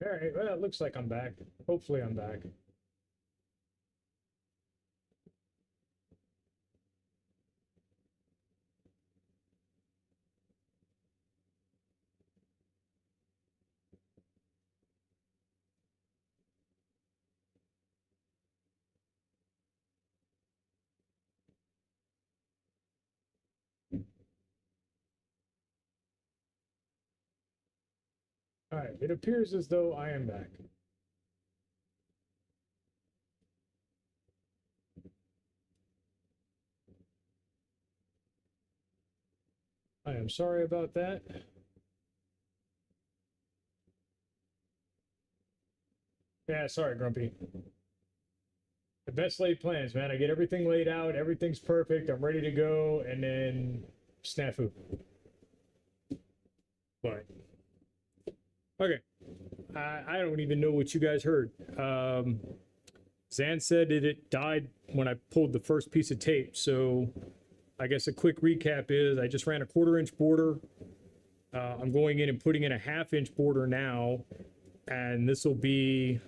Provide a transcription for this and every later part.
All right, well, it looks like I'm back. Hopefully I'm back. All right, it appears as though I am back. I am sorry about that. Yeah, sorry, Grumpy. The best laid plans, man. I get everything laid out, everything's perfect, I'm ready to go, and then snafu. But okay, I don't even know what you guys heard. Zan said that it died when I pulled the first piece of tape. So I guess a quick recap is I just ran a 1/4 inch border. I'm going in and putting in a 1/2 inch border now, and this will be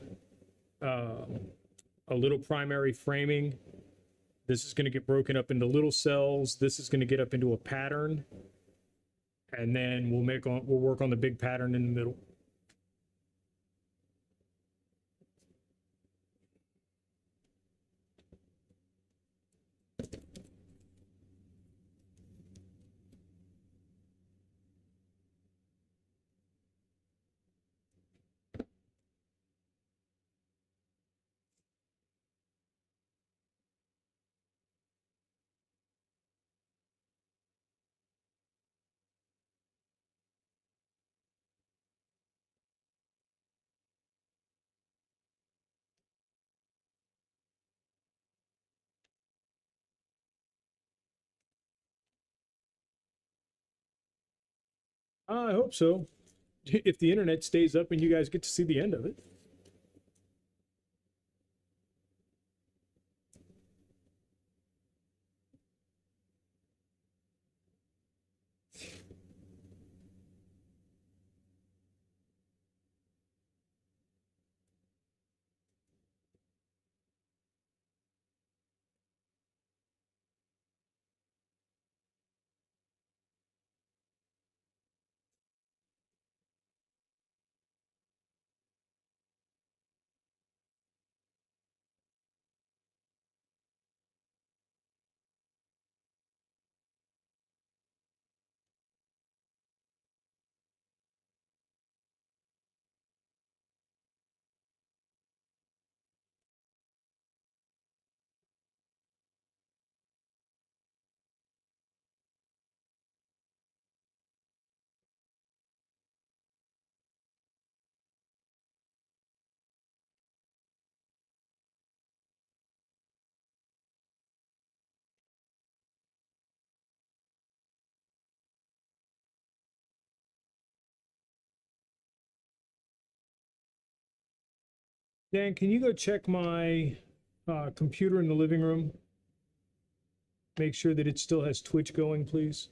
uh, a little primary framing. This is going to get broken up into little cells. This is going to get up into a pattern, and then we'll work on the big pattern in the middle. I hope so. If the internet stays up and you guys get to see the end of it. Dan, can you go check my computer in the living room? Make sure that it still has Twitch going, please.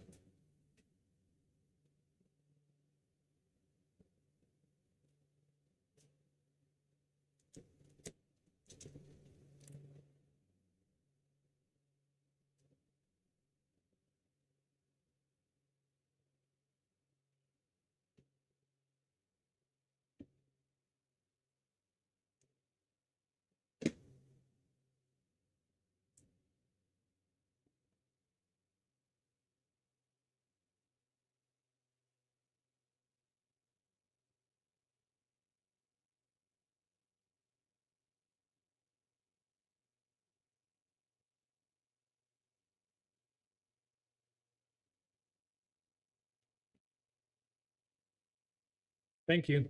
Thank you.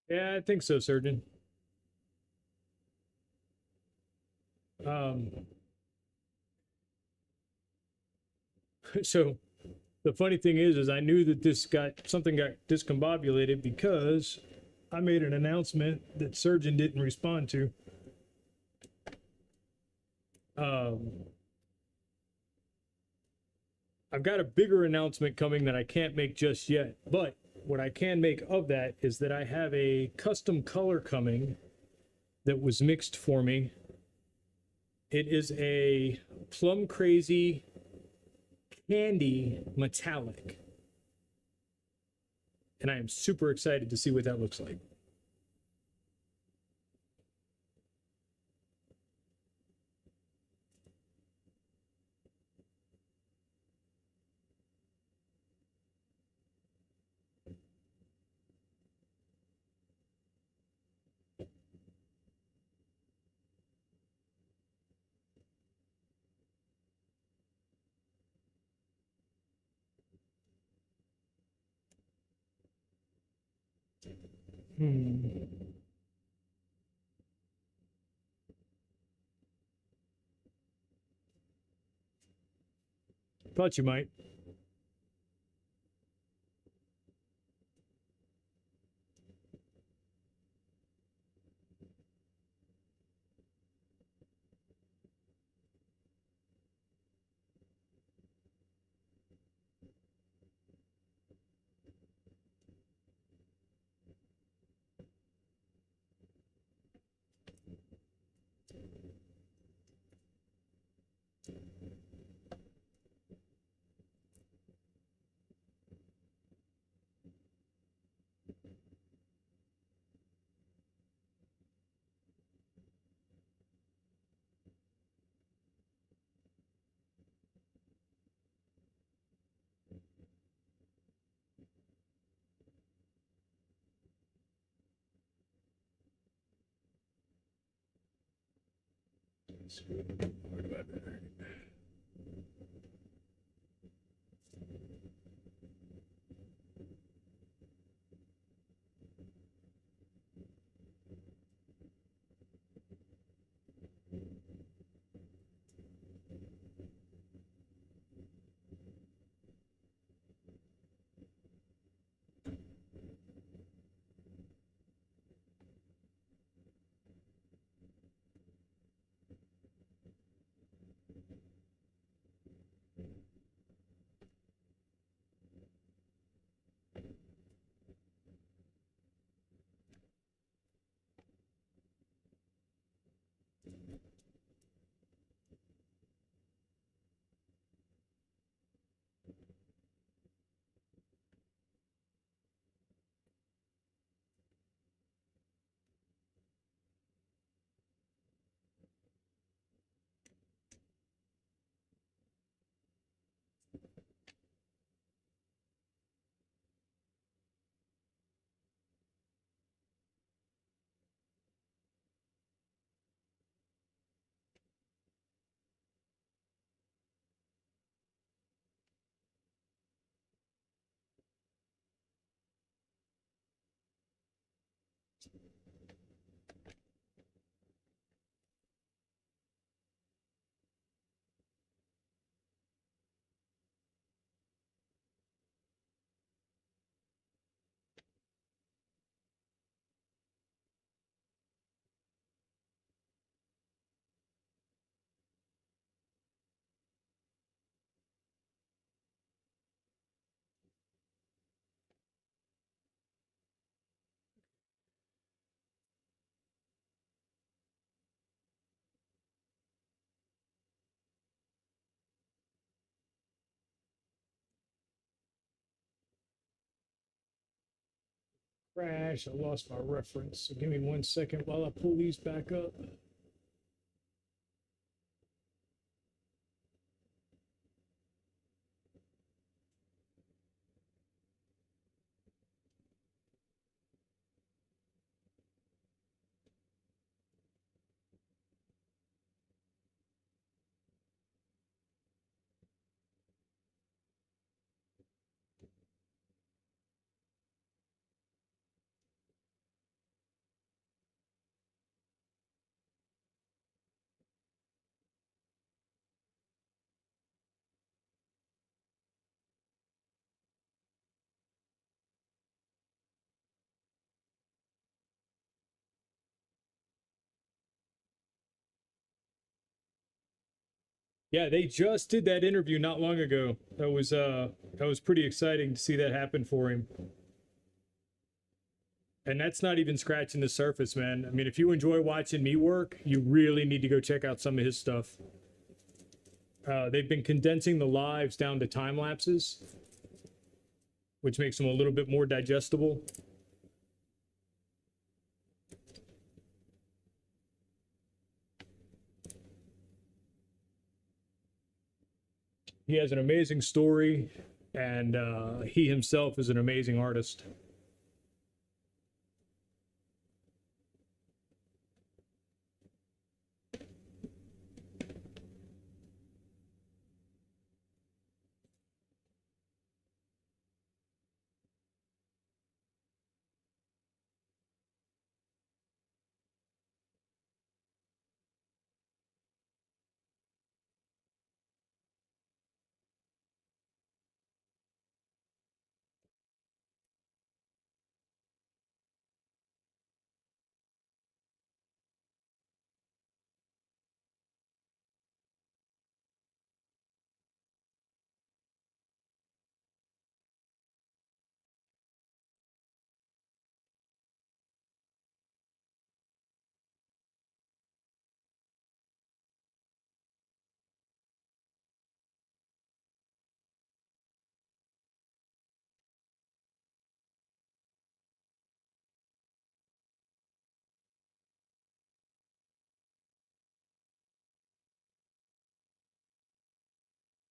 Yeah, I think so, surgeon. Um, so the funny thing is I knew that something got discombobulated because I made an announcement that surgeon didn't respond to. Um, I've got a bigger announcement coming that I can't make just yet, but what I can make of that is that I have a custom color coming that was mixed for me. It is a plum crazy candy metallic. And I am super excited to see what that looks like. Hmm. Thought you might. Crash. I lost my reference. So give me 1 second while I pull these back up. Yeah, they just did that interview not long ago. That was pretty exciting to see that happen for him. And that's not even scratching the surface, man. I mean, if you enjoy watching me work, you really need to go check out some of his stuff. They've been condensing the lives down to time lapses, which makes them a little bit more digestible. He has an amazing story, and he himself is an amazing artist.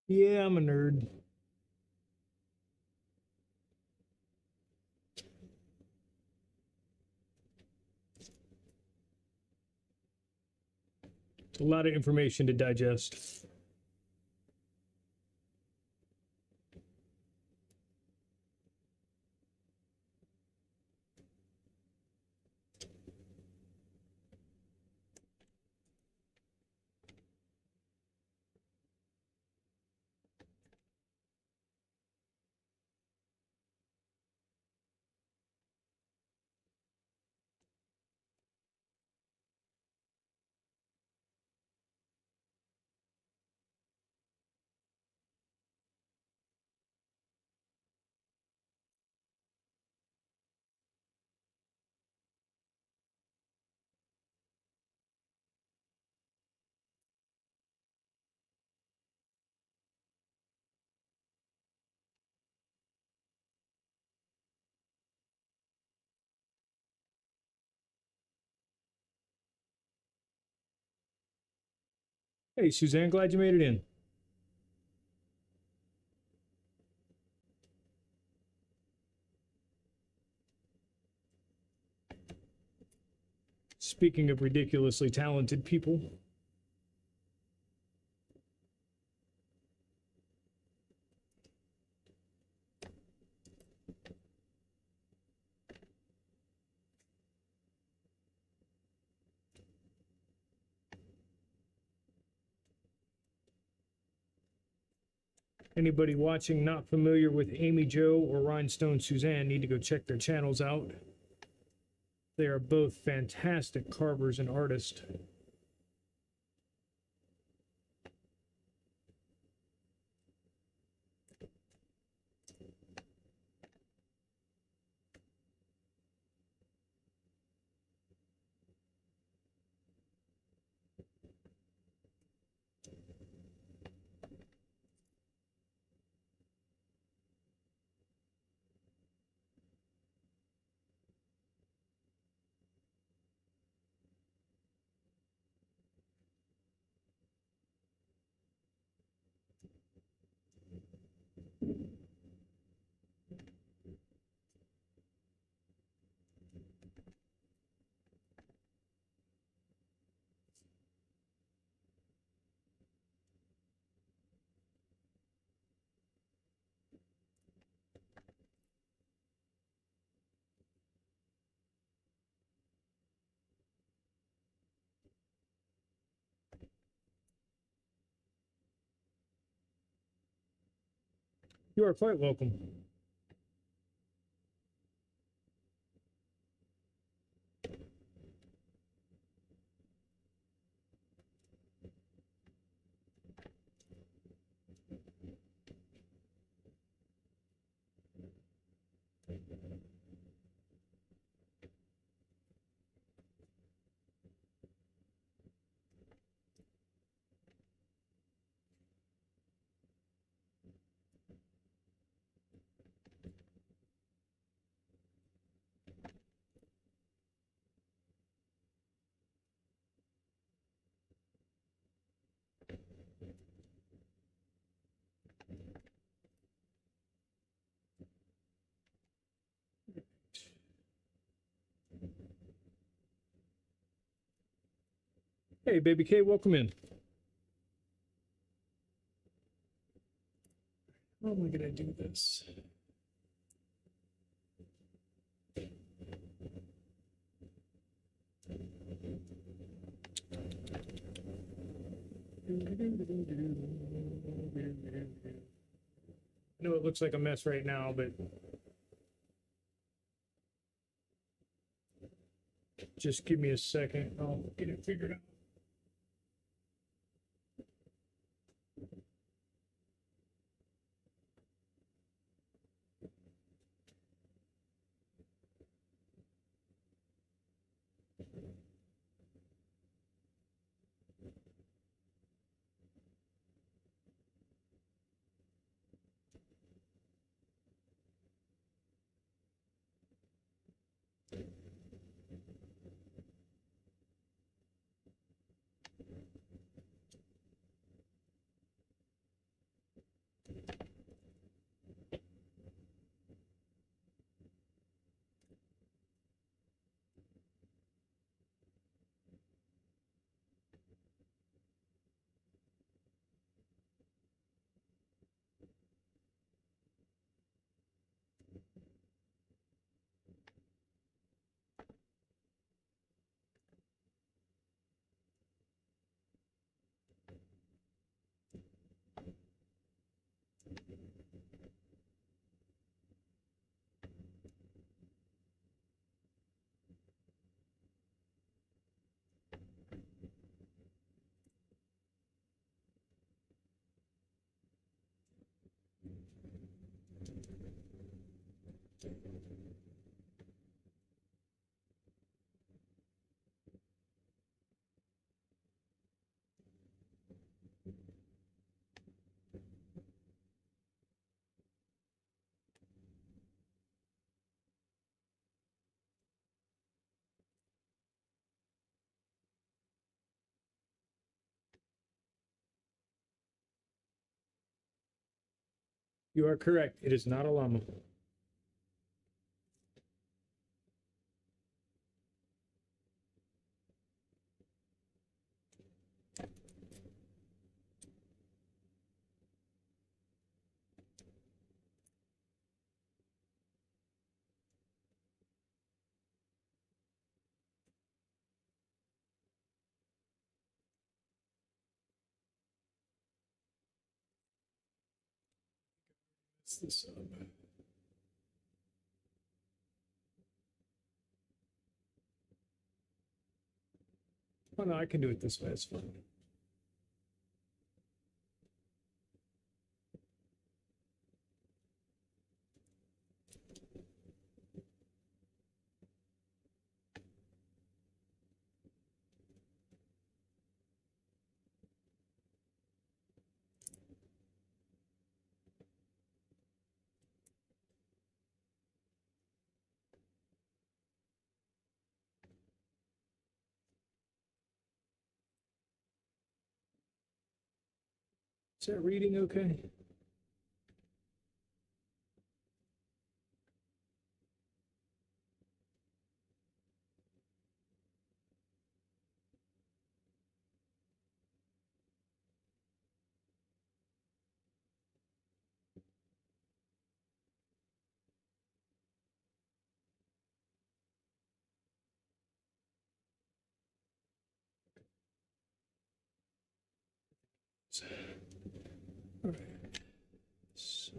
Yeah, I'm a nerd. It's a lot of information to digest. Hey, Suzanne, glad you made it in. Speaking of ridiculously talented people, anybody watching not familiar with Amy Jo or Rhinestone Suzanne need to go check their channels out. They are both fantastic carvers and artists. You are quite welcome. Hey, baby K, welcome in. How am I gonna do this? I know it looks like a mess right now, but just give me a second. I'll get it figured out. You are correct. It is not a llama. What's this up? Oh no, I can do it this way. It's fine. Is that reading okay? All right. So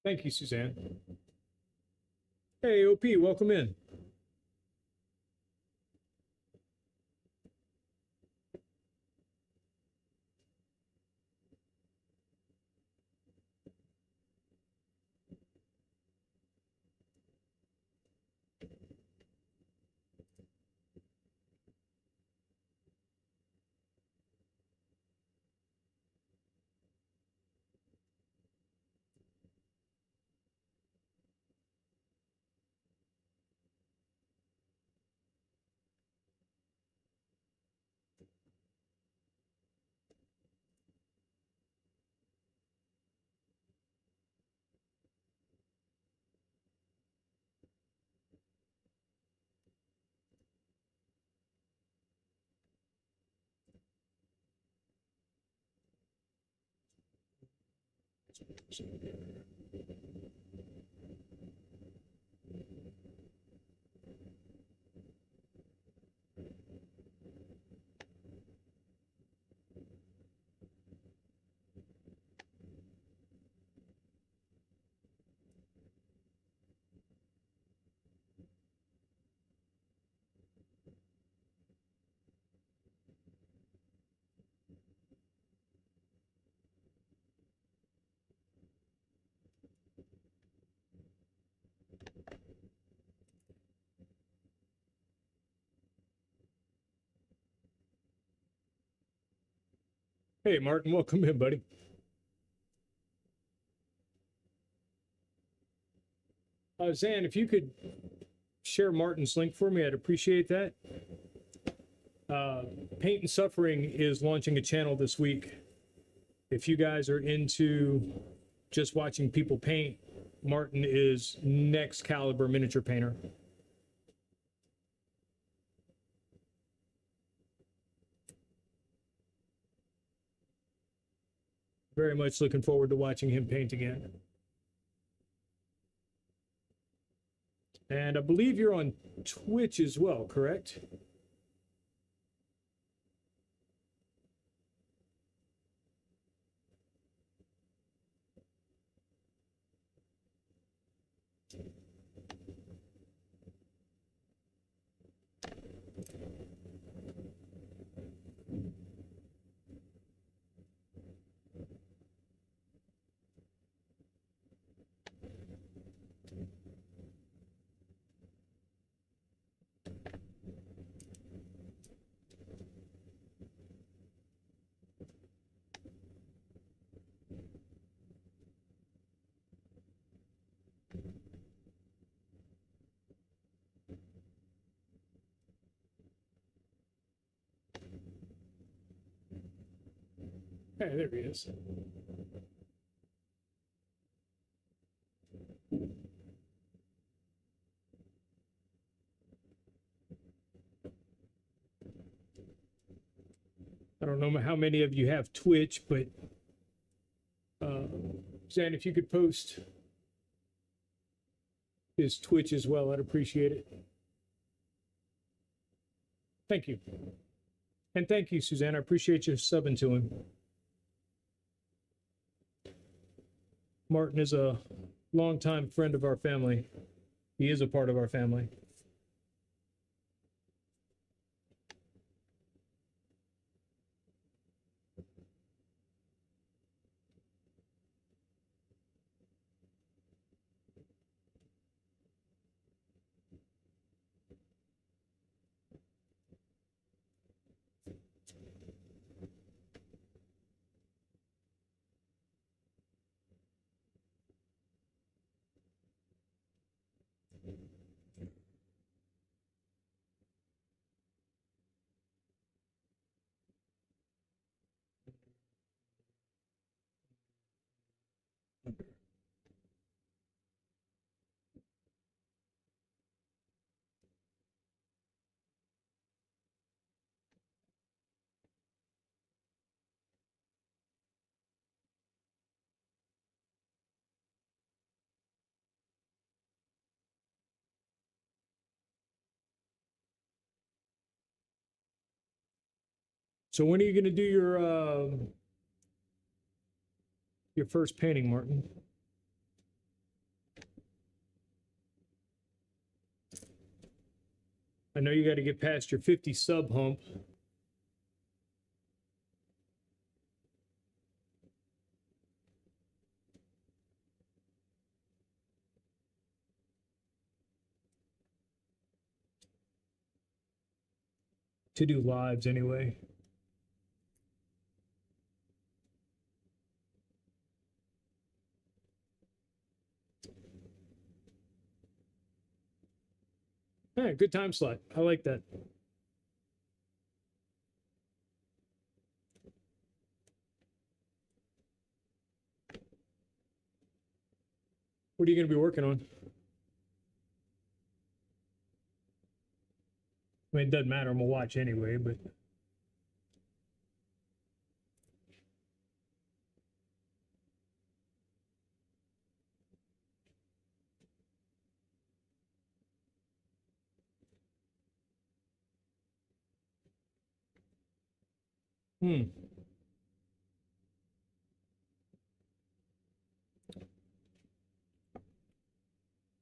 Thank you, Suzanne. Hey, OP, welcome in. Hey, Martin, welcome in, buddy. Zan, if you could share Martin's link for me, I'd appreciate that. Paint and Suffering is launching a channel this week. If you guys are into just watching people paint, Martin is next caliber miniature painter. Very much looking forward to watching him paint again. And I believe you're on Twitch as well, correct? Hey, there he is. I don't know how many of you have Twitch, but Zan, if you could post his Twitch as well, I'd appreciate it. Thank you. And thank you, Suzanne. I appreciate you subbing to him. Martin is a longtime friend of our family. He is a part of our family. So when are you going to do your first painting, Martin? I know you got to get past your 50 sub hump. To do lives anyway. Yeah, good time slot. I like that. What are you going to be working on? I mean, it doesn't matter. I'm going to watch anyway, but.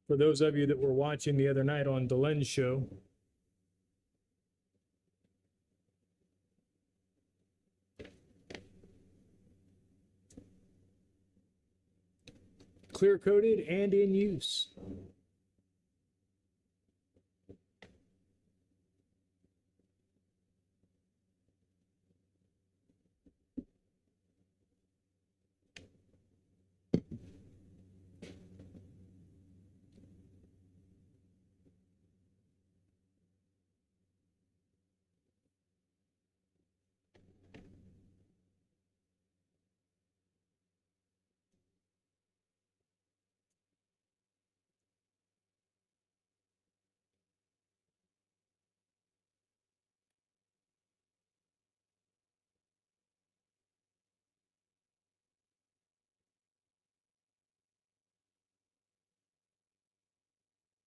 For those of you that were watching the other night on the Lens Show, clear coated and in use.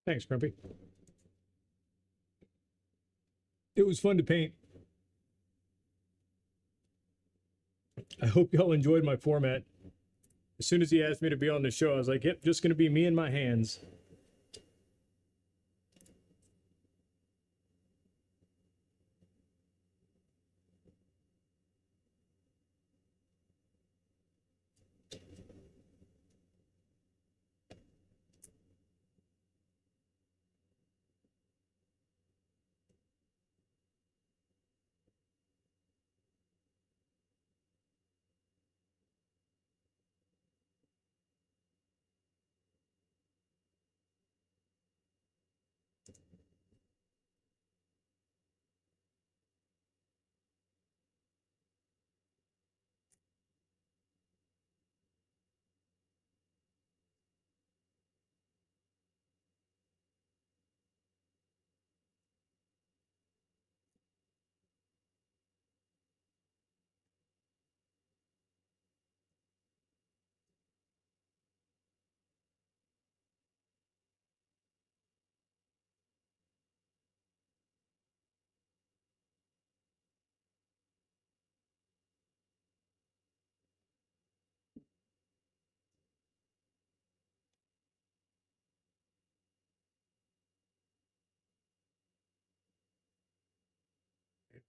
Thanks, Grumpy. It was fun to paint. I hope y'all enjoyed my format. As soon as he asked me to be on the show, I was like, yep, just going to be me and my hands.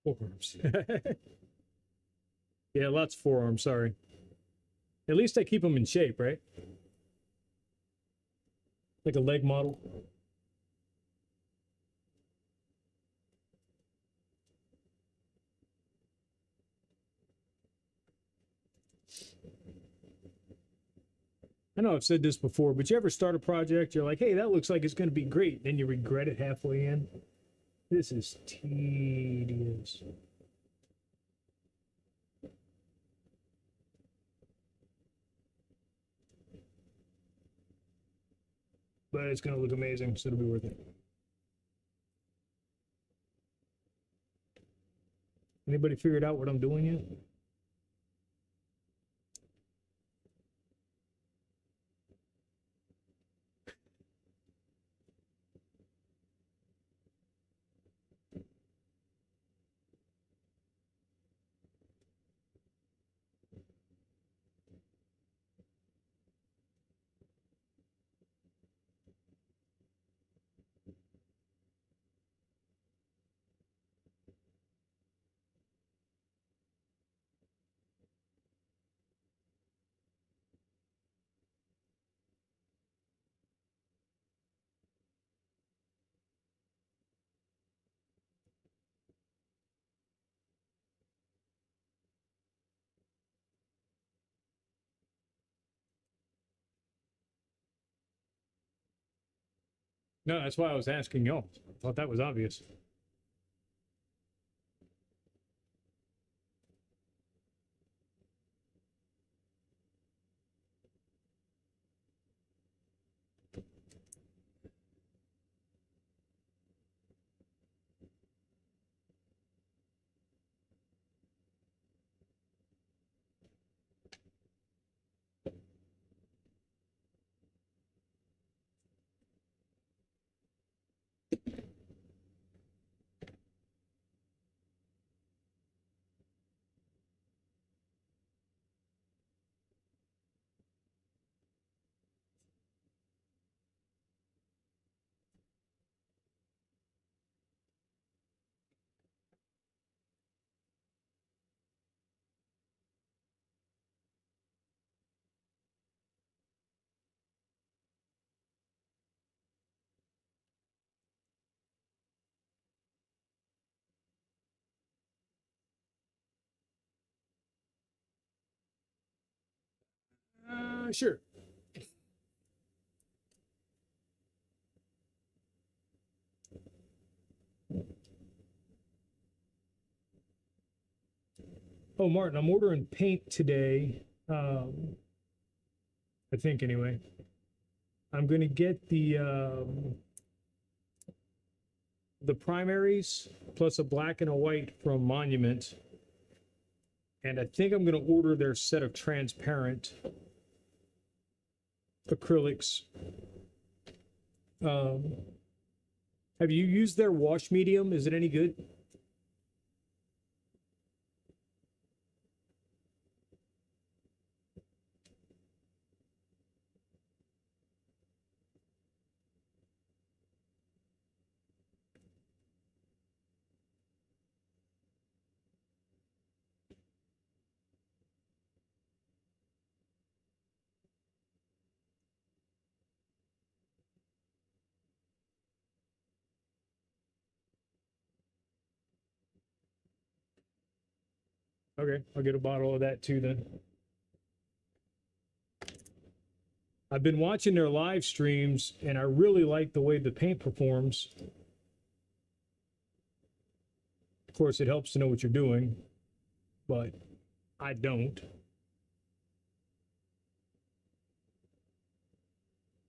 Forearms. Yeah, lots of forearms, sorry. At least I keep them in shape, right? Like a leg model. I know I've said this before, but you ever start a project, you're like, hey, that looks like it's going to be great. Then you regret it halfway in. This is tedious. But it's going to look amazing, so it'll be worth it. Anybody figured out what I'm doing yet? No, that's why I was asking y'all. I thought that was obvious. Sure. Oh, Martin, I'm ordering paint today. I think anyway. I'm gonna get the primaries plus a black and a white from Monument. And I think I'm going to order their set of transparent acrylics. Have you used their wash medium? Is it any good? Okay, I'll get a bottle of that too then. I've been watching their live streams and I really like the way the paint performs. Of course, it helps to know what you're doing, but I don't.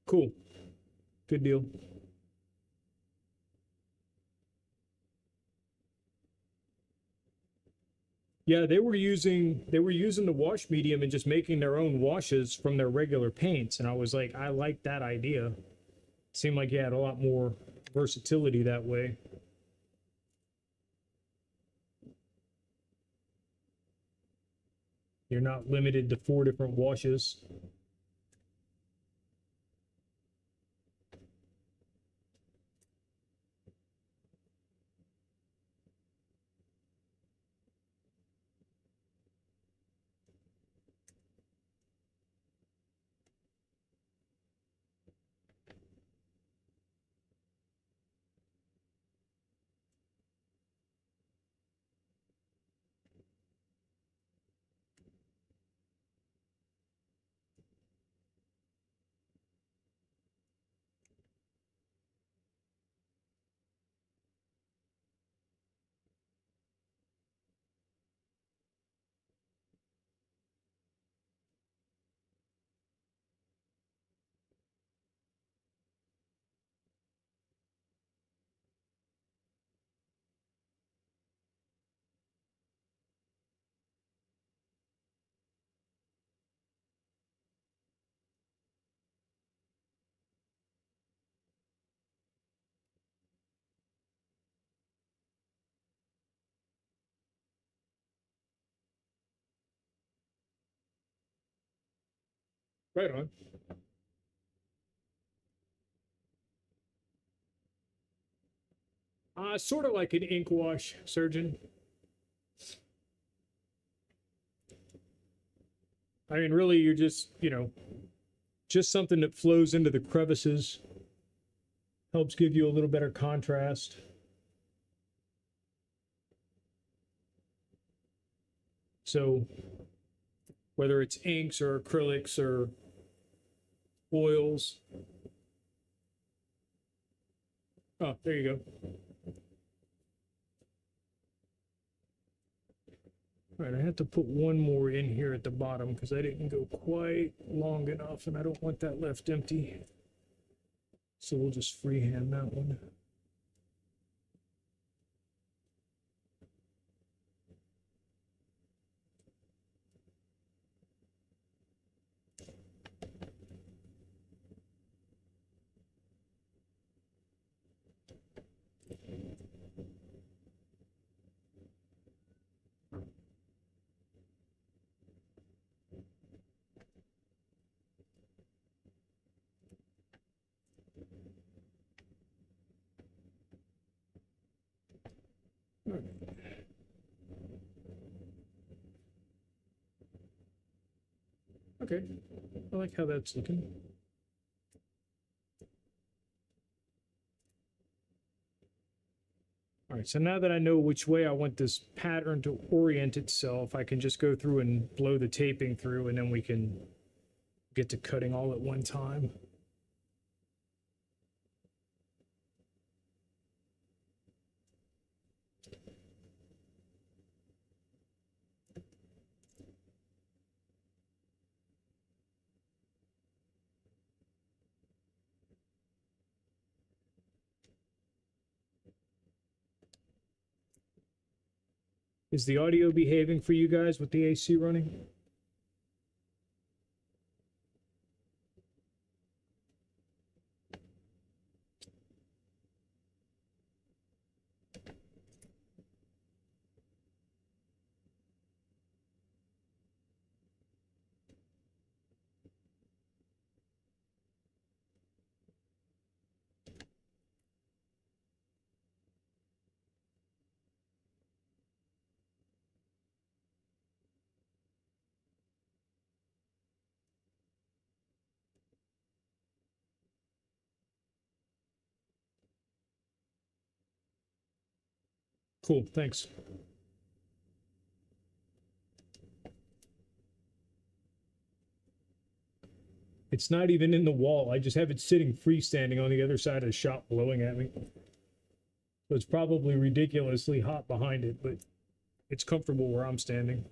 Cool. Good deal. Yeah, they were using the wash medium and just making their own washes from their regular paints. And I was like, I like that idea. Seemed like you had a lot more versatility that way. You're not limited to 4 different washes. Right on. Sort of like an ink wash surgeon. I mean, really, you're just something that flows into the crevices, helps give you a little better contrast. So whether it's inks or acrylics or oils, Oh, there you go. All right, I had to put one more in here at the bottom because I didn't go quite long enough and I don't want that left empty. So we'll just freehand that one. Okay, I like how that's looking. All right, so now that I know which way I want this pattern to orient itself, I can just go through and blow the taping through and then we can get to cutting all at one time. Is the audio behaving for you guys with the AC running? Cool, thanks. It's not even in the wall. I just have it sitting freestanding on the other side of the shop blowing at me. So it's probably ridiculously hot behind it, but it's comfortable where I'm standing.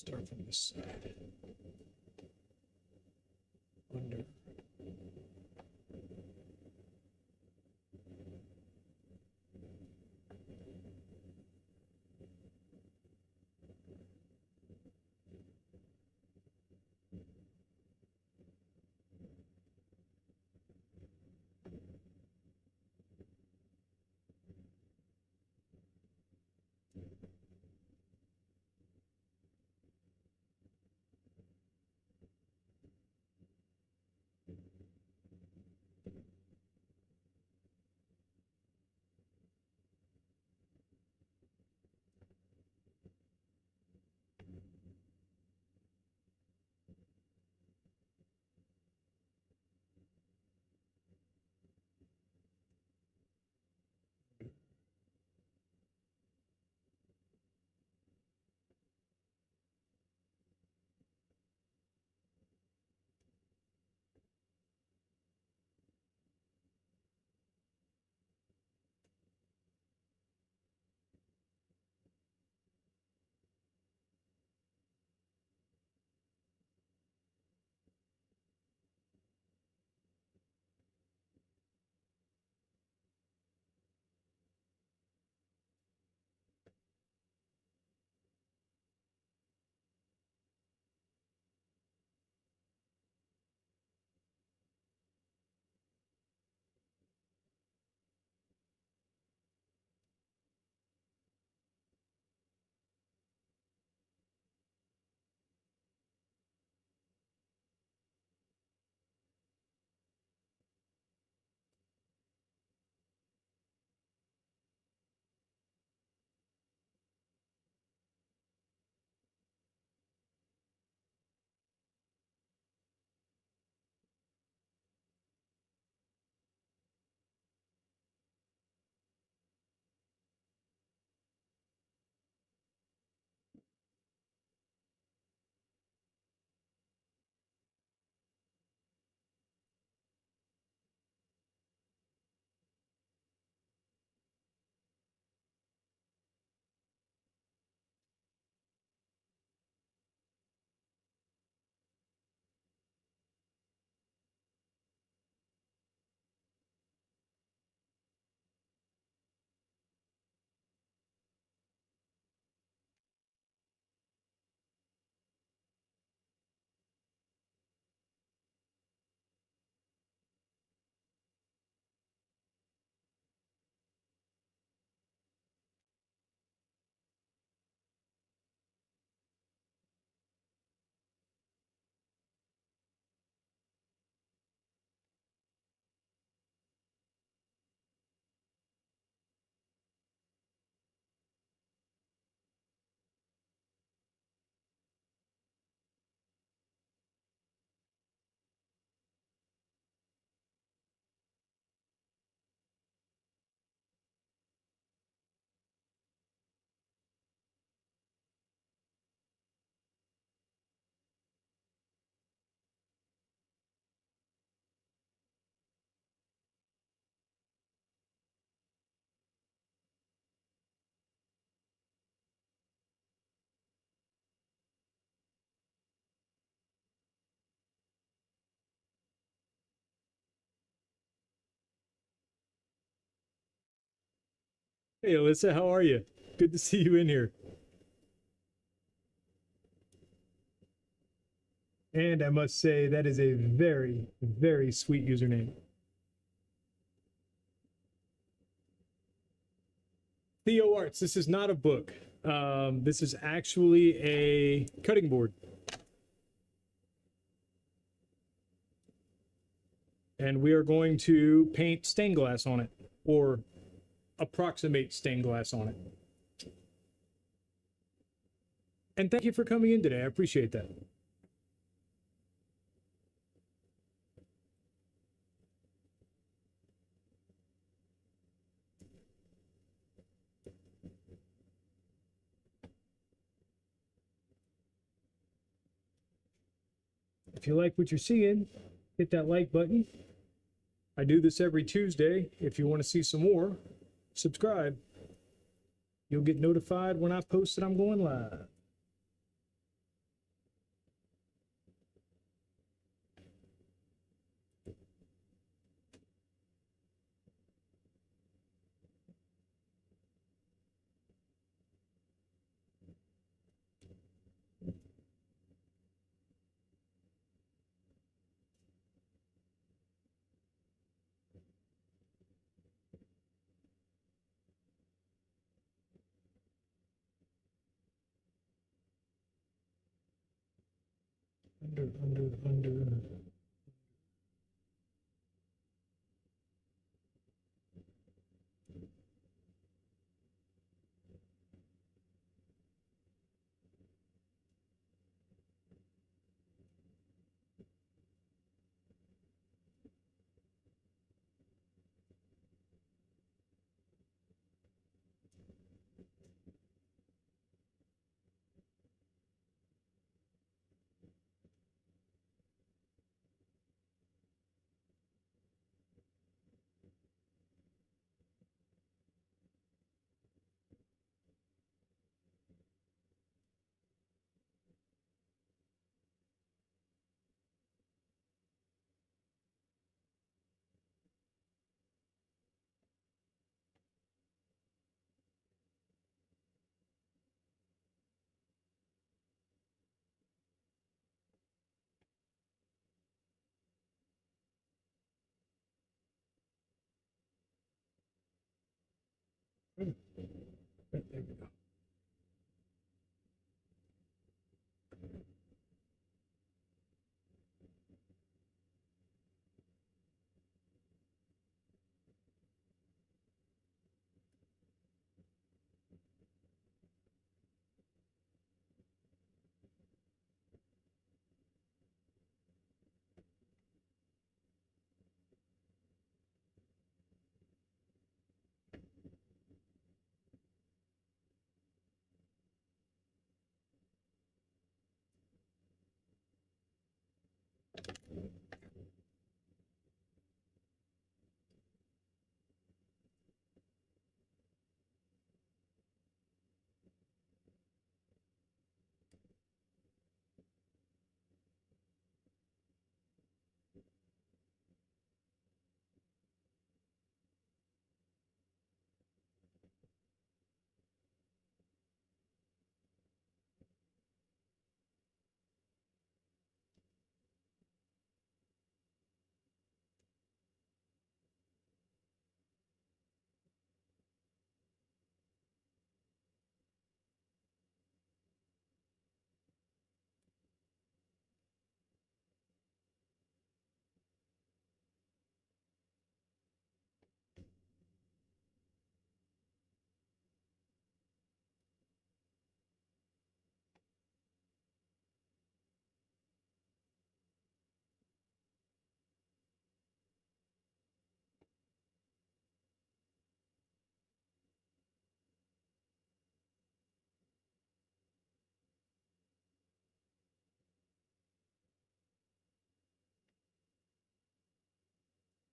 Start from this side. Under. Hey, Alyssa, how are you? Good to see you in here. And I must say, that is a very, very sweet username. Theo Arts, this is not a book. This is actually a cutting board. And we are going to paint stained glass on it, or approximate stained glass on it. And thank you for coming in today. I appreciate that. If you like what you're seeing, hit that like button. I do this every Tuesday. If you want to see some more, subscribe. You'll get notified when I post that I'm going live. Under. There we go.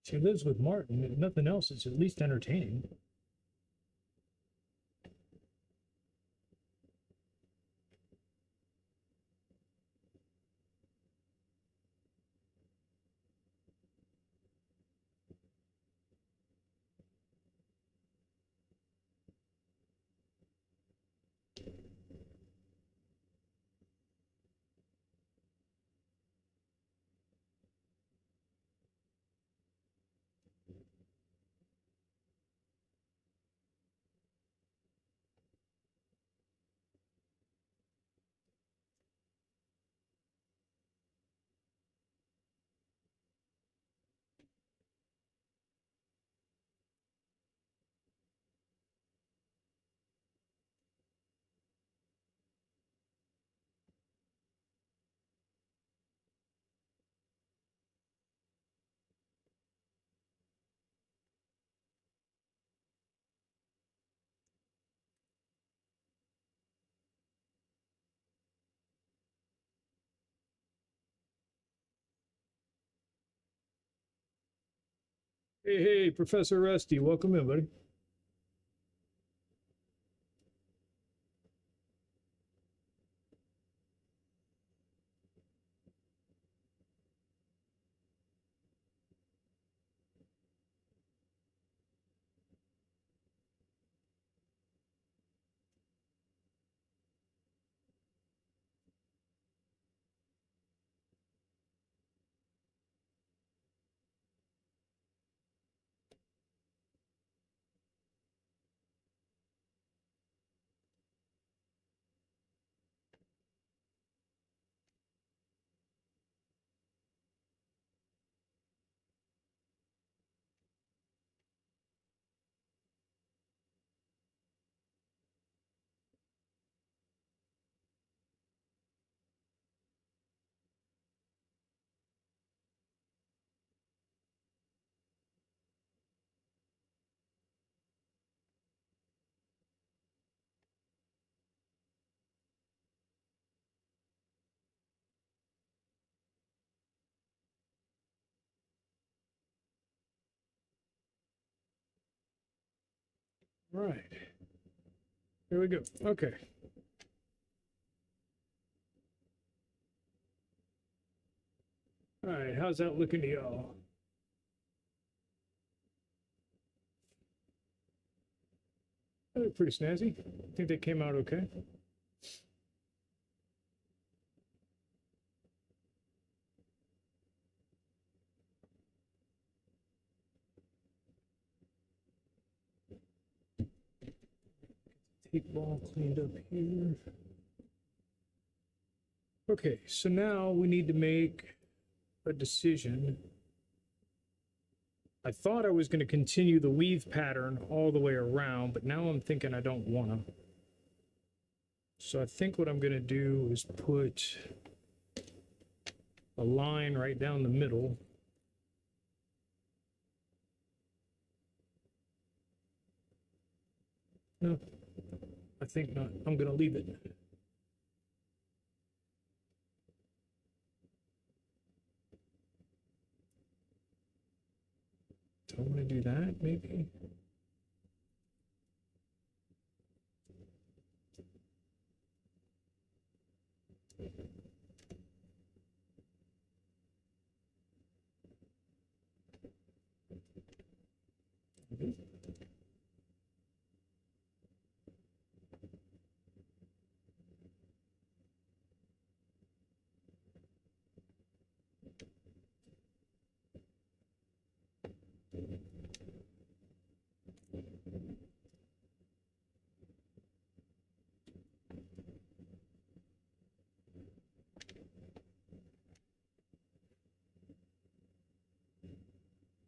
She lives with Martin. If nothing else, it's at least entertaining. Hey, Professor Rusty, welcome in, buddy. All right. Here we go. Okay. All right, how's that looking to y'all? They look pretty snazzy. I think they came out okay. Tape ball cleaned up here. Okay, so now we need to make a decision. I thought I was going to continue the weave pattern all the way around, but now I'm thinking I don't want to. So I think what I'm going to do is put a line right down the middle. No, I think not. I'm going to leave it. Do I want to do that, maybe?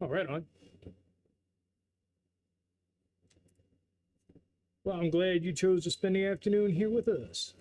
Oh, right on. Well, I'm glad you chose to spend the afternoon here with us.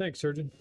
Thanks, surgeon.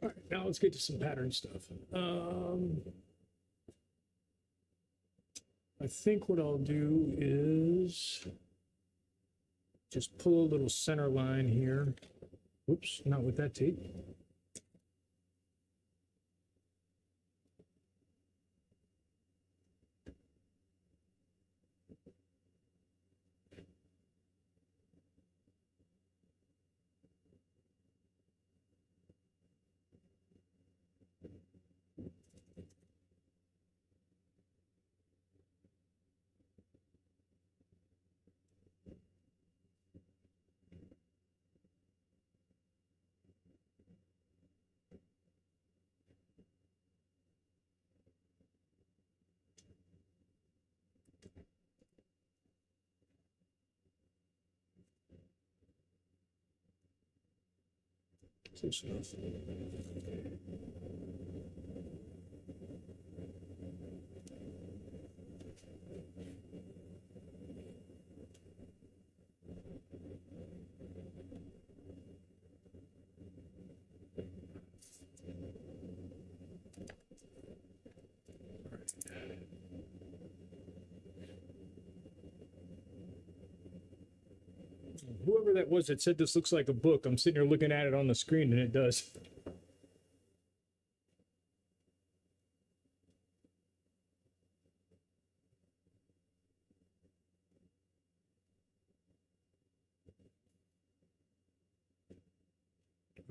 All right, now let's get to some pattern stuff. I think what I'll do is just pull a little center line here. Whoops, not with that tape. Close enough. Whoever that was that said this looks like a book, I'm sitting here looking at it on the screen and it does.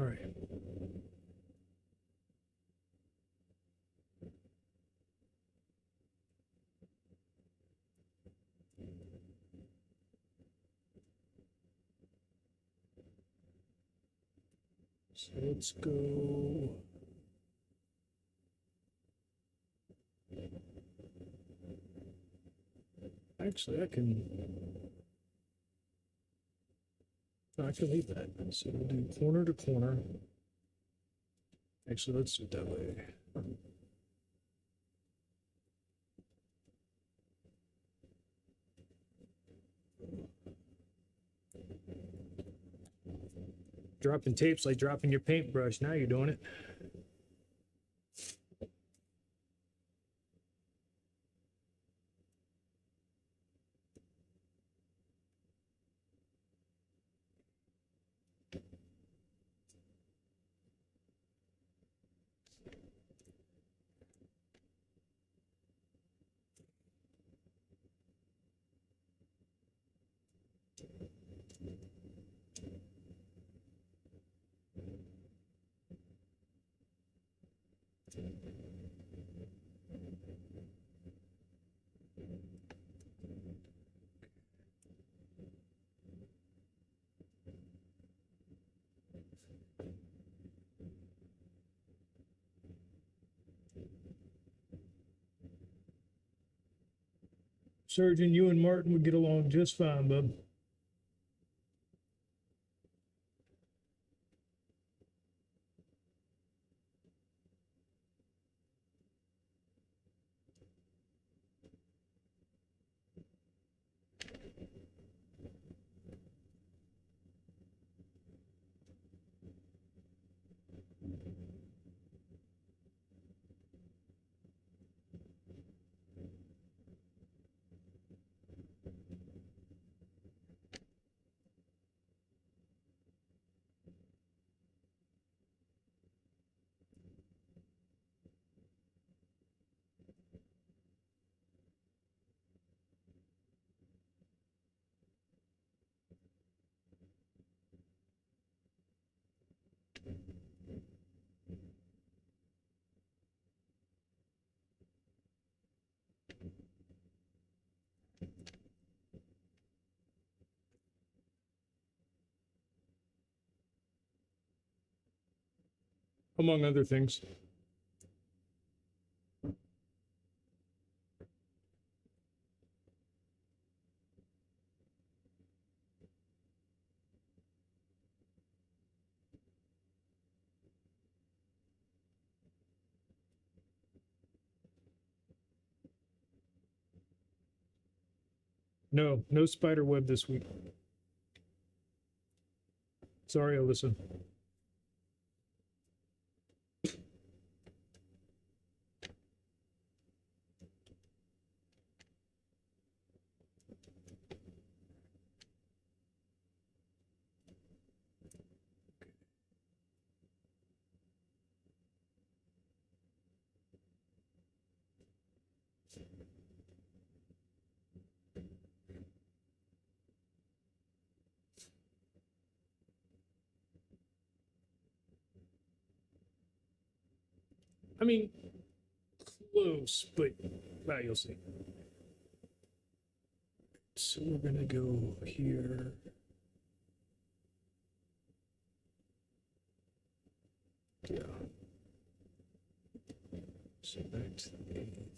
All right. So let's go. Actually, I can leave that. So we'll do corner to corner. Actually, let's do it that way. Dropping tapes like dropping your paintbrush. Now you're doing it. Surgeon, you and Martin would get along just fine, bub. Among other things. No, no spider web this week. Sorry, Alyssa. I mean, close, but well, you'll see. So we're gonna go here. Yeah. So back to the 8th.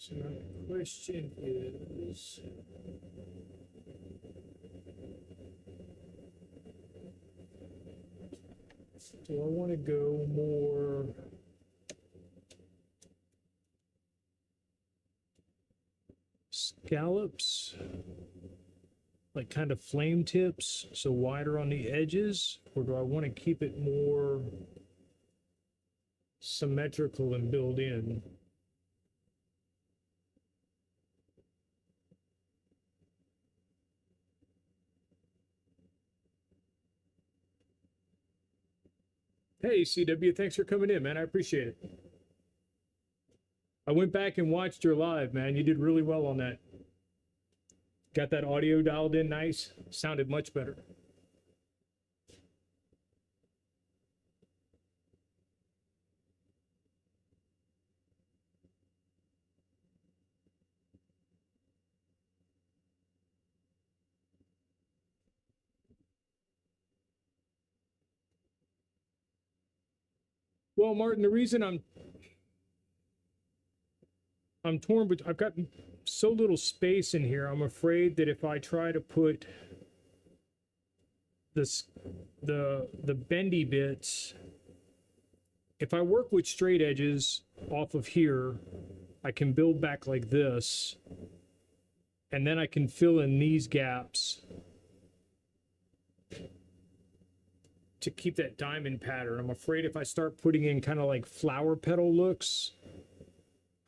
So now the question is, do I want to go more scallops, like kind of flame tips, so wider on the edges, or do I want to keep it more symmetrical and build in? Hey, CW, thanks for coming in, man. I appreciate it. I went back and watched your live, man. You did really well on that. Got that audio dialed in nice. Sounded much better. Well, Martin, the reason I'm torn, but I've got so little space in here. I'm afraid that if I try to put this the bendy bits, if I work with straight edges off of here, I can build back like this, and then I can fill in these gaps to keep that diamond pattern. I'm afraid if I start putting in kind of like flower petal looks,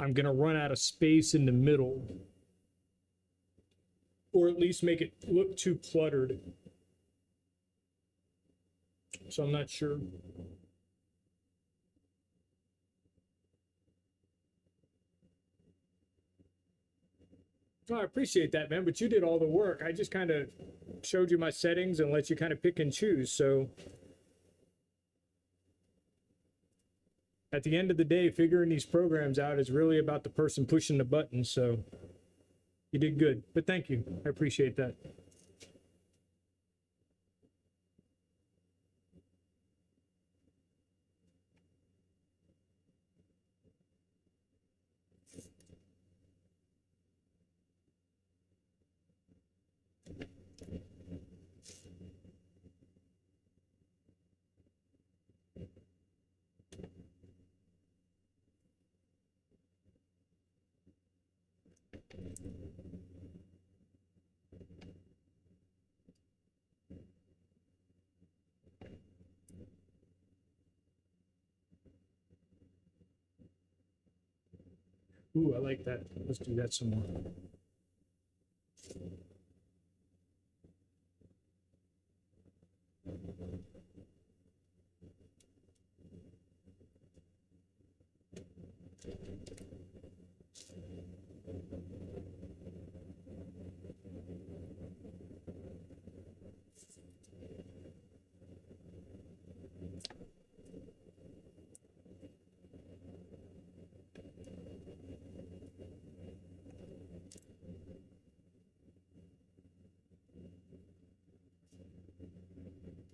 I'm gonna run out of space in the middle, or at least make it look too cluttered. So I'm not sure. Oh, I appreciate that, man, but you did all the work. I just kind of showed you my settings and let you kind of pick and choose. So at the end of the day, figuring these programs out is really about the person pushing the button. So you did good, but thank you. I appreciate that. Ooh, I like that. Let's do that some more.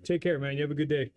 Take care, man. You have a good day.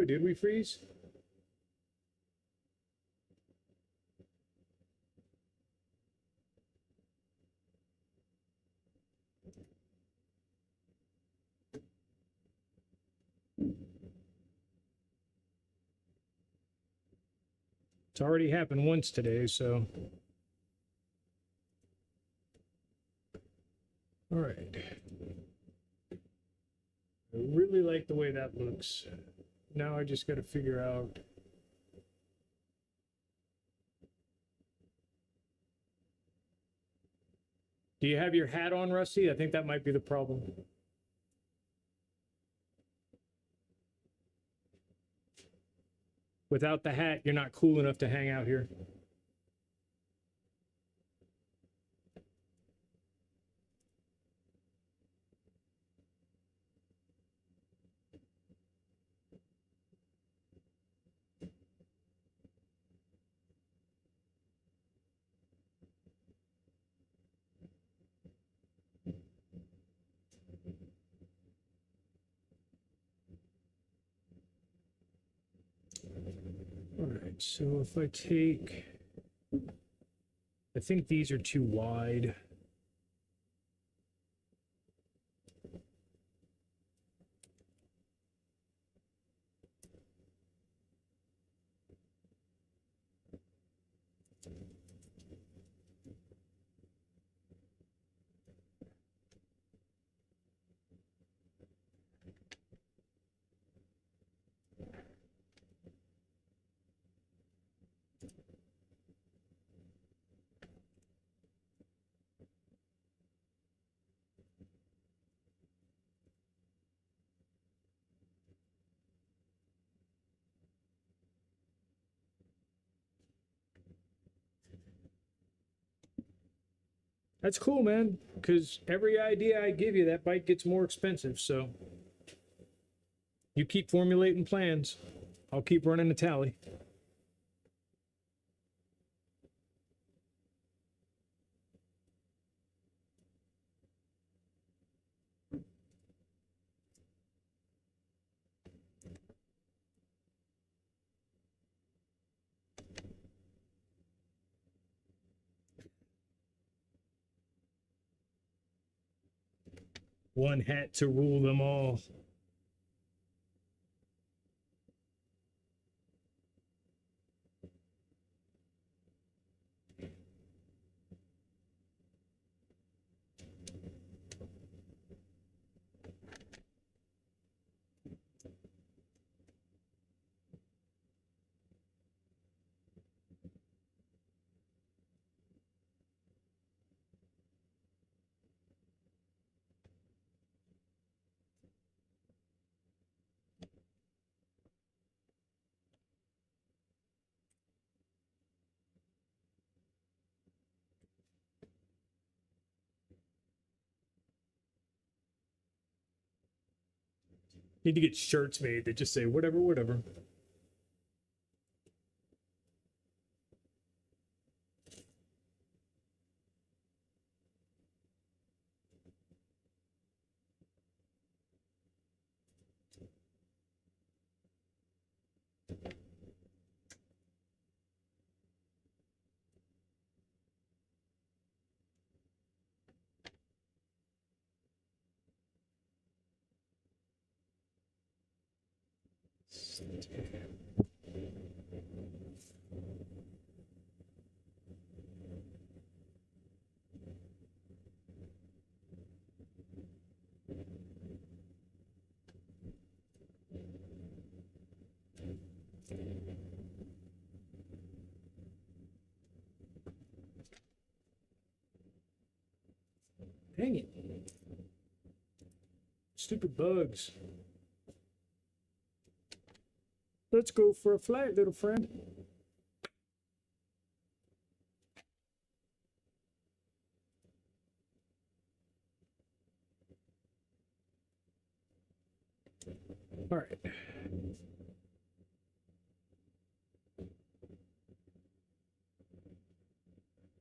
Did we freeze? It's already happened once today, so. All right. I really like the way that looks. Now I just got to figure out. Do you have your hat on, Rusty? I think that might be the problem. Without the hat, you're not cool enough to hang out here. All right, so if I take, I think these are too wide. That's cool, man, because every idea I give you, that bike gets more expensive. So you keep formulating plans. I'll keep running a tally. One hat to rule them all. Need to get shirts made that just say whatever, whatever. Dang it. Stupid bugs. Let's go for a flight, little friend. All right.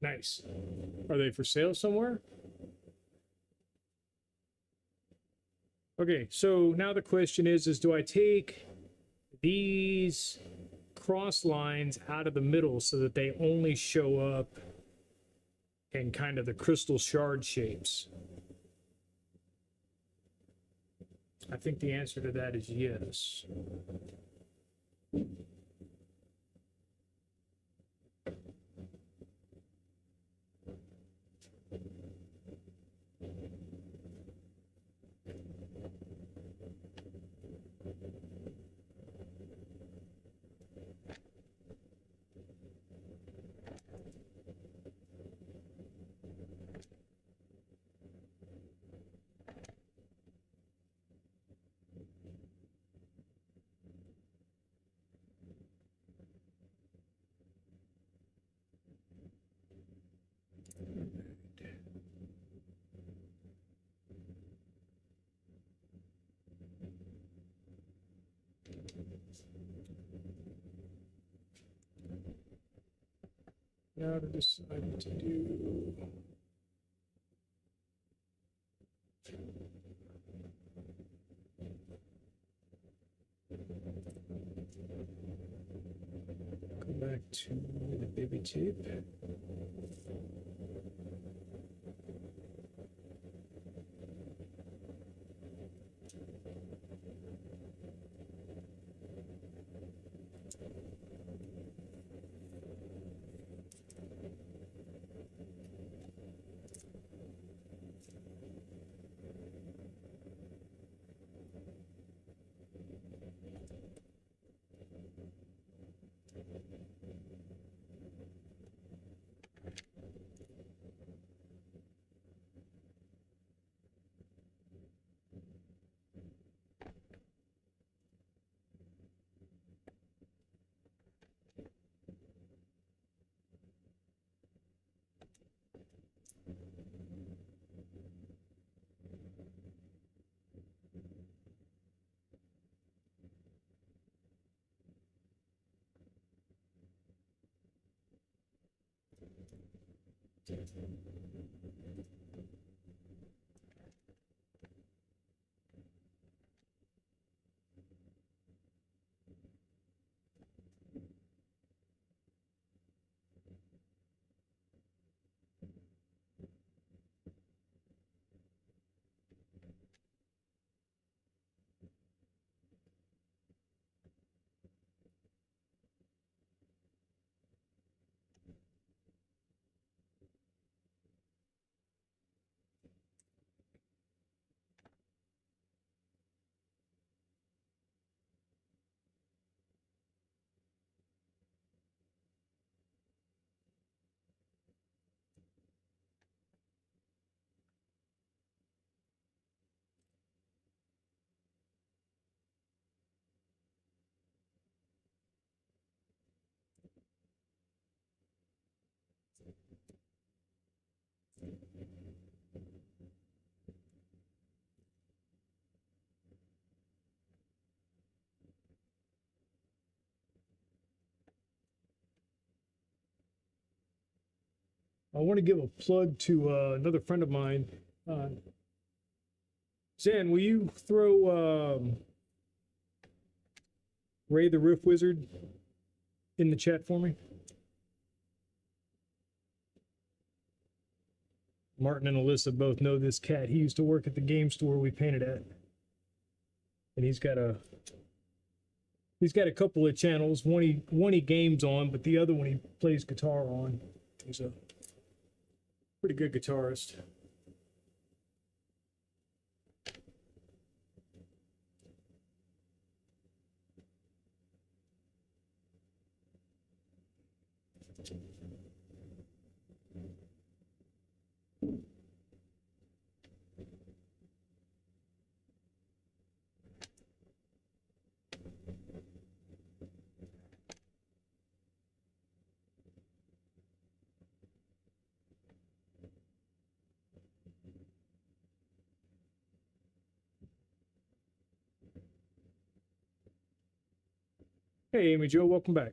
Nice. Are they for sale somewhere? Okay, so now the question is do I take these cross lines out of the middle so that they only show up in kind of the crystal shard shapes? I think the answer to that is yes. Now to decide what to do. Go back to the baby tape. I want to give a plug to another friend of mine. Zen, will you throw Ray the Riff Wizard in the chat for me? Martin and Alyssa both know this cat. He used to work at the game store we painted at. And he's got a couple of channels. One he games on, but the other one he plays guitar on. He's a pretty good guitarist. Hey, Amy Jo, welcome back.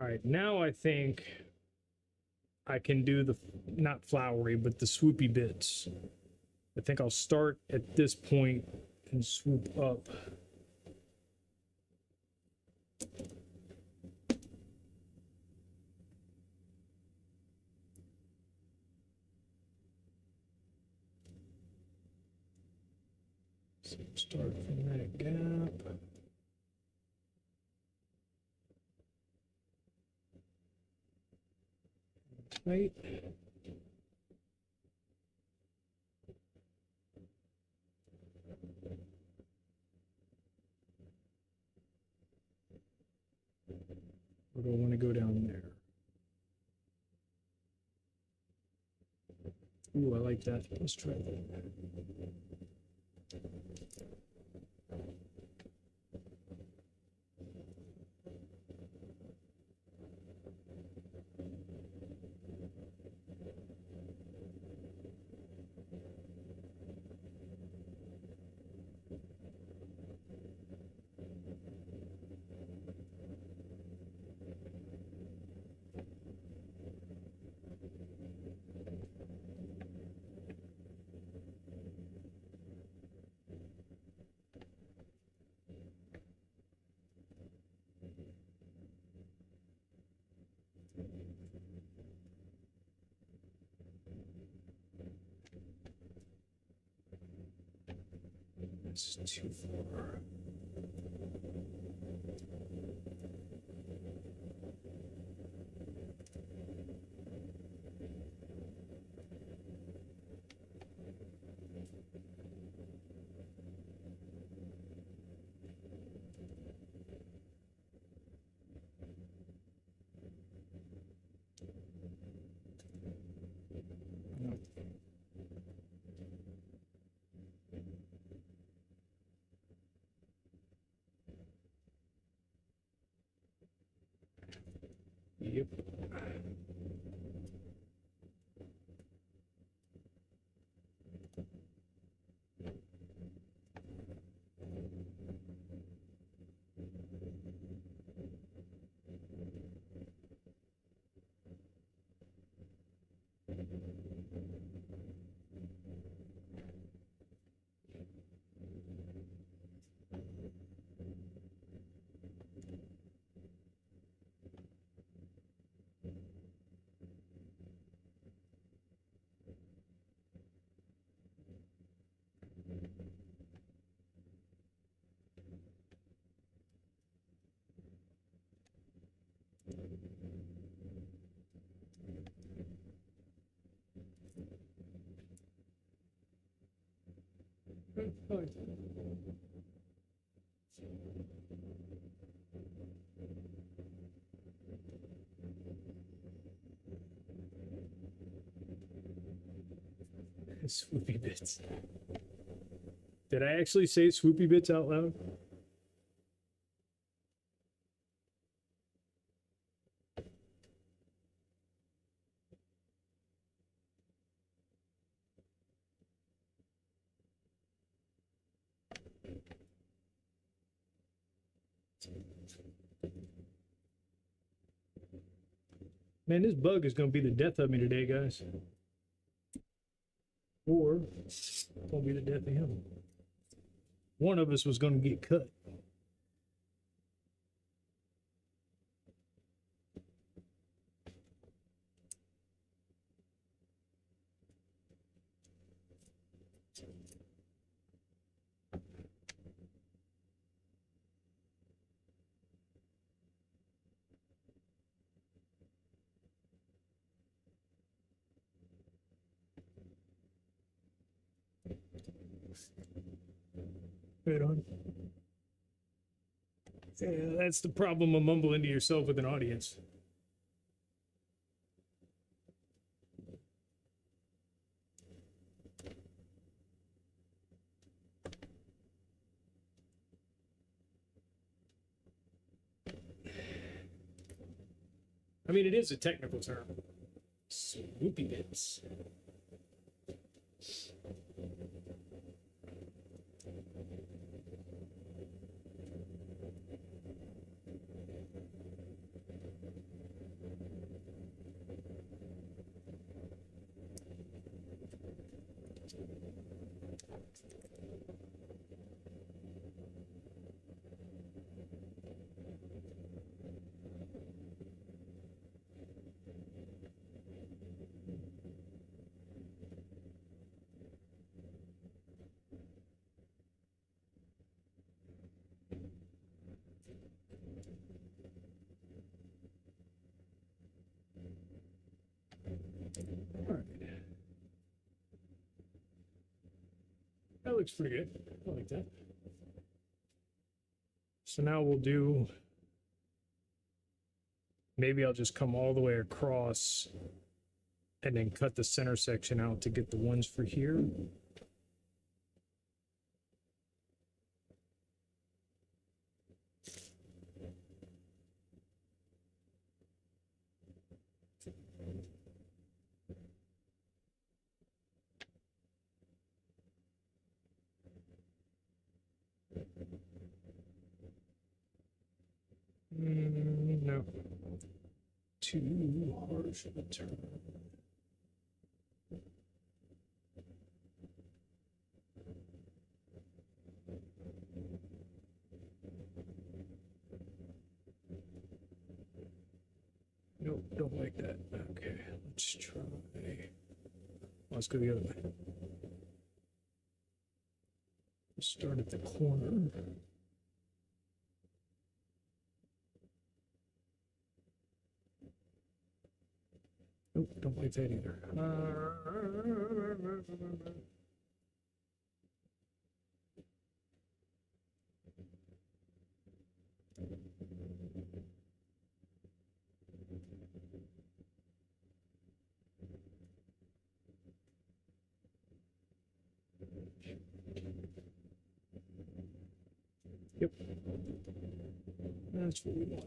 All right, now I think I can do the, not flowery, but the swoopy bits. I think I'll start at this point and swoop up. So start from that gap. Right. Or do I want to go down there? Ooh, I like that. Let's try that. That's too far. Yep. Swoopy bits. Did I actually say swoopy bits out loud? Man, this bug is going to be the death of me today, guys. Or it's going to be the death of him. One of us was going to get cut. Right on. Yeah, that's the problem of mumbling to yourself with an audience. I mean, it is a technical term. Swoopy bits. looks pretty good. I like that. So now we'll do, maybe I'll just come all the way across and then cut the center section out to get the ones for here. No. Too harsh of a turn. Nope, don't like that. Okay, let's try. Let's go the other way. Start at the corner. Nope, don't like that either. Yep. That's what we want.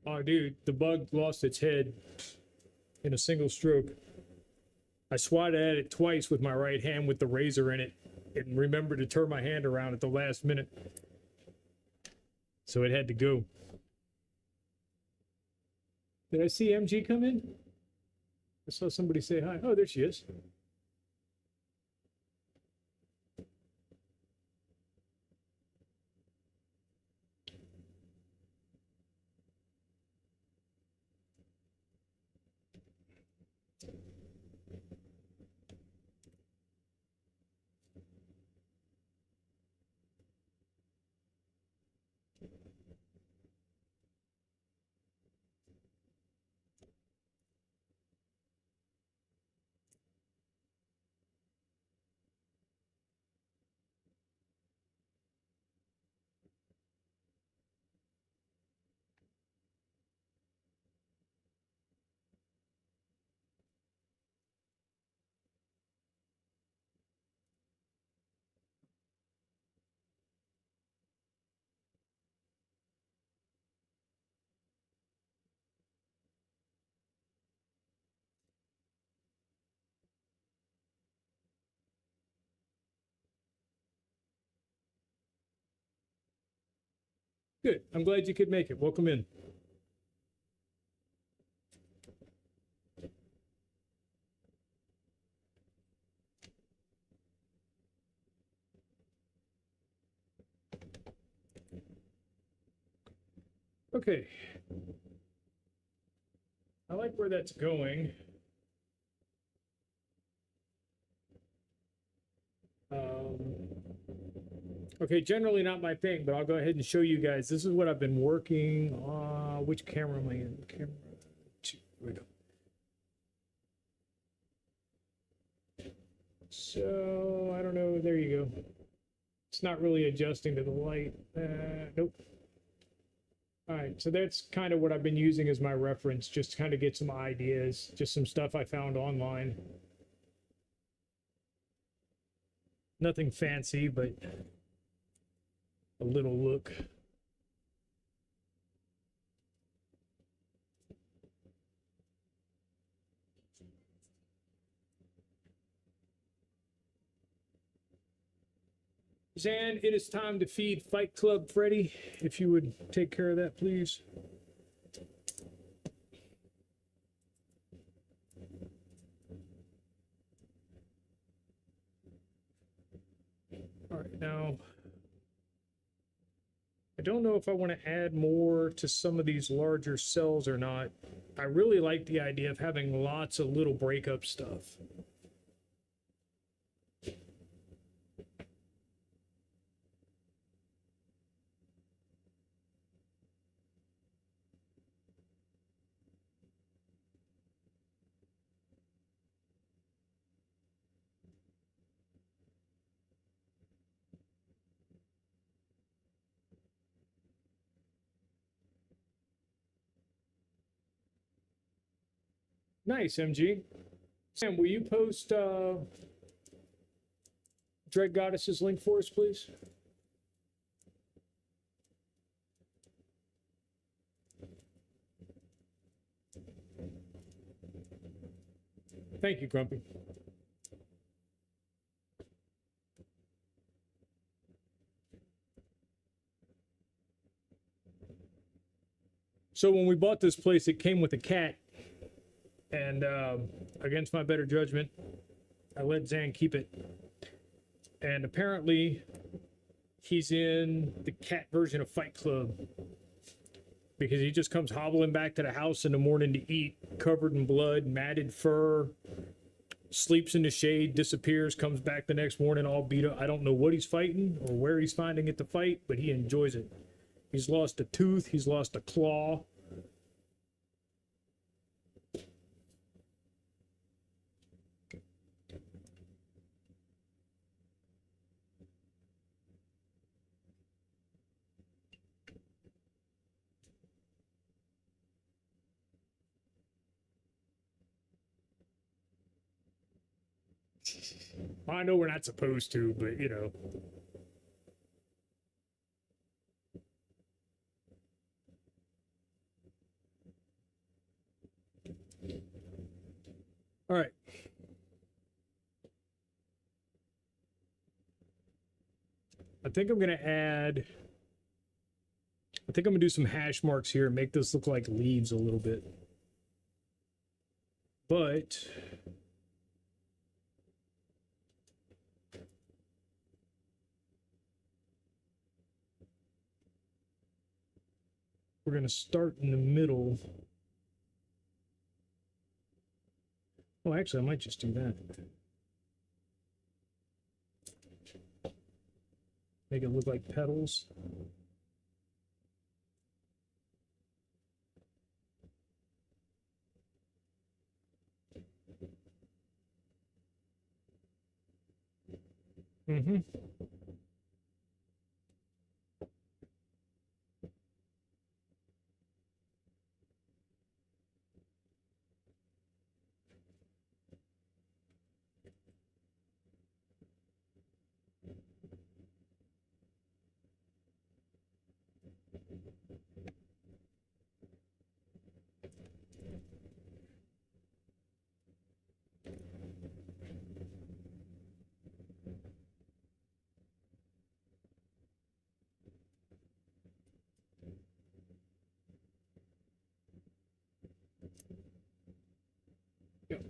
Oh, dude, the bug lost its head in a single stroke. I swatted at it twice with my right hand with the razor in it and remembered to turn my hand around at the last minute. So it had to go. Did I see MG come in? I saw somebody say hi. Oh, there she is. Good. I'm glad you could make it. Welcome in. Okay. I like where that's going. Okay, generally not my thing, but I'll go ahead and show you guys. This is what I've been working on. Which camera am I in? Camera 2. Here we go. So, I don't know. There you go. It's not really adjusting to the light. Nope. All right, so that's kind of what I've been using as my reference, just to kind of get some ideas, just some stuff I found online. Nothing fancy, but a little look. Zan, it is time to feed Fight Club Freddy. If you would take care of that, please. All right, now, I don't know if I want to add more to some of these larger cells or not. I really like the idea of having lots of little breakup stuff. Nice, MG. Sam, will you post Dread Goddess's link for us, please? Thank you, Grumpy. So when we bought this place, it came with a cat. And against my better judgment, I let Zan keep it. And apparently, he's in the cat version of Fight Club. Because he just comes hobbling back to the house in the morning to eat, covered in blood, matted fur, sleeps in the shade, disappears, comes back the next morning all beat up. I don't know what he's fighting or where he's finding it to fight, but he enjoys it. He's lost a tooth, he's lost a claw. I know we're not supposed to, but you know. All right. I think I'm going to do some hash marks here and make this look like leaves a little bit. But we're going to start in the middle. Oh, actually, I might just do that. Make it look like petals. Mm-hmm. Yep.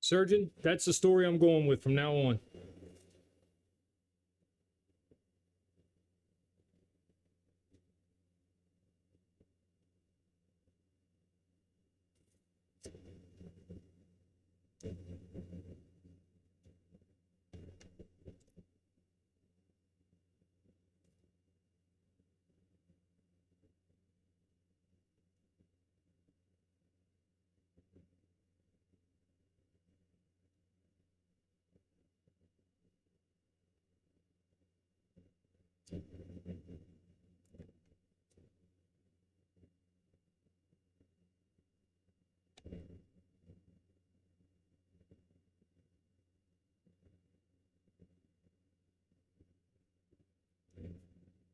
Surgeon, that's the story I'm going with from now on.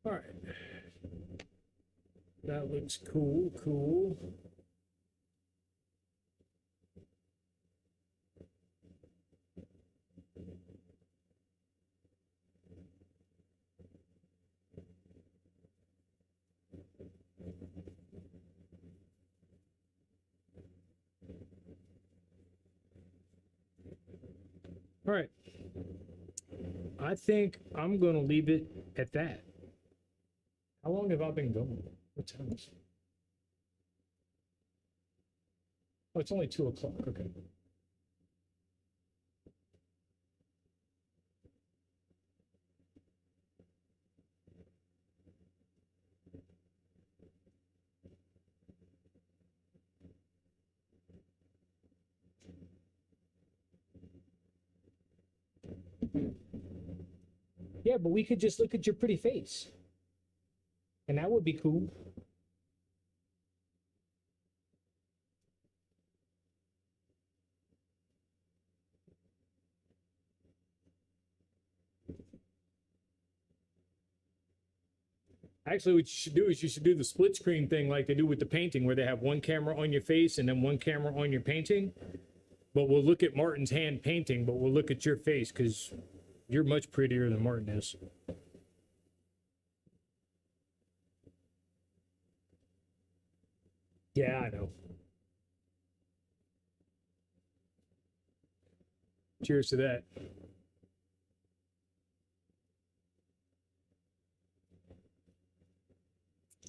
All right. That looks cool, cool. All right. I think I'm going to leave it at that. How long have I been going? What time is it? Oh, it's only 2 o'clock. Okay. Yeah, but we could just look at your pretty face. And that would be cool. Actually, what you should do is you should do the split screen thing like they do with the painting, where they have one camera on your face and then one camera on your painting. But we'll look at Martin's hand painting, but we'll look at your face because you're much prettier than Martin is. Yeah, I know. Cheers to that.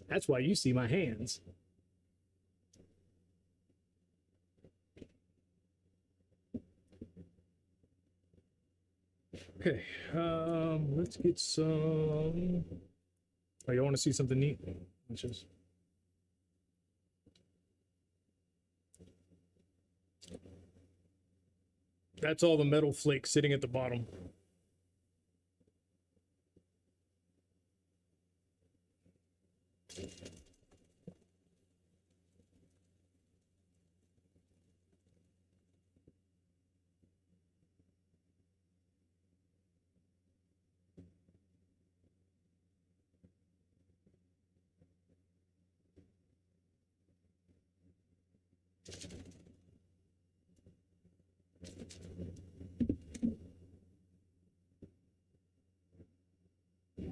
That's why you see my hands. Okay, let's get some. Oh, you want to see something neat? Let's just. That's all the metal flakes sitting at the bottom.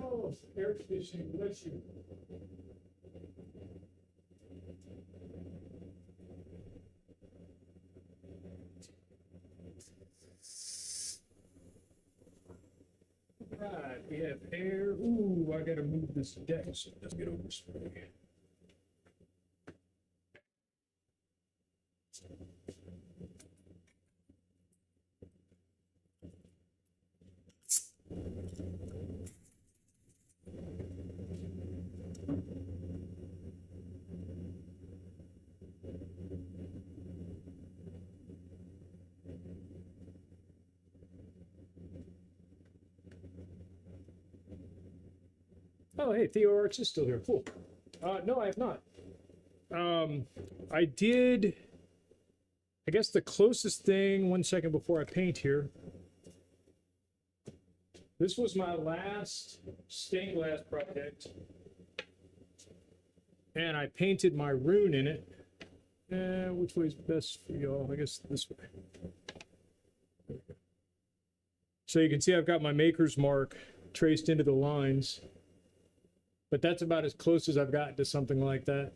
Oh, air conditioning, bless you. Right, we have air. Ooh, I gotta move this deck so it doesn't get oversprayed. Oh, hey, Theo Arts is still here. Cool. No, I have not. I did, I guess the closest thing, 1 second before I paint here. This was my last stained glass project. And I painted my rune in it. Which way is best for y'all? I guess this way. So you can see I've got my maker's mark traced into the lines. But that's about as close as I've gotten to something like that.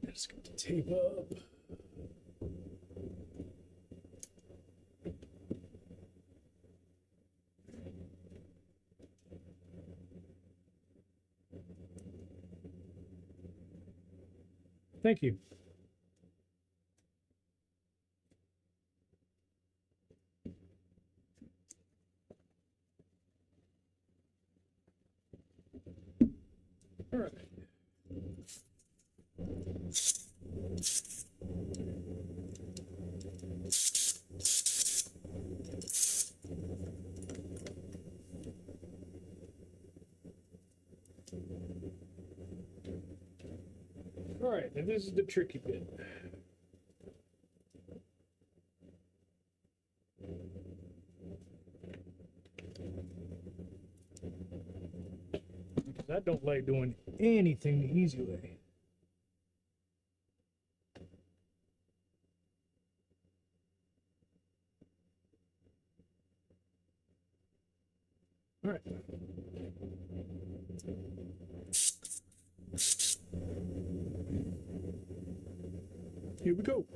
Let's get the tape up. Thank you. All right. All right, and this is the tricky bit. Because I don't like doing anything the easy way. All right. Here we go.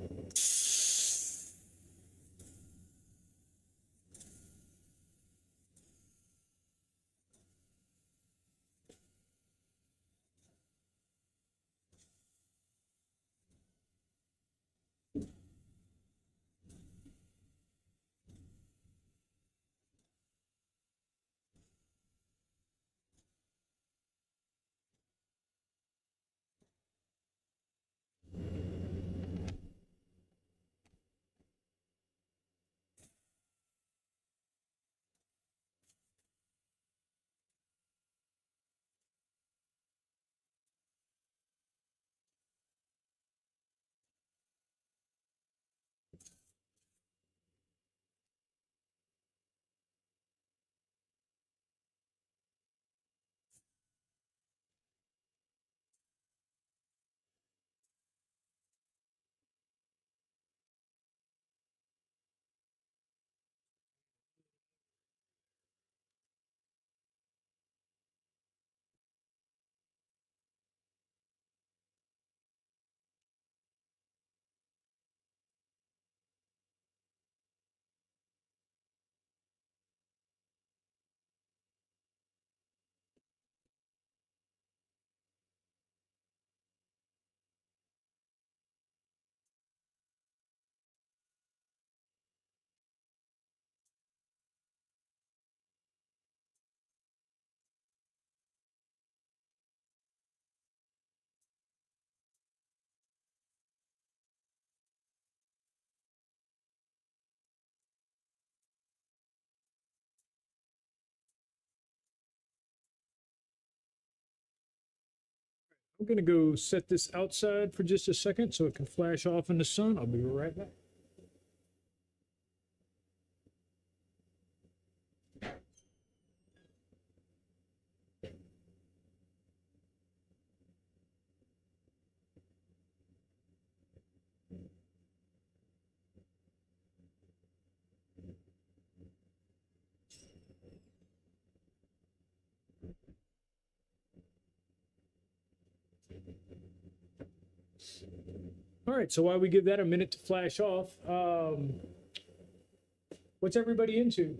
I'm gonna go set this outside for just a second so it can flash off in the sun. I'll be right back. All right, so while we give that a minute to flash off, what's everybody into?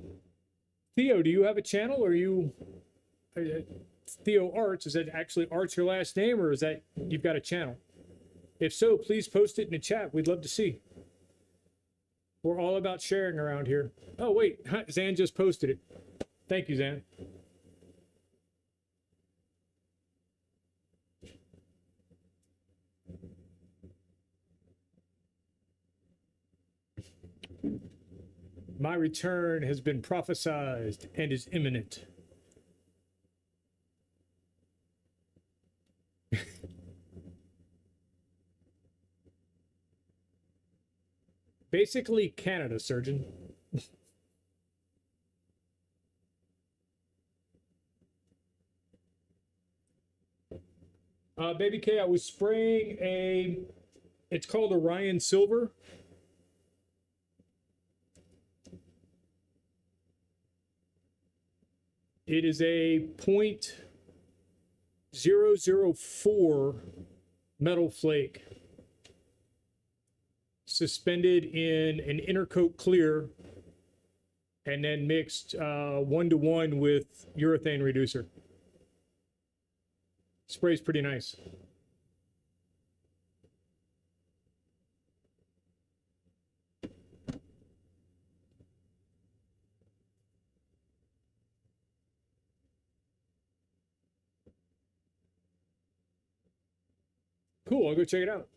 Theo, do you have a channel, or you Theo Arts? Is that actually Arts your last name, or is that you've got a channel? If so, please post it in the chat. We'd love to see. We're all about sharing around here. Oh wait, Zan just posted it. Thank you, Zan. My return has been prophesized and is imminent. Basically Canada, surgeon. Baby K, I was spraying it's called Orion Silver. It is a .004 metal flake. suspended in an inner coat clear and then mixed 1-to-1 with urethane reducer. Sprays pretty nice. Cool, I'll go check it out.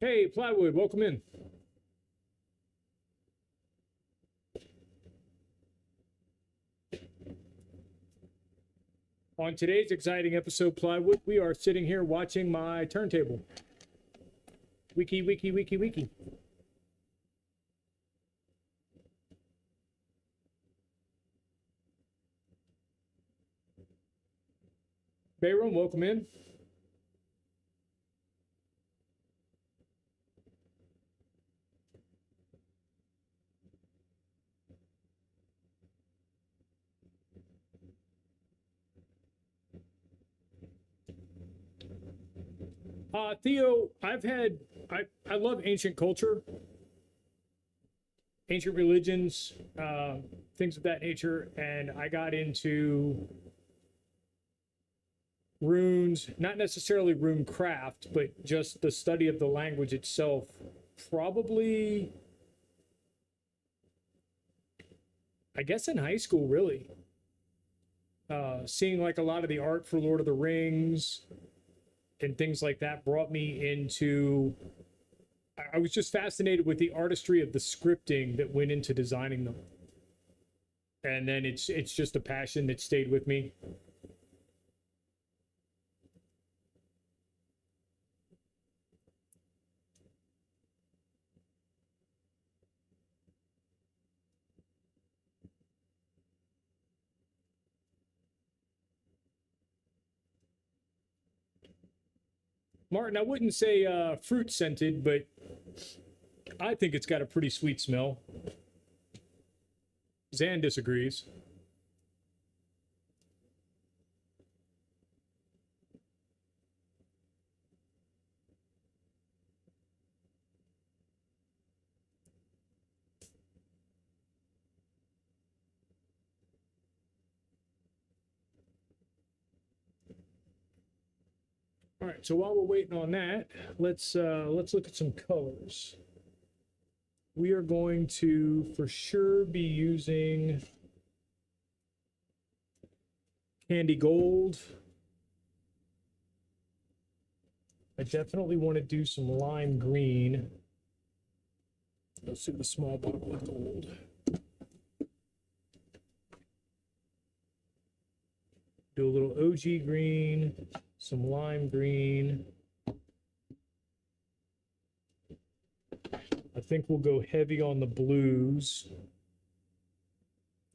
Hey, Plywood, welcome in. On today's exciting episode, Plywood, we are sitting here watching my turntable. Wiki, wiki, wiki, wiki. Bayram, welcome in. Theo, I love ancient culture, ancient religions, things of that nature, and I got into runes, not necessarily rune craft, but just the study of the language itself, probably, I guess in high school, really. Seeing like a lot of the art for Lord of the Rings and things like that brought me into, I was just fascinated with the artistry of the scripting that went into designing them. And then it's just a passion that stayed with me. Martin, I wouldn't say fruit scented, but I think it's got a pretty sweet smell. Zan disagrees. All right, so while we're waiting on that, let's look at some colors. We are going to for sure be using candy gold. I definitely want to do some lime green. Let's do the small bottle of gold. Do a little OG green, some lime green. I think we'll go heavy on the blues.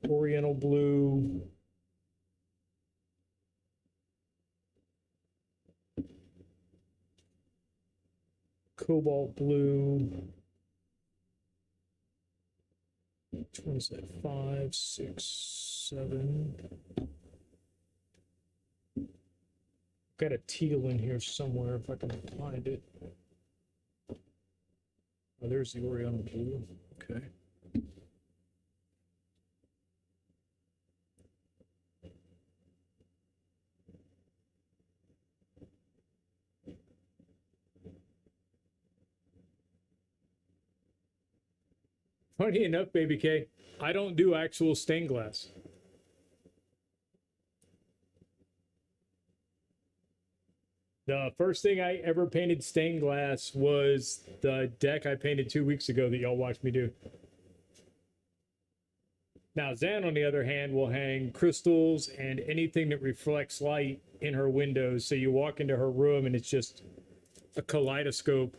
Oriental blue. Cobalt blue. Which one is that? 5, 6, 7. Got a teal in here somewhere if I can find it. Oh, there's the Oriental blue. Okay. Funny enough, Baby K, I don't do actual stained glass. The first thing I ever painted stained glass was the deck I painted 2 weeks ago that y'all watched me do. Now, Zan, on the other hand, will hang crystals and anything that reflects light in her windows. So you walk into her room and it's just a kaleidoscope,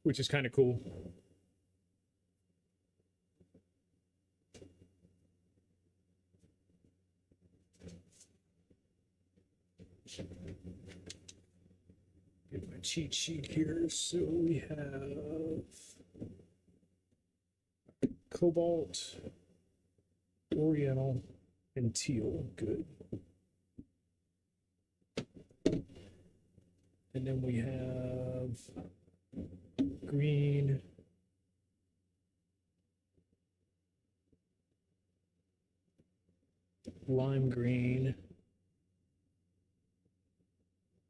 which is kind of cool. Get my cheat sheet here. So we have cobalt, oriental, and teal. Good. And then we have green. Lime green.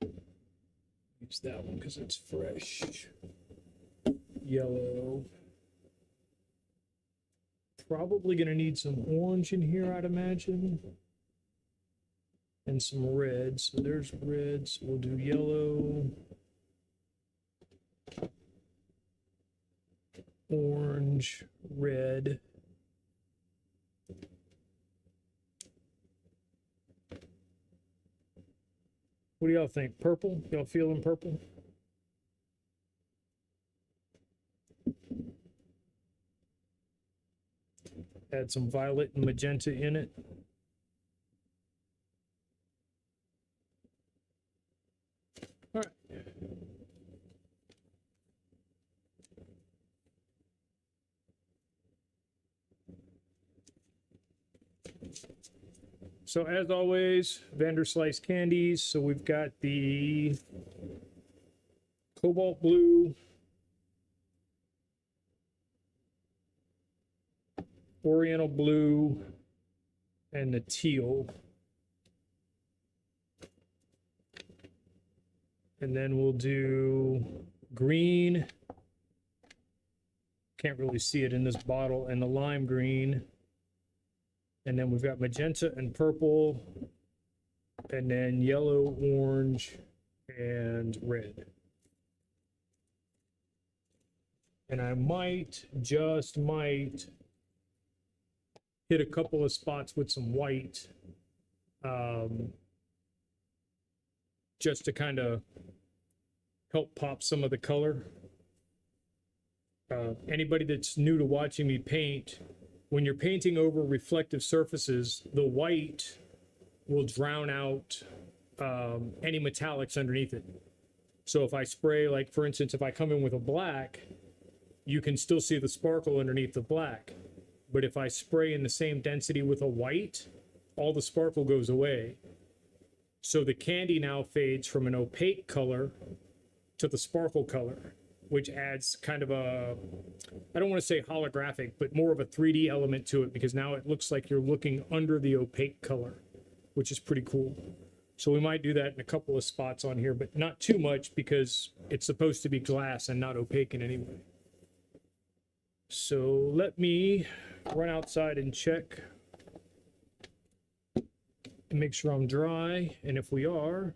Use that one because it's fresh. Yellow. Probably going to need some orange in here, I'd imagine. And some red. So there's red. So we'll do yellow. Orange, red. What do y'all think? Purple? Y'all feeling purple? Add some violet and magenta in it. All right. So as always, vendor slice candies. So we've got the cobalt blue, oriental blue, and the teal. And then we'll do green. Can't really see it in this bottle, and the lime green. And then we've got magenta and purple, and then yellow, orange, and red. And I might, just might, hit a couple of spots with some white, just to kind of help pop some of the color. Anybody that's new to watching me paint, when you're painting over reflective surfaces, the white will drown out any metallics underneath it. So if I spray, like for instance, if I come in with a black, you can still see the sparkle underneath the black. But if I spray in the same density with a white, all the sparkle goes away. So the candy now fades from an opaque color to the sparkle color, which adds kind of a, I don't want to say holographic, but more of a 3D element to it, because now it looks like you're looking under the opaque color, which is pretty cool. So we might do that in a couple of spots on here, but not too much because it's supposed to be glass and not opaque in any way. So let me run outside and check and make sure I'm dry. And if we are,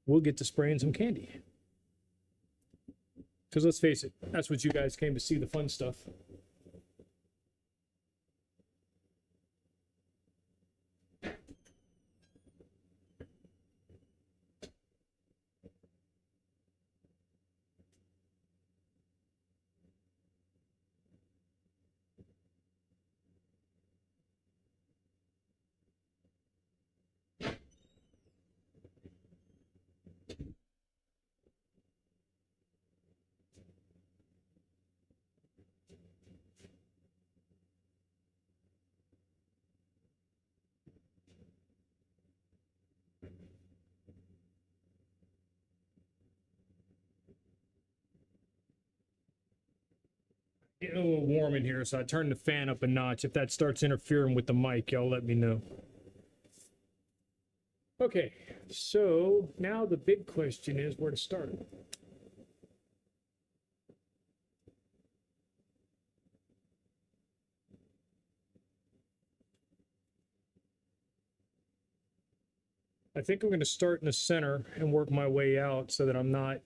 we'll get to spraying some candy. Because let's face it, that's what you guys came to see, the fun stuff. Getting a little warm in here, so I turned the fan up a notch. If that starts interfering with the mic, y'all let me know. Okay, so now the big question is where to start. I think I'm going to start in the center and work my way out so that I'm not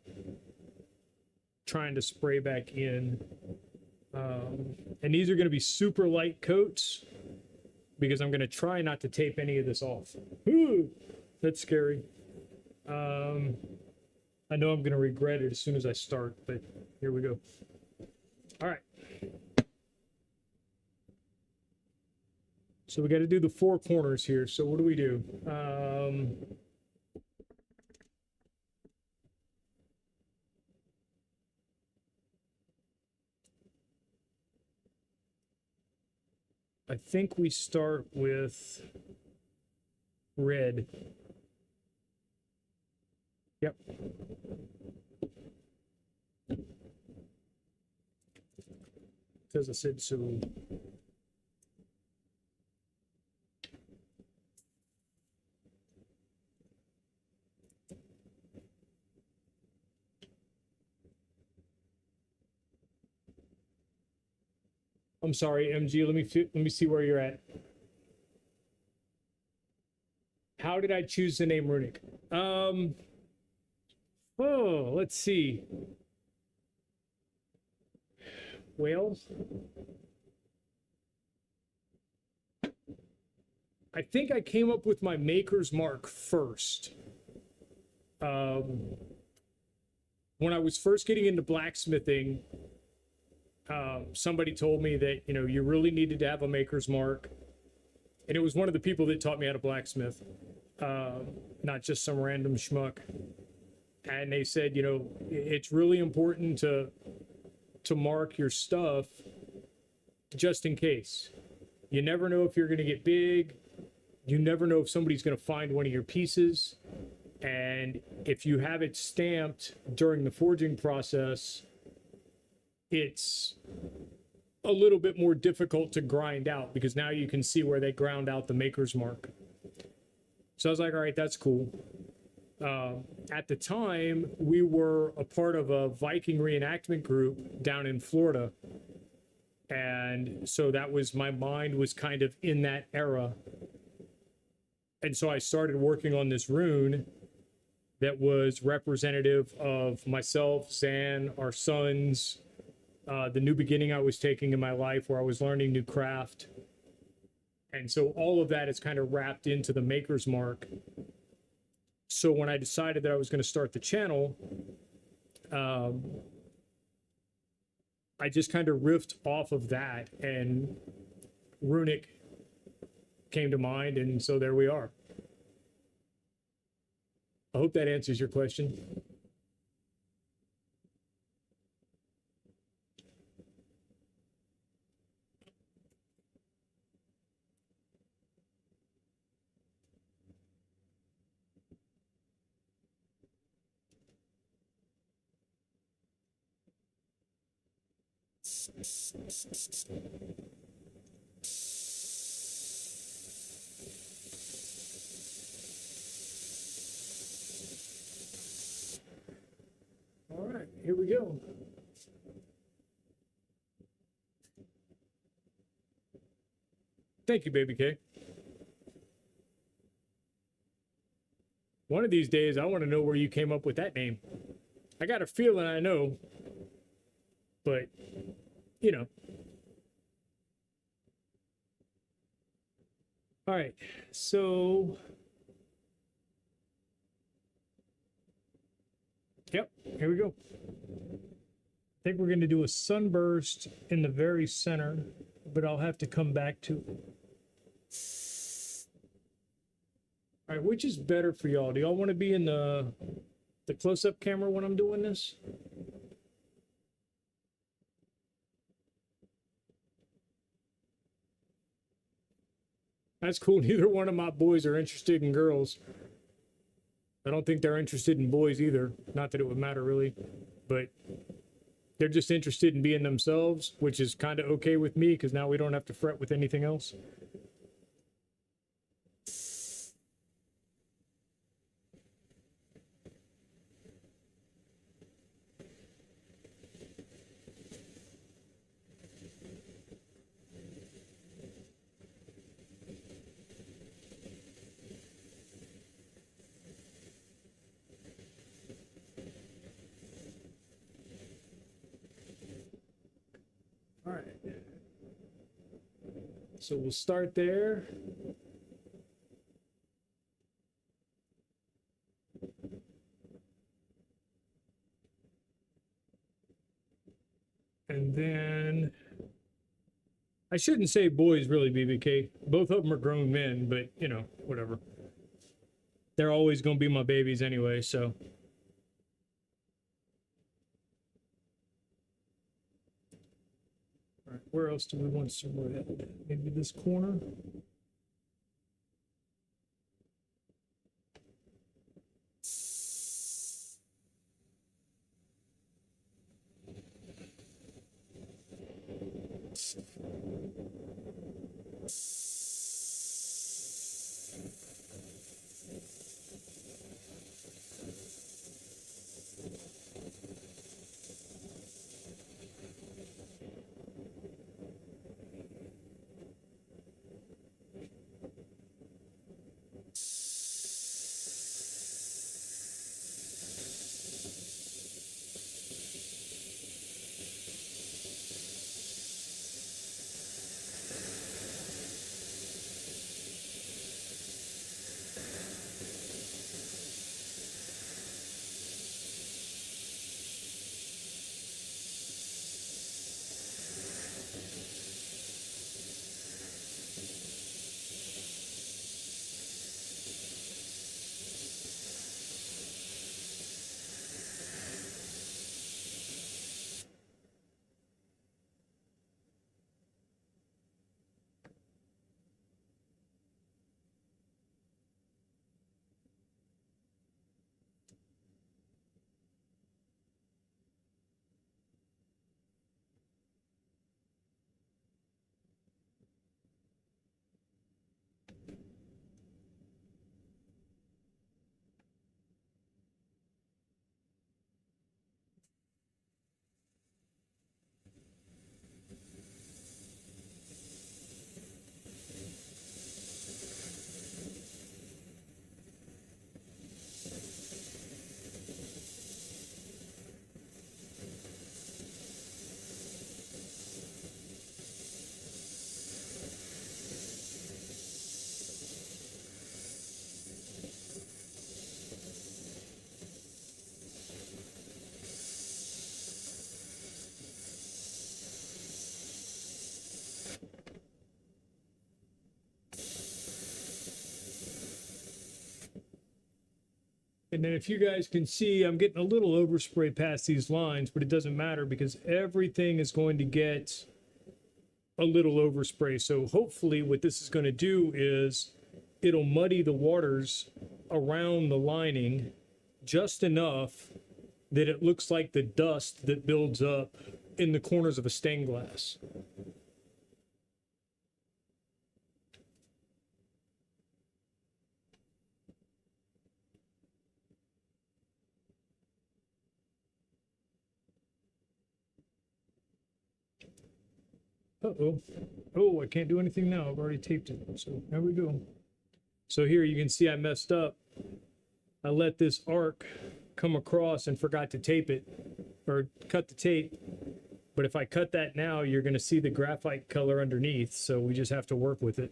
trying to spray back in. And these are going to be super light coats because I'm going to try not to tape any of this off. Ooh, that's scary. I know I'm going to regret it as soon as I start, but here we go. All right. So we got to do the four corners here. So what do we do? I think we start with red. Yep. As I said, so I'm sorry, MG. Let me see where you're at. How did I choose the name Runic? Oh, let's see. Well, I think I came up with my maker's mark first. When I was first getting into blacksmithing, somebody told me that, you know, you really needed to have a maker's mark. And it was one of the people that taught me how to blacksmith, not just some random schmuck. And they said, you know, it's really important to mark your stuff just in case. You never know if you're going to get big. You never know if somebody's going to find one of your pieces. And if you have it stamped during the forging process, it's a little bit more difficult to grind out because now you can see where they ground out the maker's mark. So I was like, all right, that's cool. At the time, we were a part of a Viking reenactment group down in Florida. And so that was, my mind was kind of in that era. And so I started working on this rune that was representative of myself, Zan, our sons, the new beginning I was taking in my life where I was learning new craft. And so all of that is kind of wrapped into the maker's mark. So when I decided that I was going to start the channel, I just kind of riffed off of that, and Runic came to mind, and so there we are. I hope that answers your question. All right, here we go. Thank you, Baby K. One of these days, I want to know where you came up with that name. I got a feeling I know, but, you know. All right, so, yep, here we go. I think we're going to do a sunburst in the very center, but I'll have to come back to it. All right, which is better for y'all? Do y'all want to be in the close-up camera when I'm doing this? That's cool. Neither one of my boys are interested in girls. I don't think they're interested in boys either. Not that it would matter really, but they're just interested in being themselves, which is kind of okay with me because now we don't have to fret with anything else. All right. So we'll start there. And then I shouldn't say boys really, BBK. Both of them are grown men, but you know, whatever. They're always going to be my babies anyway, so. All right, where else do we want some more? Maybe this corner. And then if you guys can see, I'm getting a little overspray past these lines, but it doesn't matter because everything is going to get a little overspray. So hopefully what this is going to do is it'll muddy the waters around the lining just enough that it looks like the dust that builds up in the corners of a stained glass. Uh-oh. Oh, I can't do anything now. I've already taped it. So there we go. So here you can see I messed up. I let this arc come across and forgot to tape it or cut the tape. But if I cut that now, you're going to see the graphite color underneath. So we just have to work with it.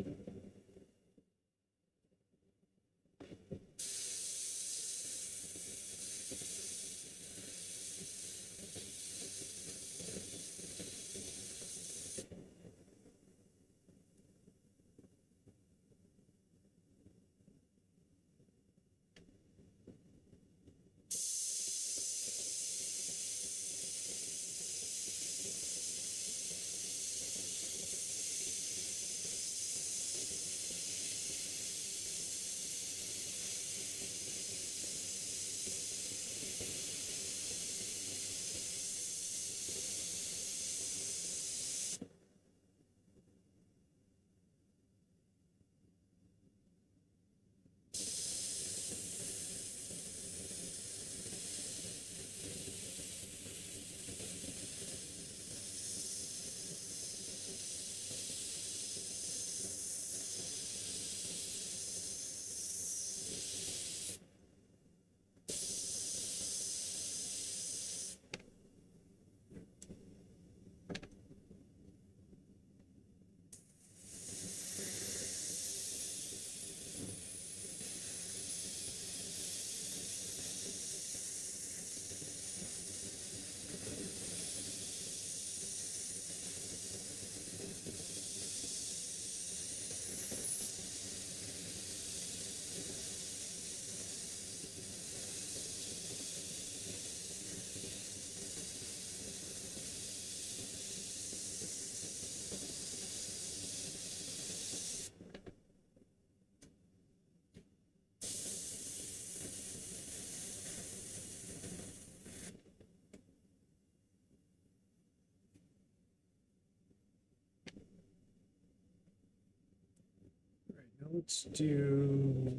Let's do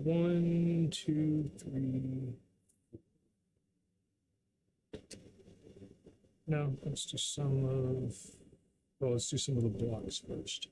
1, 2, 3. No, let's do some of, well, let's do some of the blocks first.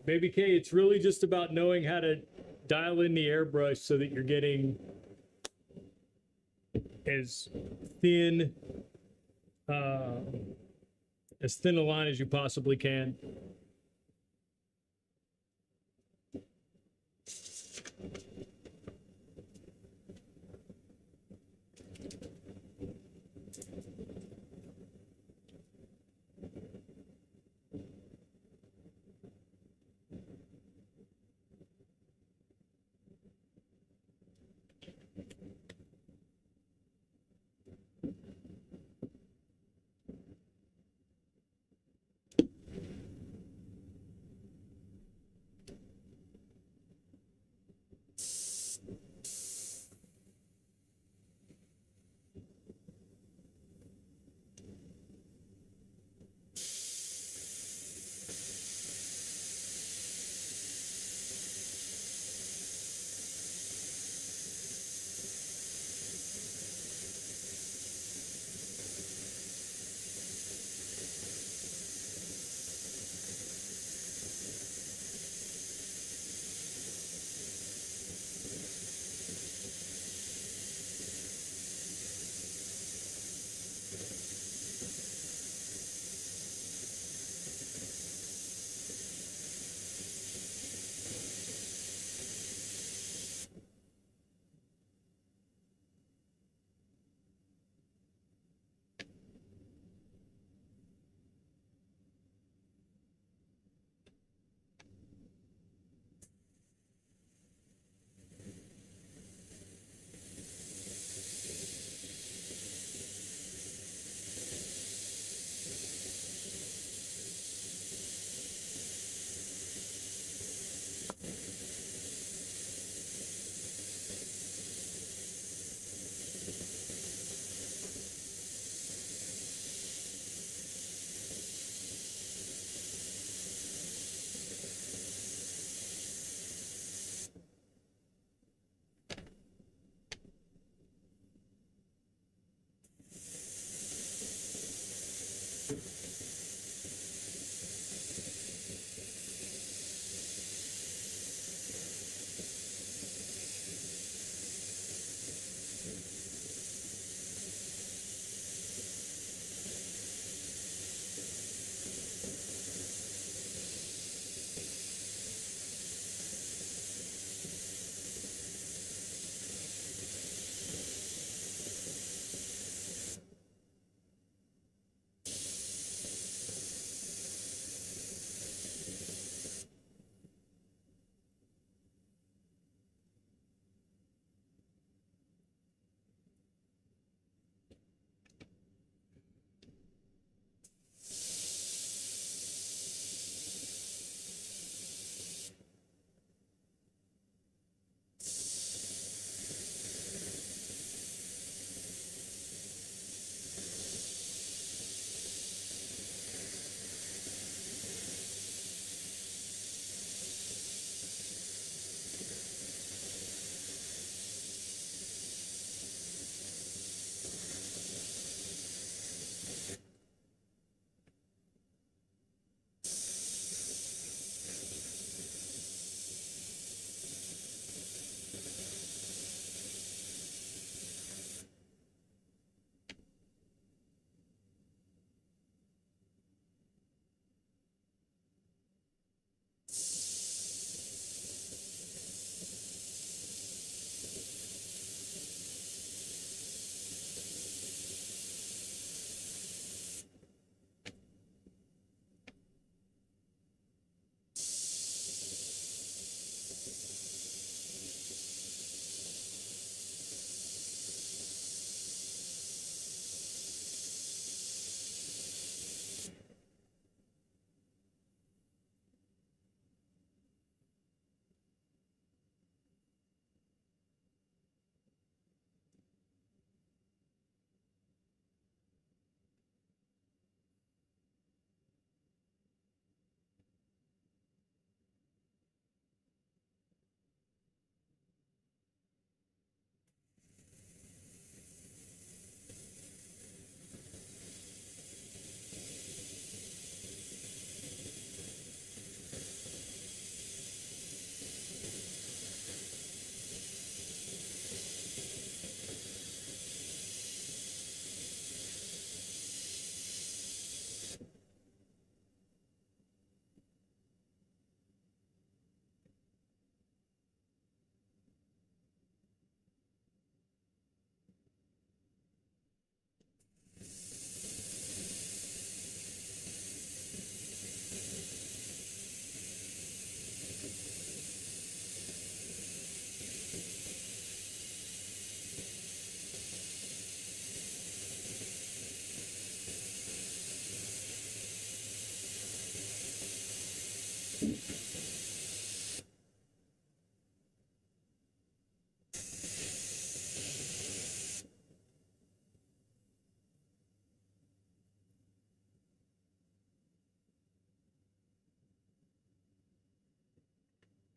Baby K, it's really just about knowing how to dial in the airbrush so that you're getting as thin uh, as thin a line as you possibly can.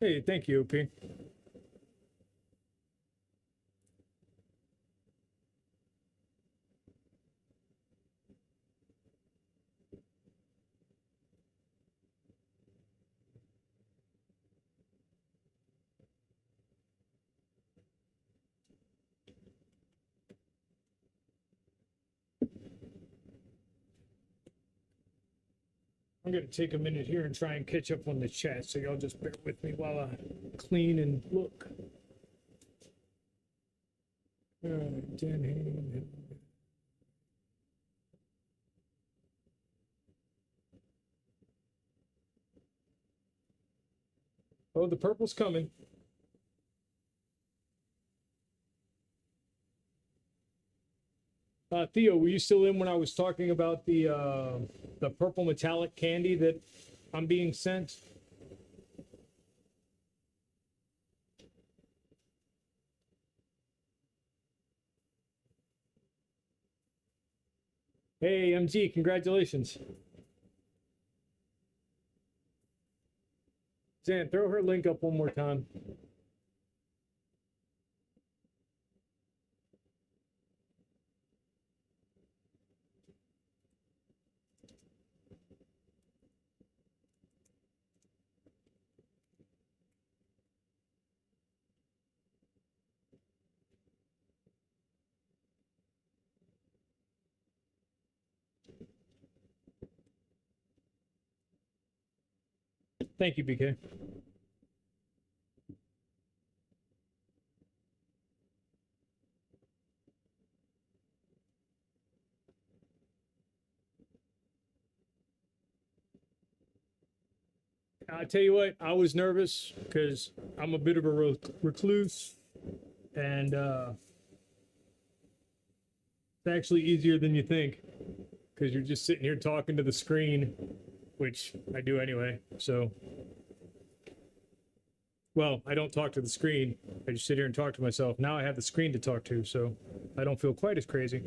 Hey, thank you, OP. I'm gonna take a minute here and try and catch up on the chat, so y'all just bear with me while I clean and look. All right, Dan Hayden. Oh, the purple's coming. Theo, were you still in when I was talking about the purple metallic candy that I'm being sent? Hey, MG, congratulations. Zan, throw her link up one more time. Thank you, BK. I tell you what, I was nervous because I'm a bit of a recluse, and it's actually easier than you think because you're just sitting here talking to the screen, which I do anyway. So, well, I don't talk to the screen. I just sit here and talk to myself. Now I have the screen to talk to, so I don't feel quite as crazy.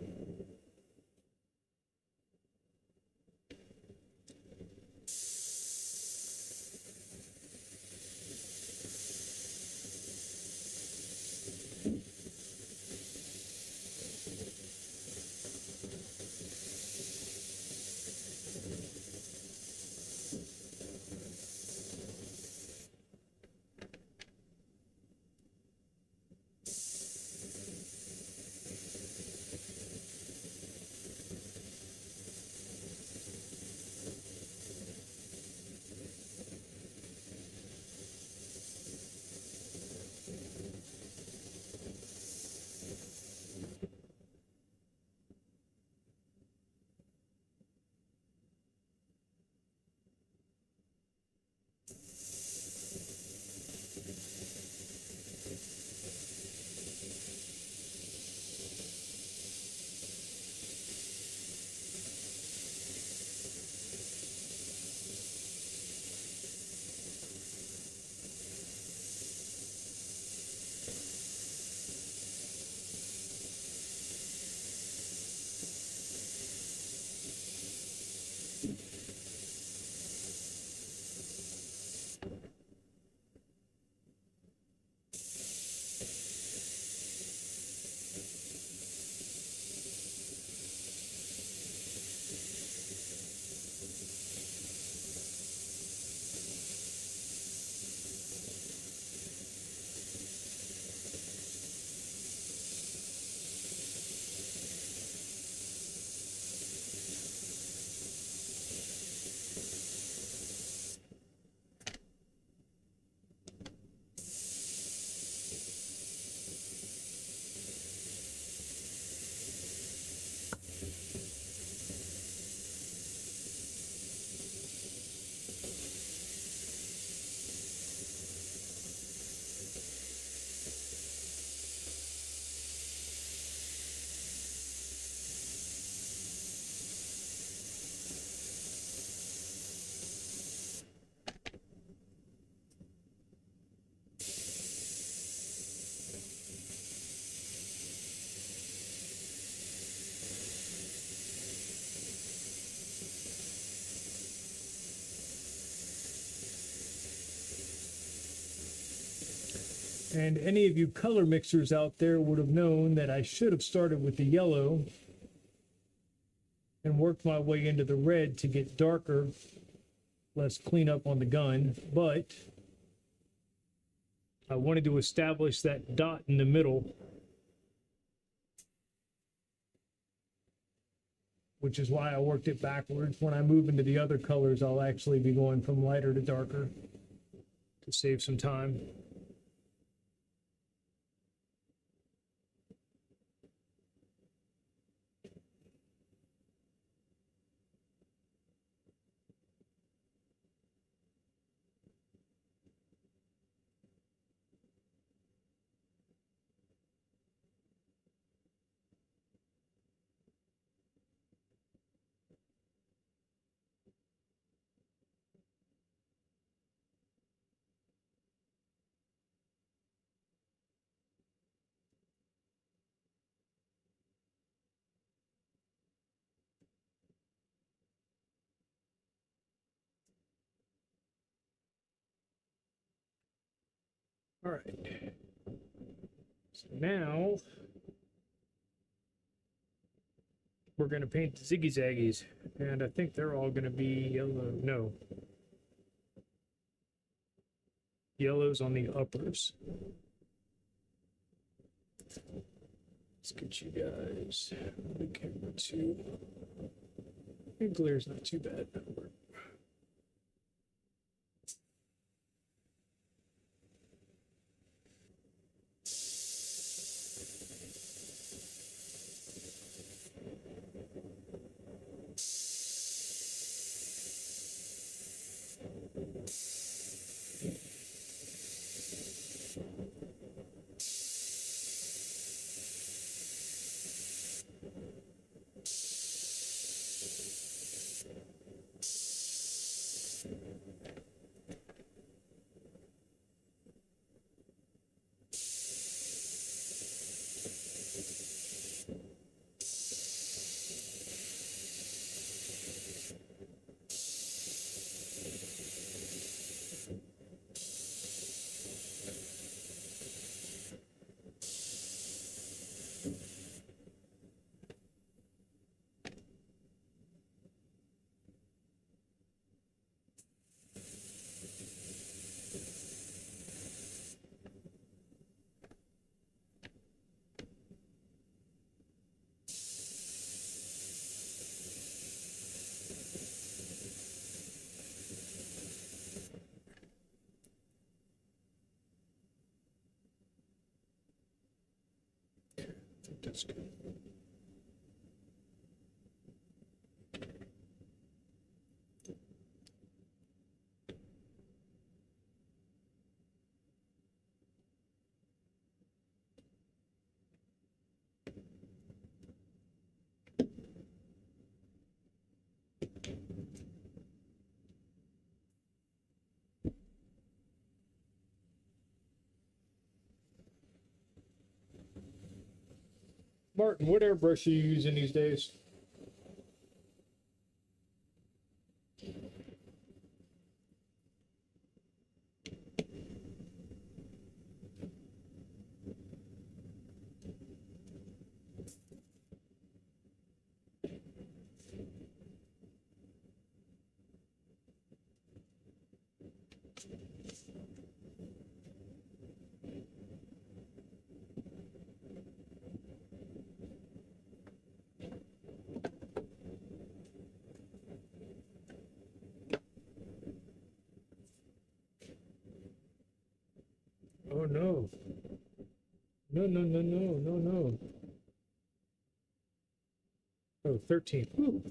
And any of you color mixers out there would have known that I should have started with the yellow and worked my way into the red to get darker, less cleanup on the gun, but I wanted to establish that dot in the middle, which is why I worked it backwards. When I move into the other colors, I'll actually be going from lighter to darker to save some time. All right. So now we're going to paint the ziggy zaggies, and I think they're all going to be yellow. No. Yellows on the uppers. Let's get you guys on the camera too. The glare's not too bad. That's good. Martin, what airbrush are you using these days? Oh no. No, no, no, no, no, no. Oh, 13. Whew.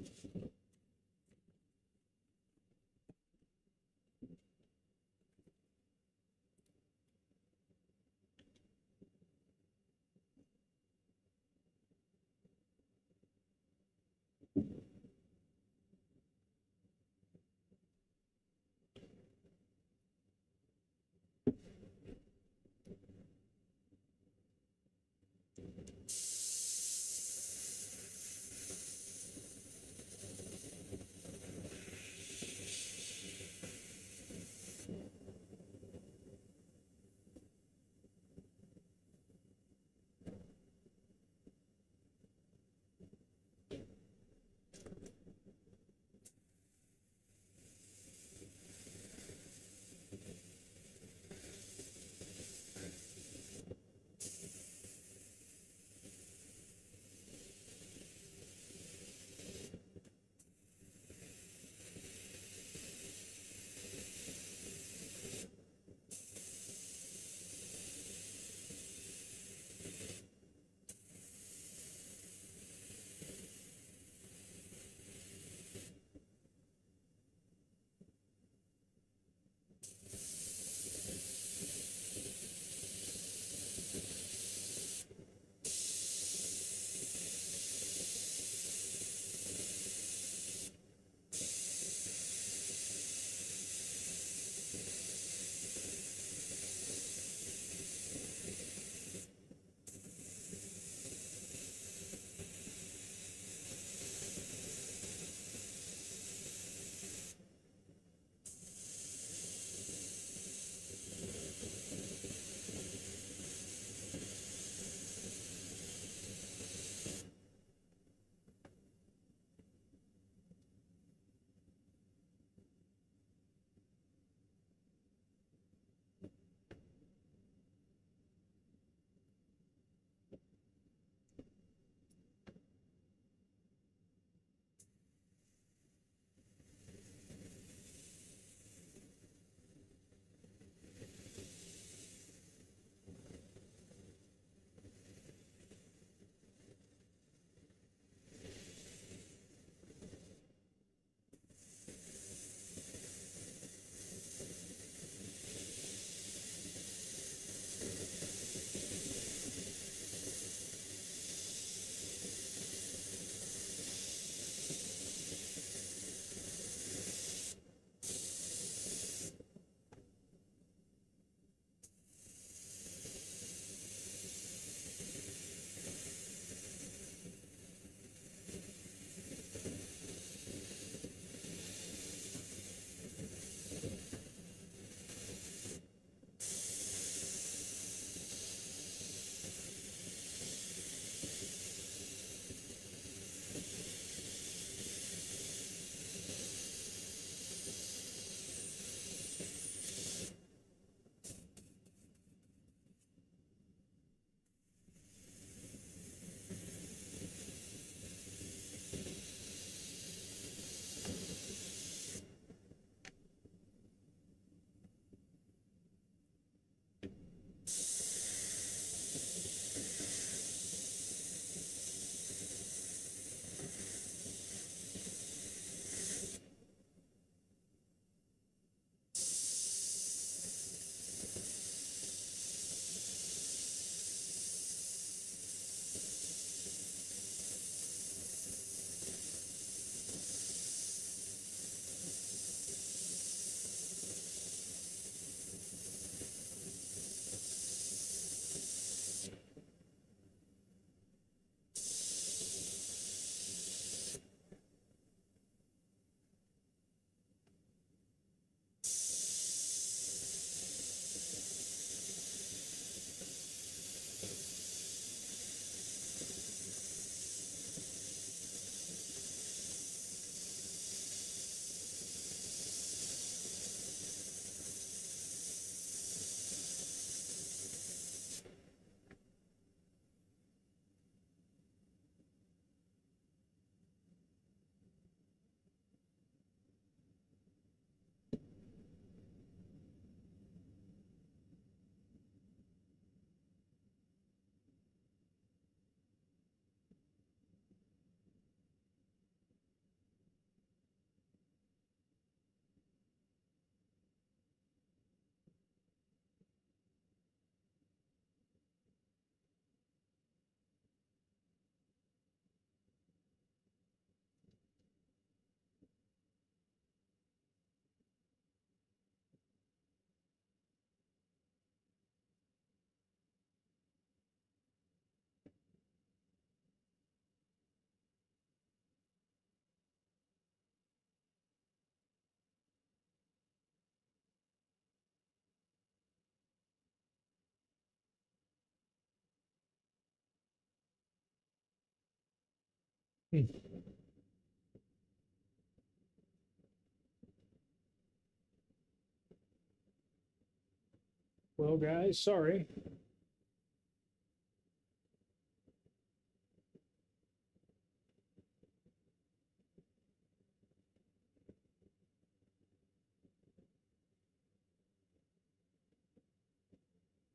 Well, guys, sorry.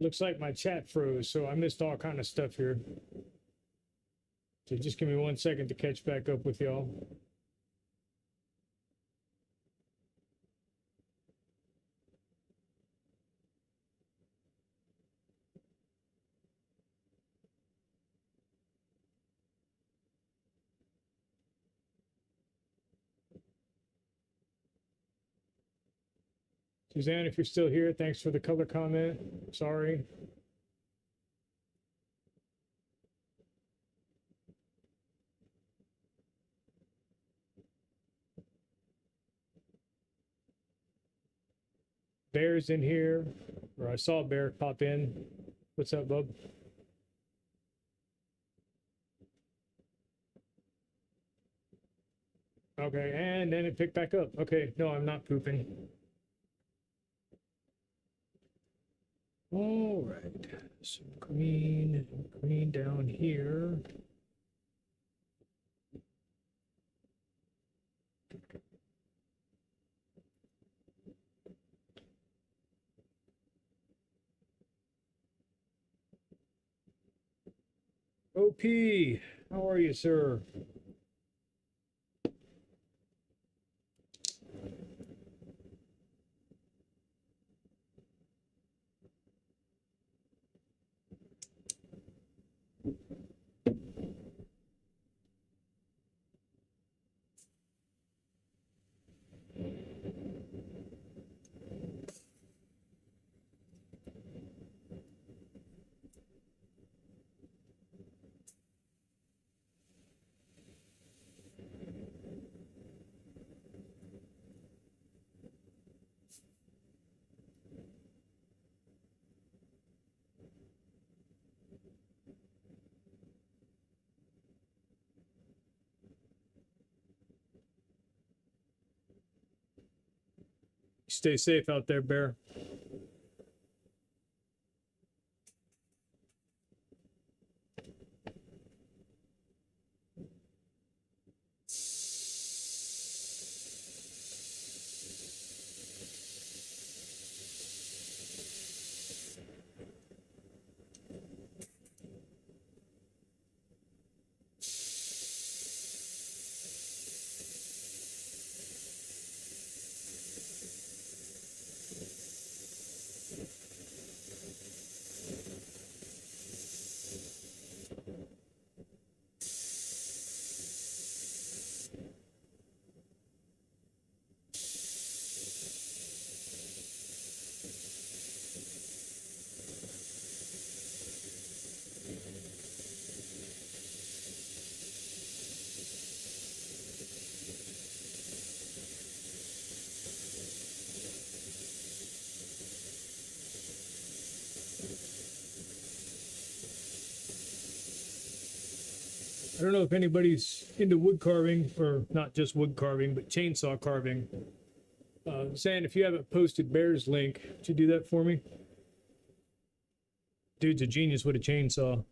Looks like my chat froze, so I missed all kind of stuff here. So just give me 1 second to catch back up with y'all. Suzanne, if you're still here, thanks for the color comment. Sorry. Bear's in here, or I saw Bear pop in. What's up, bub? Okay, and then it picked back up. Okay, no, I'm not pooping. All right, some green down here. OP, how are you, sir? Stay safe out there, Bear. I don't know if anybody's into wood carving, or not just wood carving, but chainsaw carving. Zan, if you haven't posted Bear's link, would you do that for me? Dude's a genius with a chainsaw.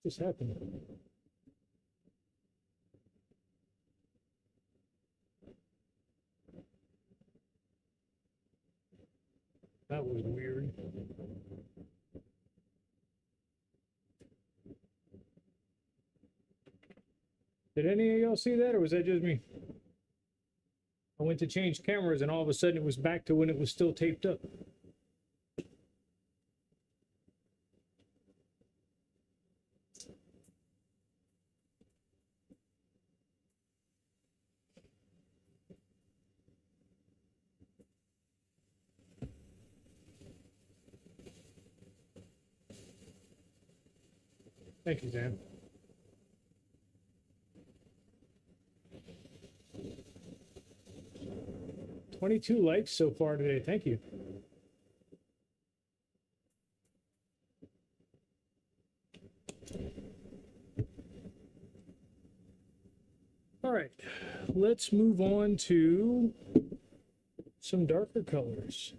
just happened? That was weird. Did any of y'all see that, or was that just me? I went to change cameras, and all of a sudden it was back to when it was still taped up. Thank you, Sam. $22 likes so far today. Thank you. All right, let's move on to some darker colors.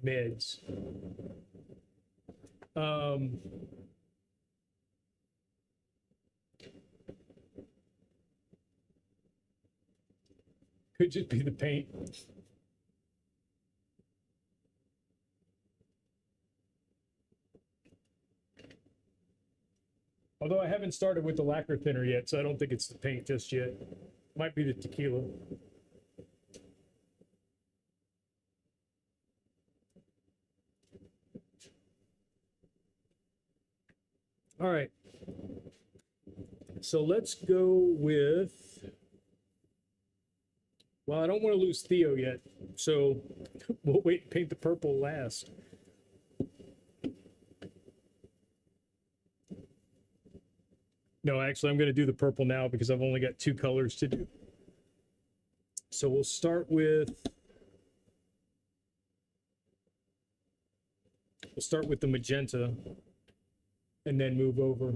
Mids. Could just be the paint. Although I haven't started with the lacquer thinner yet, so I don't think it's the paint just yet. Might be the tequila. All right. So let's go with, well, I don't want to lose Theo yet, so we'll wait and paint the purple last. No, actually, I'm going to do the purple now because I've only got 2 colors to do. So we'll start with the magenta and then move over.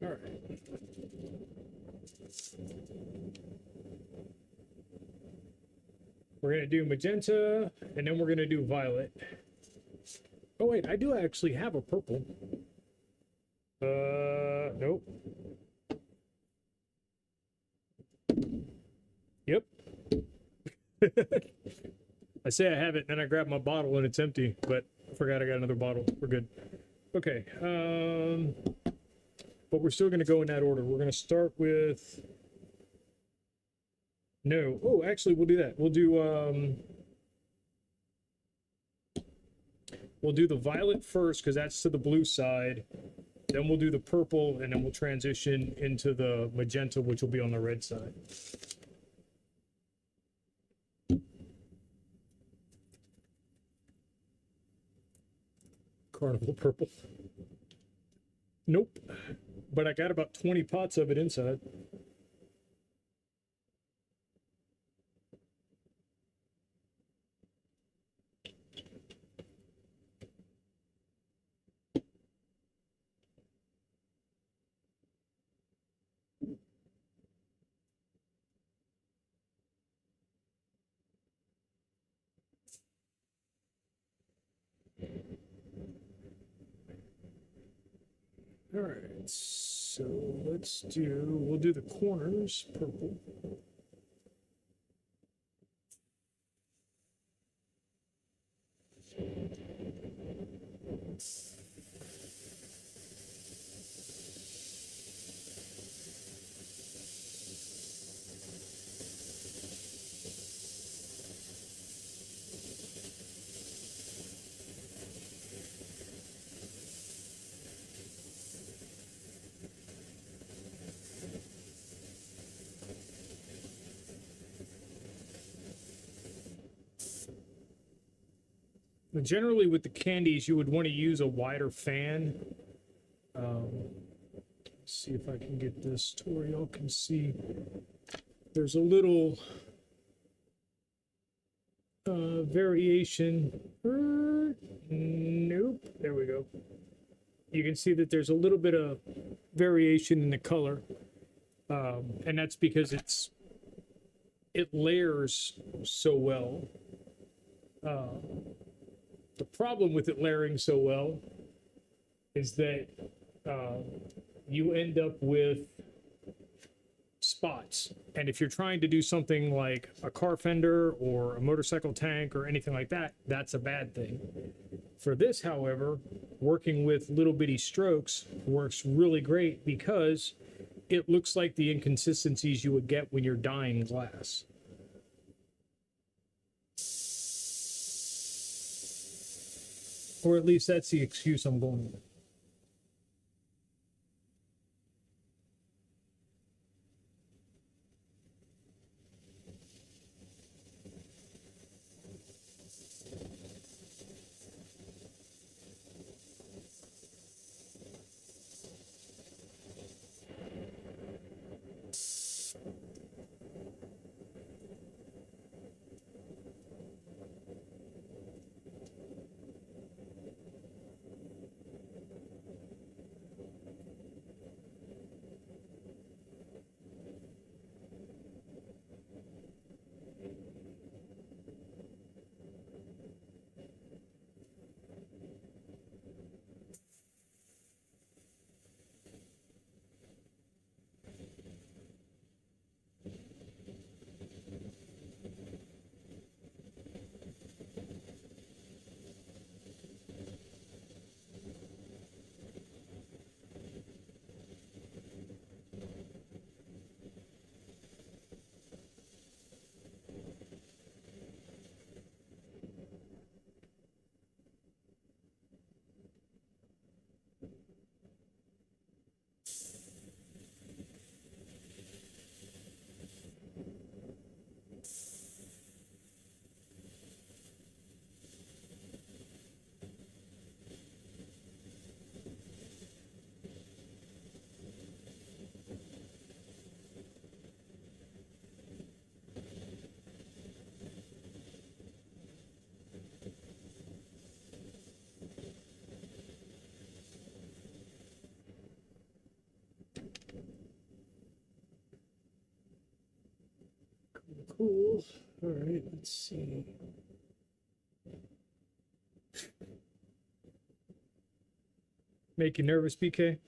All right. We're going to do magenta, and then we're going to do violet. Oh, wait, I do actually have a purple. Nope. Yep. I say I have it, and then I grab my bottle, and it's empty, but I forgot I got another bottle. We're good. Okay. But we're still going to go in that order. We're going to start with... No. Oh, actually, we'll do that. We'll do the violet first because that's to the blue side. Then we'll do the purple, and then we'll transition into the magenta, which will be on the red side. Carnival purple. Nope. But I got about 20 pots of it inside. All right, so we'll do the corners purple. Generally, with the candies, you would want to use a wider fan. Let's see if I can get this to where y'all can see. There's a little variation. Nope. There we go. you can see that there's a little bit of variation in the color. And that's because it layers so well. The problem with it layering so well is that you end up with spots. And if you're trying to do something like a car fender or a motorcycle tank or anything like that, that's a bad thing. For this, however, working with little bitty strokes works really great because it looks like the inconsistencies you would get when you're dyeing glass. Or at least that's the excuse I'm going with. Cool. All right, let's see. Make you nervous, BK?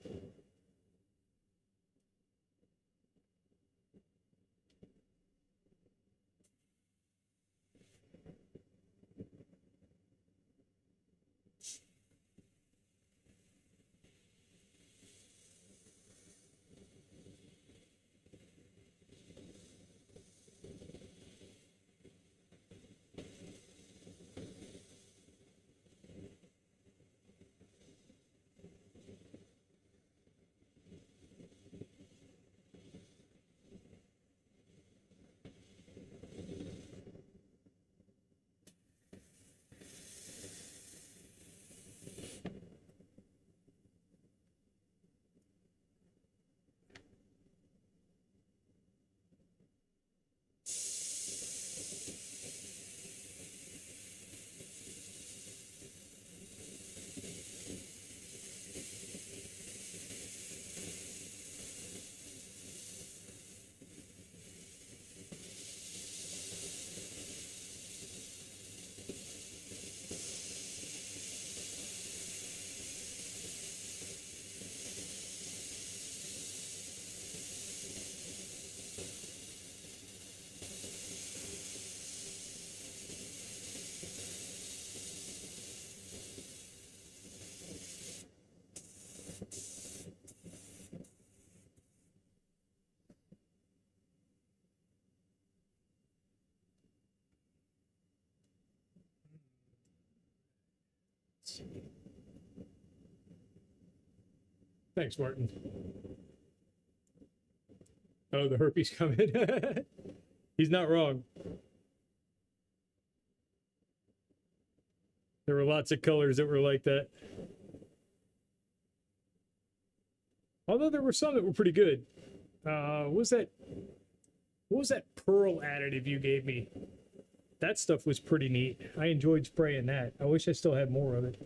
Thanks, Martin. Oh, the herpes coming. He's not wrong. There were lots of colors that were like that. Although there were some that were pretty good. What was that pearl additive you gave me? That stuff was pretty neat. I enjoyed spraying that. I wish I still had more of it.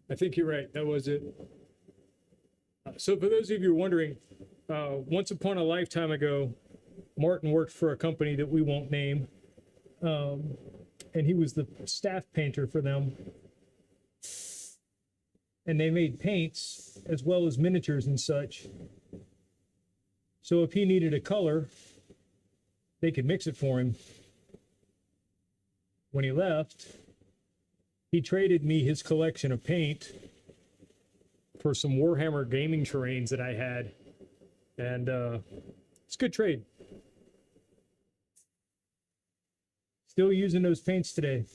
I think you're right. That was it. So for those of you wondering, once upon a lifetime ago, Martin worked for a company that we won't name, and he was the staff painter for them. And they made paints as well as miniatures and such. So if he needed a color, they could mix it for him. When he left, he traded me his collection of paint for some Warhammer gaming terrains that I had. And it's a good trade. Still using those paints today.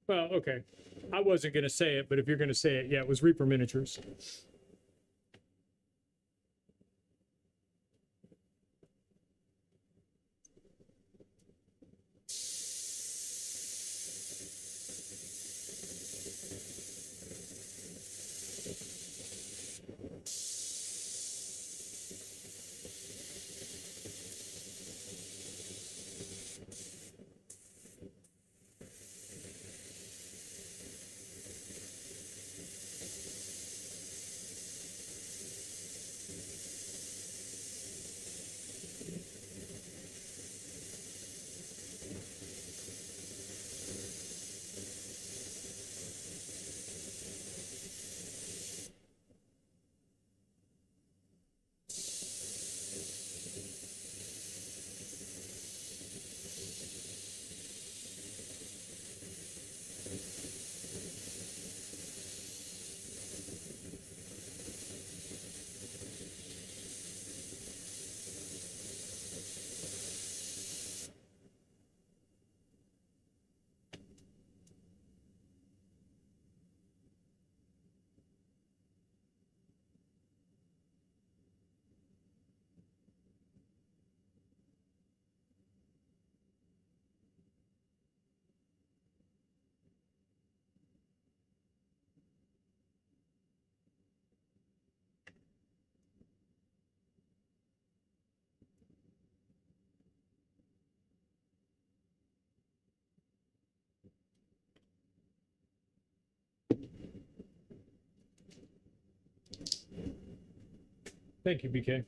Well, okay. I wasn't going to say it, but if you're going to say it, yeah, it was Reaper Miniatures. Thank you, BK.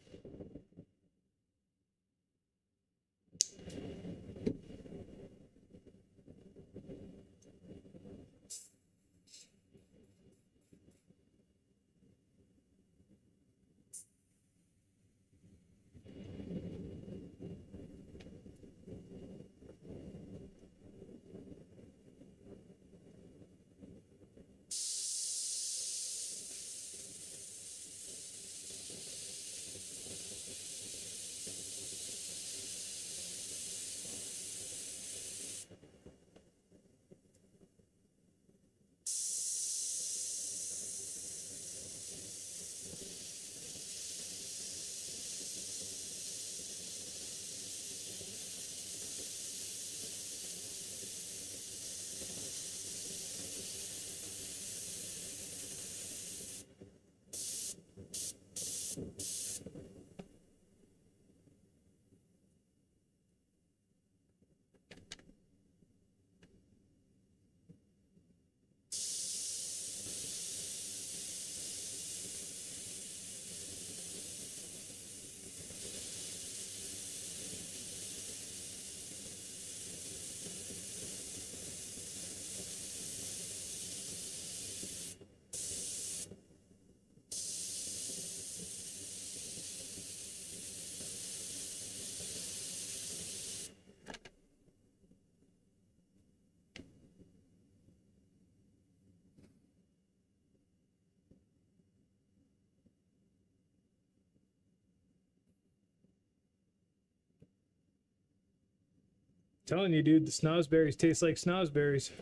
Telling you, dude, the snozberries taste like snozberries.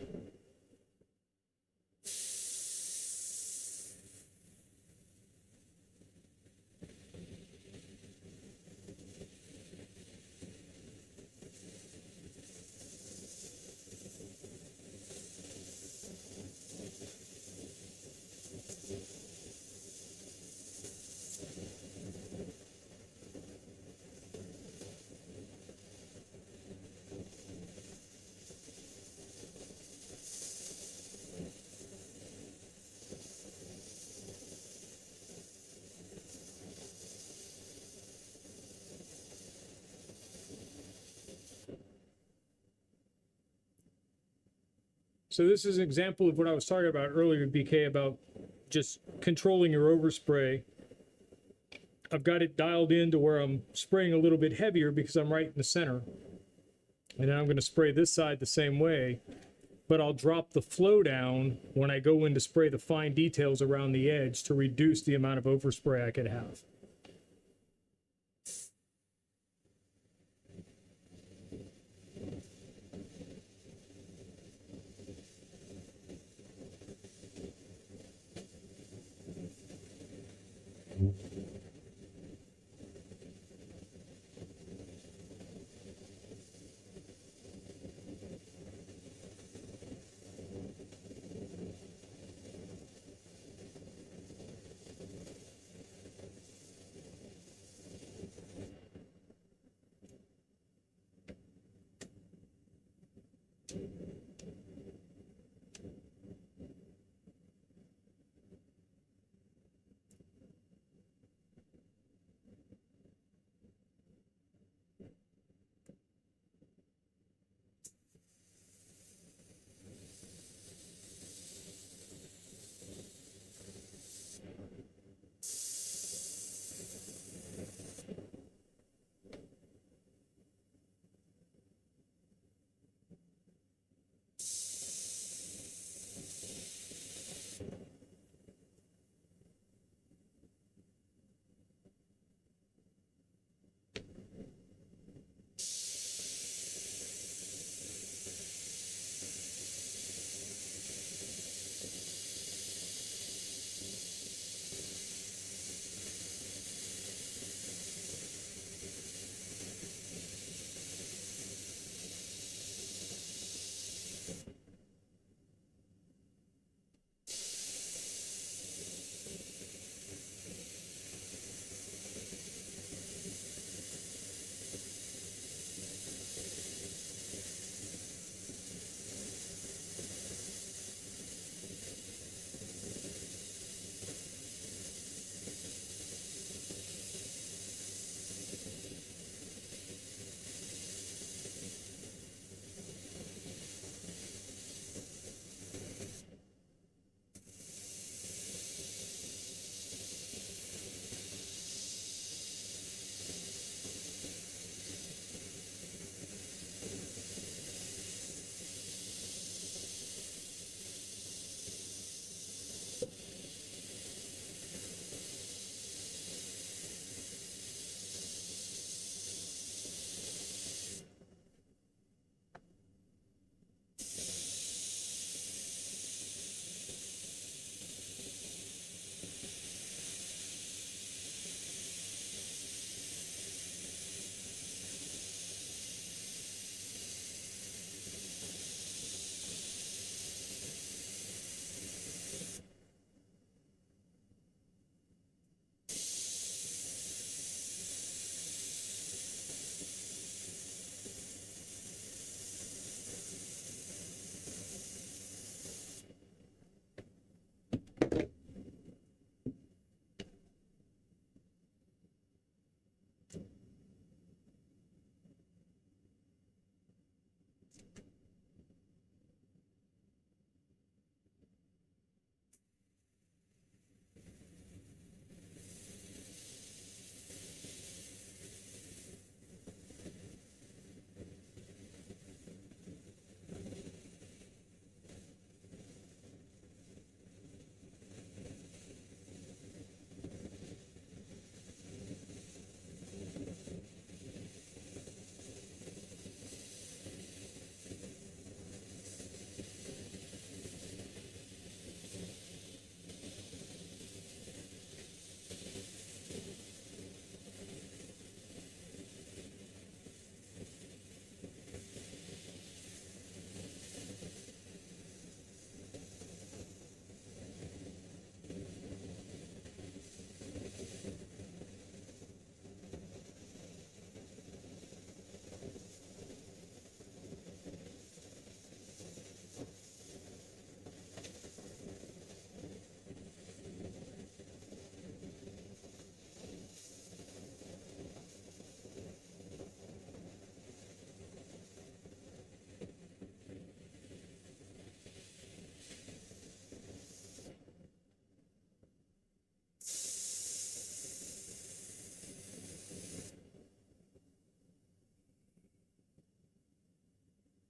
So this is an example of what I was talking about earlier, BK, about just controlling your overspray. I've got it dialed in to where I'm spraying a little bit heavier because I'm right in the center. And then I'm going to spray this side the same way, but I'll drop the flow down when I go in to spray the fine details around the edge to reduce the amount of overspray I could have.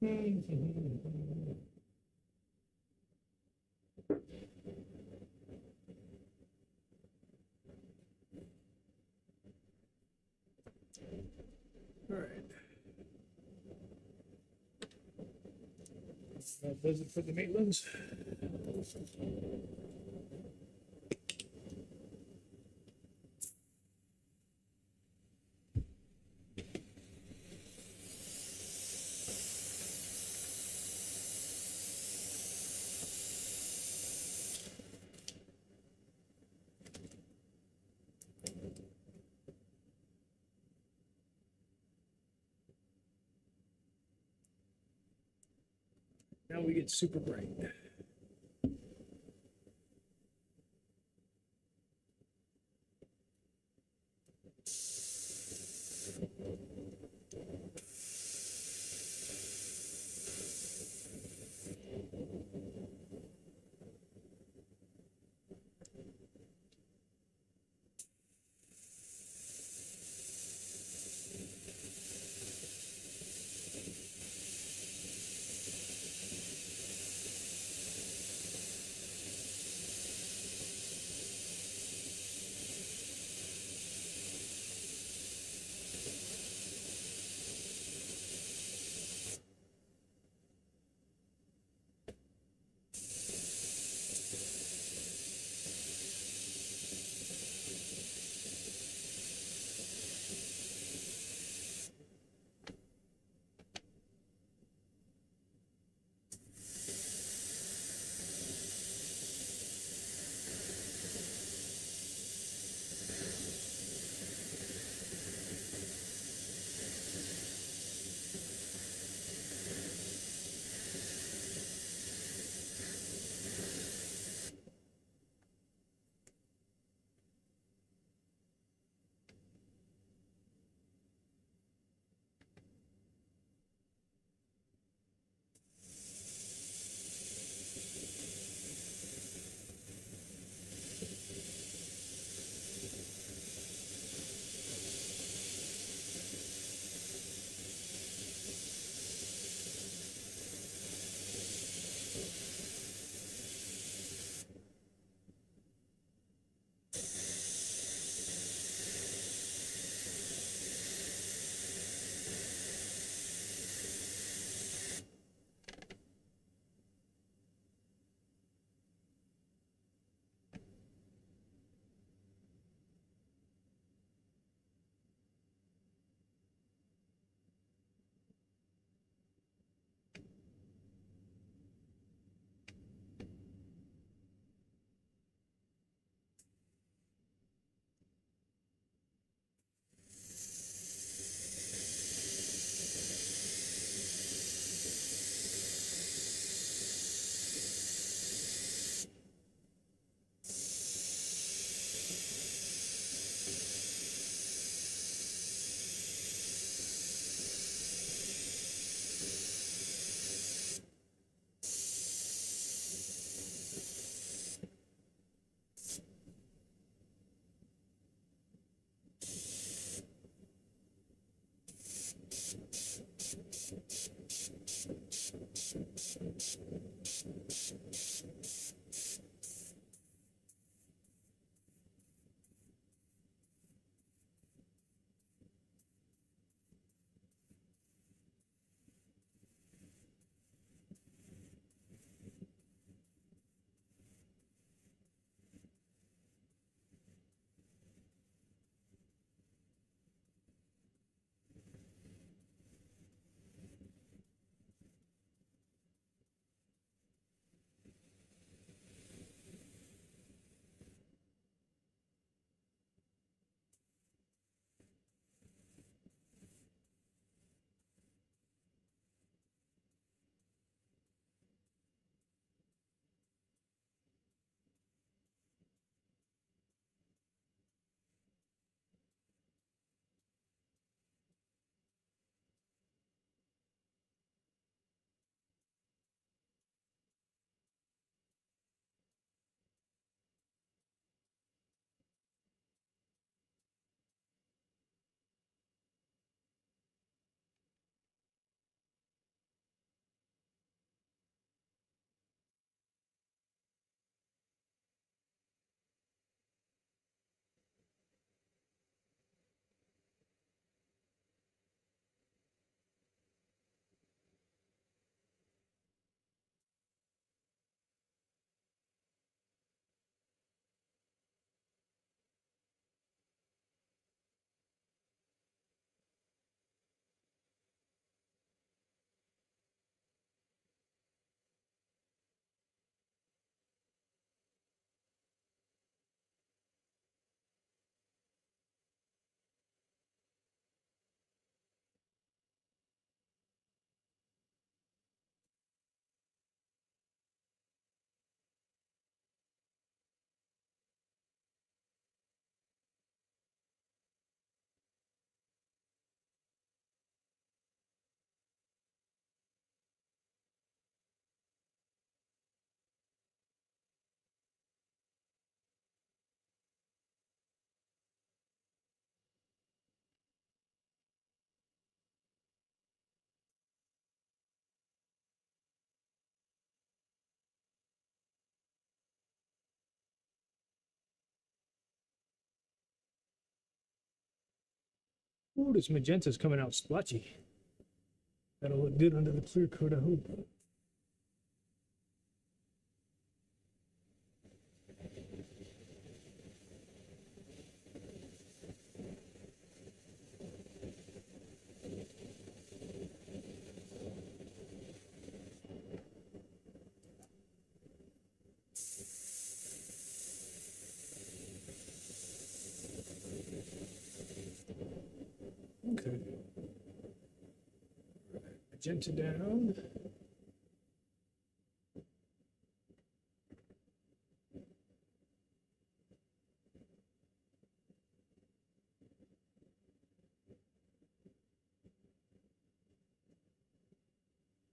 All right. That does it for the Maitlands. Now we get super bright. Ooh, this magenta's coming out splotchy. That'll look good under the clear coat, I hope. Okay. Magenta down.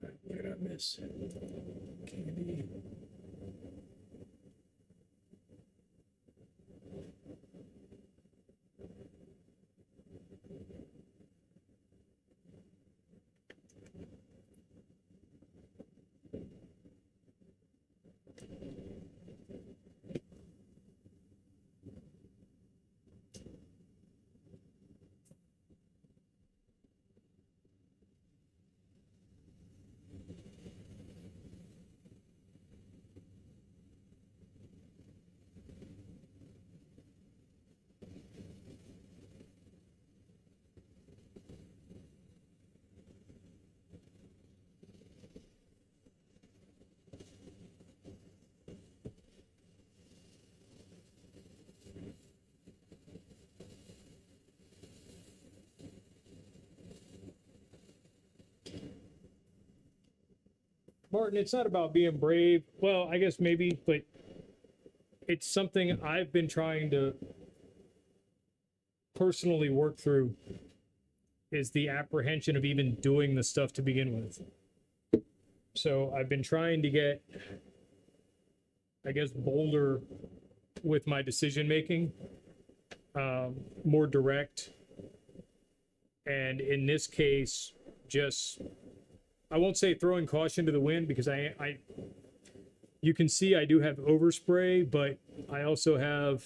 What did I miss? Candy. Martin, it's not about being brave. Well, I guess maybe, but it's something I've been trying to personally work through, is the apprehension of even doing the stuff to begin with. So I've been trying to get, I guess, bolder with my decision making, more direct. And in this case, just, I won't say throwing caution to the wind, because you can see I do have overspray, but I also have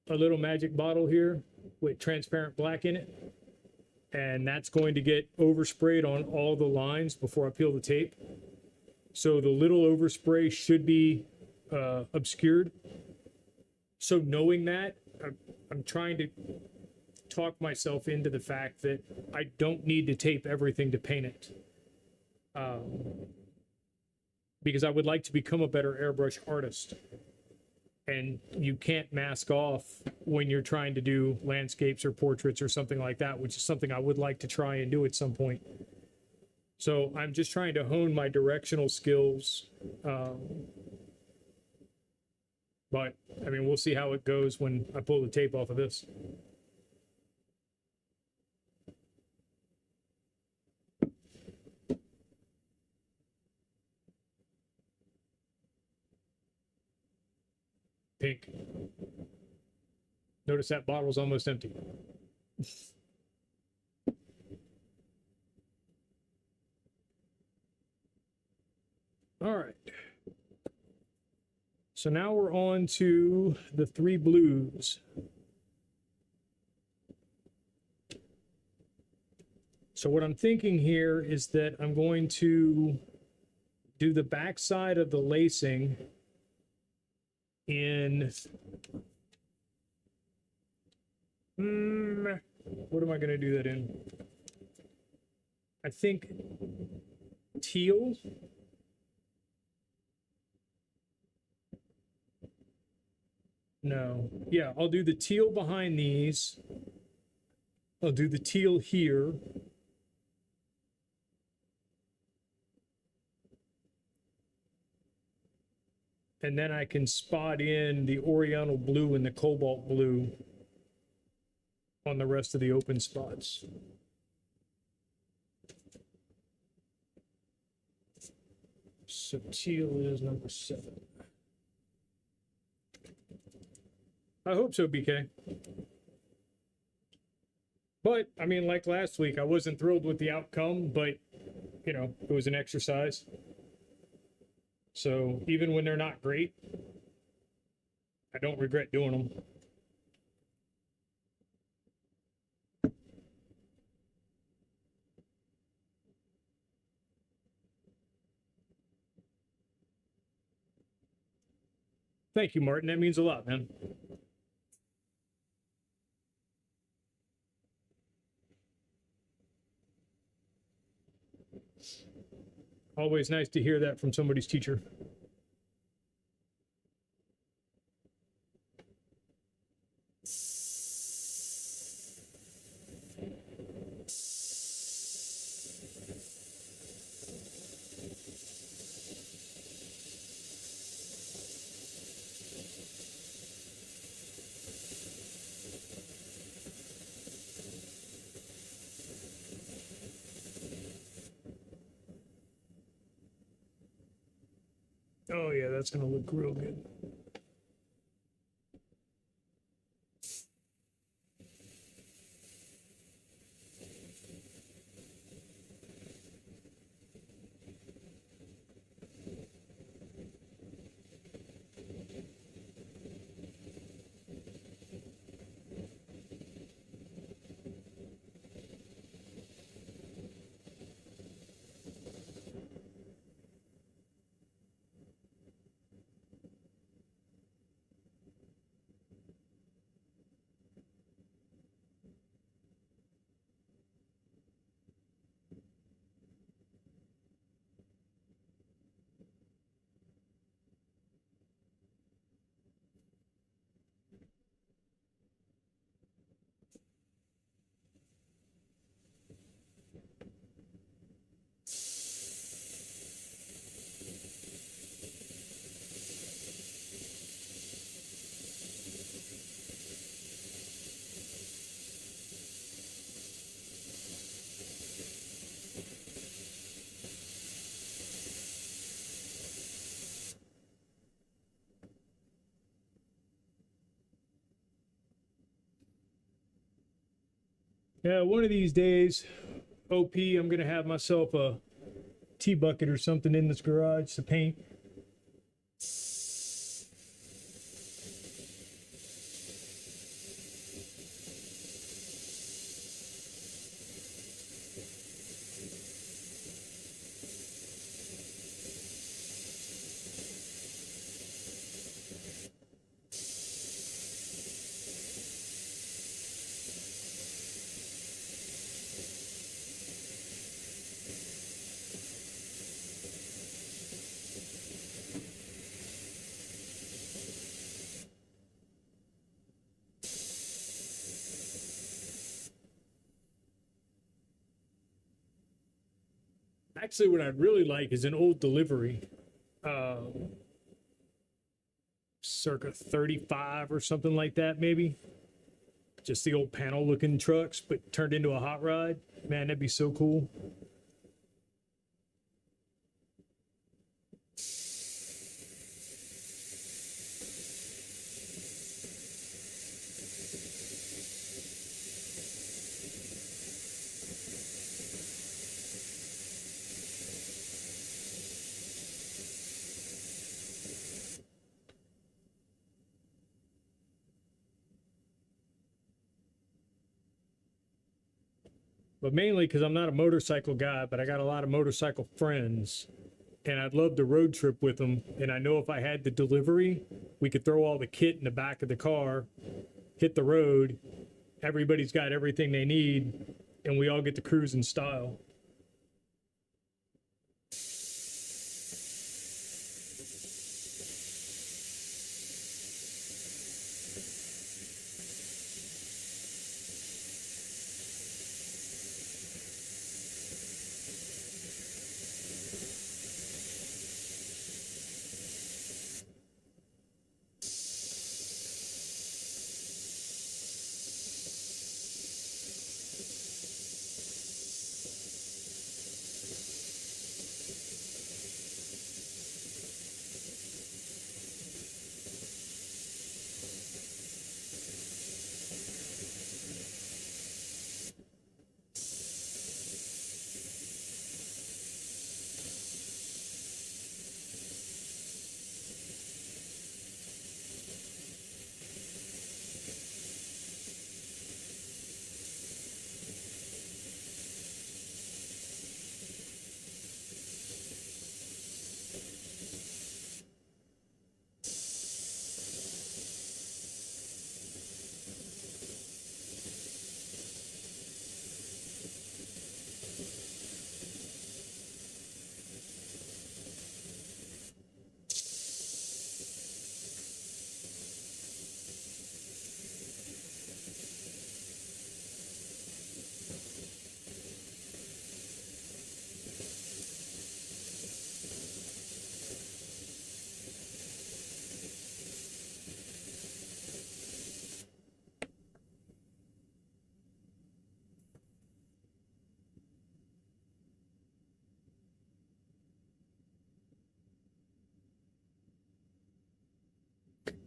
a little magic bottle here with transparent black in it. And that's going to get oversprayed on all the lines before I peel the tape. So the little overspray should be obscured. So knowing that, I'm trying to talk myself into the fact that I don't need to tape everything to paint it. Because I would like to become a better airbrush artist. And you can't mask off when you're trying to do landscapes or portraits or something like that, which is something I would like to try and do at some point. So I'm just trying to hone my directional skills. But I mean, we'll see how it goes when I pull the tape off of this. Pink. Notice that bottle's almost empty. All right. So now we're on to the 3 blues. So what I'm thinking here is that I'm going to do the back side of the lacing in, what am I going to do that in? I think teal. No, yeah, I'll do the teal behind these. I'll do the teal here. And then I can spot in the Oriental blue and the cobalt blue on the rest of the open spots. So teal is number 7. I hope so, BK. But, I mean, like last week, I wasn't thrilled with the outcome, but, you know, it was an exercise. So even when they're not great, I don't regret doing them. Thank you, Martin. That means a lot, man. Always nice to hear that from somebody's teacher. Oh yeah, that's gonna look real good. Yeah, one of these days, OP, I'm gonna have myself a tea bucket or something in this garage to paint. Actually, what I'd really like is an old delivery, uh, circa 35 or something like that, maybe. Just the old panel looking trucks, but turned into a hot rod. Man, that'd be so cool. But mainly because I'm not a motorcycle guy, but I got a lot of motorcycle friends. And I'd love to road trip with them. And I know if I had the delivery, we could throw all the kit in the back of the car, hit the road. Everybody's got everything they need, and we all get to cruise in style.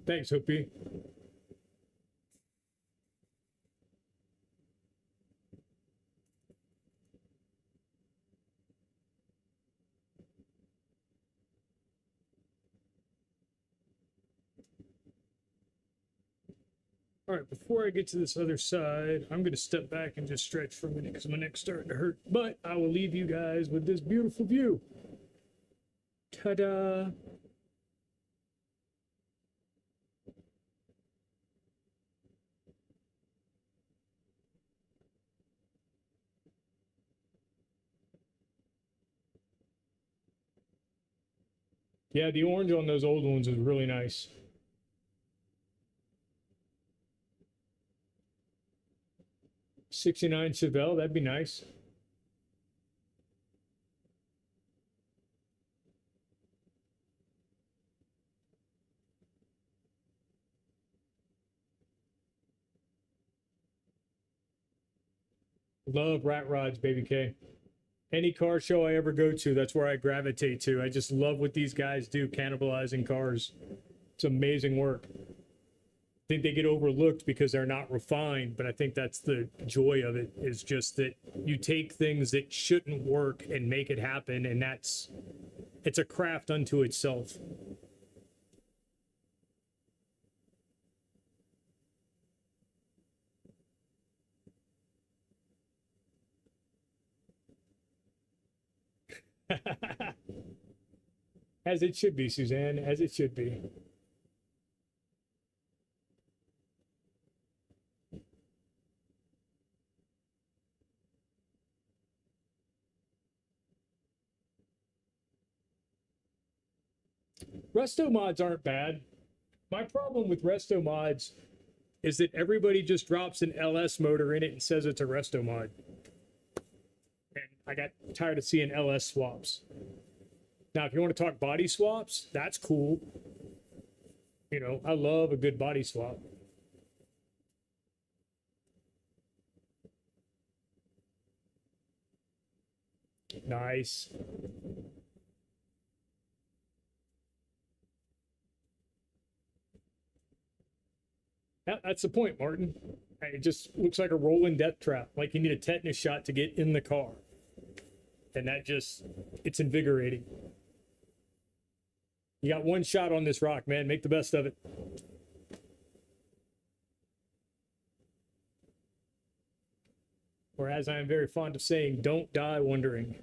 Thanks, Hoopy. All right, before I get to this other side, I'm going to step back and just stretch for a minute because my neck's starting to hurt. But I will leave you guys with this beautiful view. Ta-da! Yeah, the orange on those old ones is really nice. '69 Chevelle, that'd be nice. Love rat rods, baby K. Any car show I ever go to, that's where I gravitate to. I just love what these guys do, cannibalizing cars. It's amazing work. I think they get overlooked because they're not refined, but I think that's the joy of it, is just that you take things that shouldn't work and make it happen, and it's a craft unto itself. As it should be, Suzanne, as it should be. Resto mods aren't bad. My problem with resto mods is that everybody just drops an LS motor in it and says it's a resto mod. And I got tired of seeing LS swaps. Now, if you want to talk body swaps, that's cool. You know, I love a good body swap. Nice. That's the point, Martin. It just looks like a rolling death trap. Like you need a tetanus shot to get in the car. And it's invigorating. You got one shot on this rock, man. Make the best of it. Or as I am very fond of saying, don't die wondering.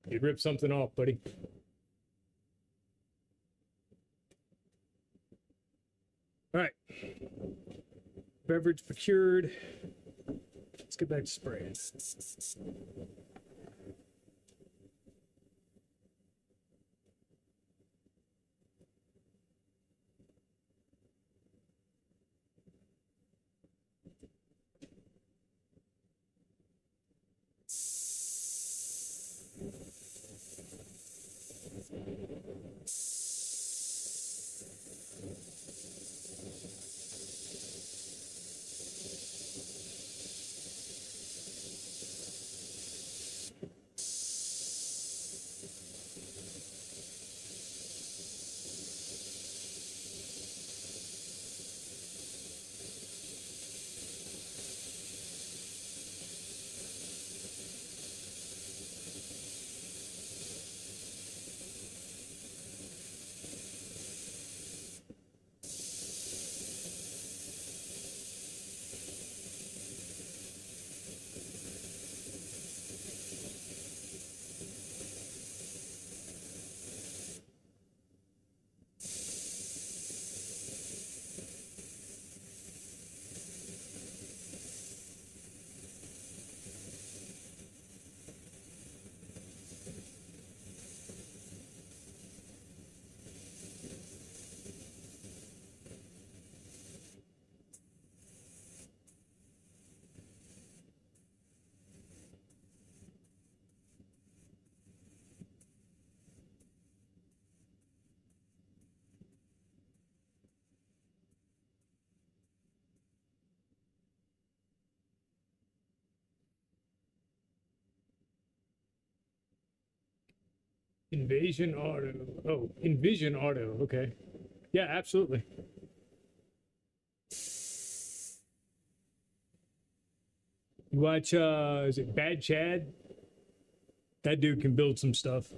You ripped something off, buddy. All right. Beverage procured. Let's get back to spraying. Invasion Auto. Oh, Envision Auto. Okay. Yeah, absolutely. You watch is it Bad Chad? That dude can build some stuff.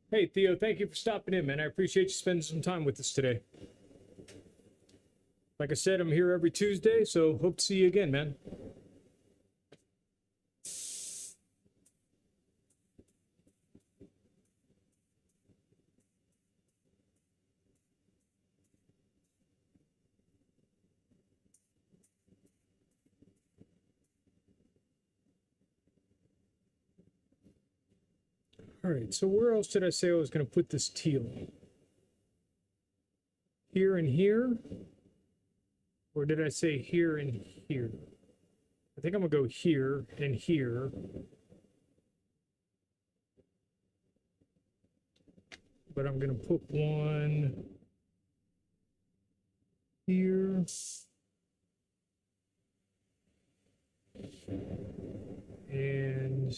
Hey Theo, thank you for stopping in, man. I appreciate you spending some time with us today. Like I said, I'm here every Tuesday, so hope to see you again, man. All right, so where else did I say I was going to put this teal? Here and here? Or did I say here and here? I think I'm going to go here and here. But I'm going to put one here. And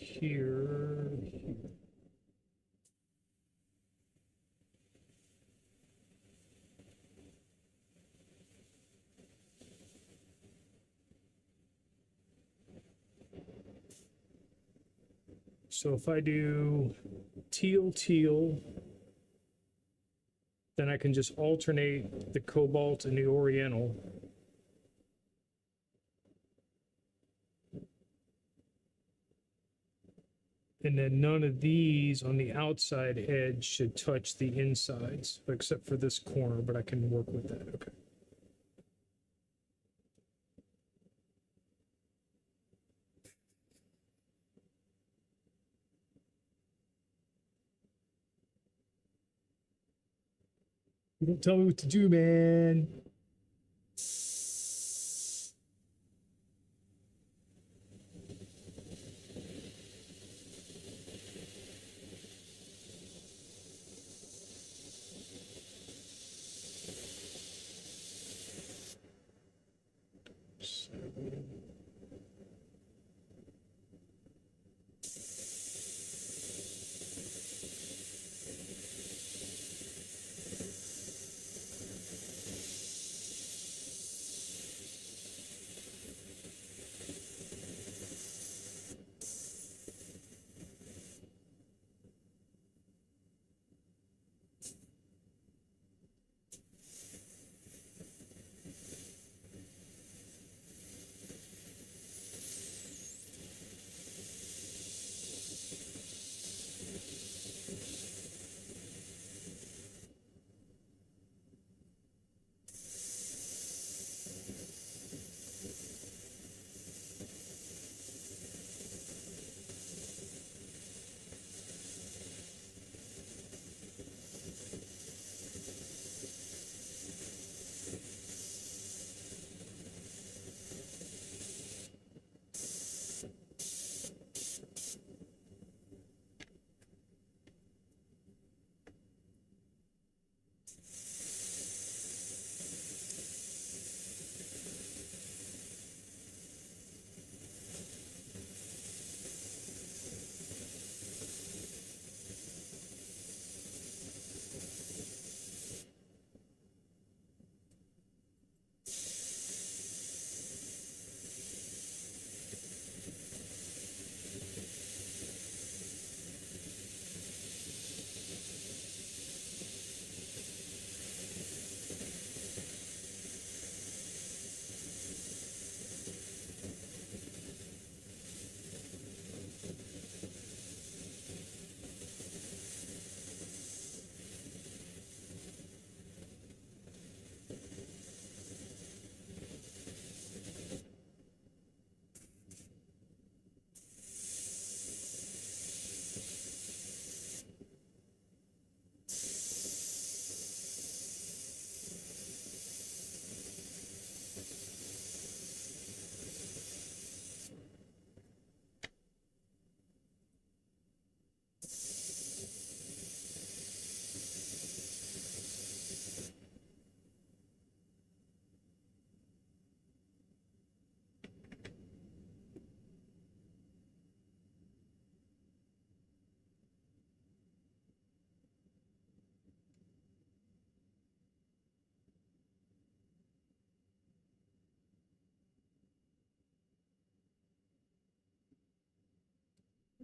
here. So if I do teal, teal, then I can just alternate the cobalt and the oriental. And then none of these on the outside edge should touch the insides, except for this corner, but I can work with that. Okay. You don't tell me what to do, man.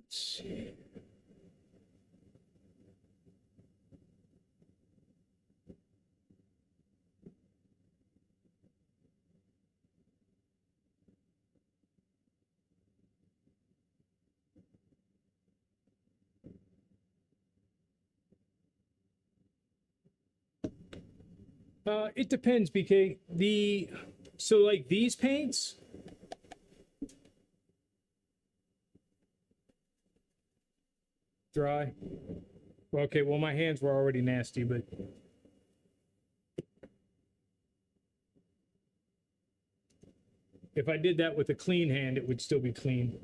Let's see. It depends, BK. So like these paints, dry. Okay, well my hands were already nasty, but if I did that with a clean hand, it would still be clean.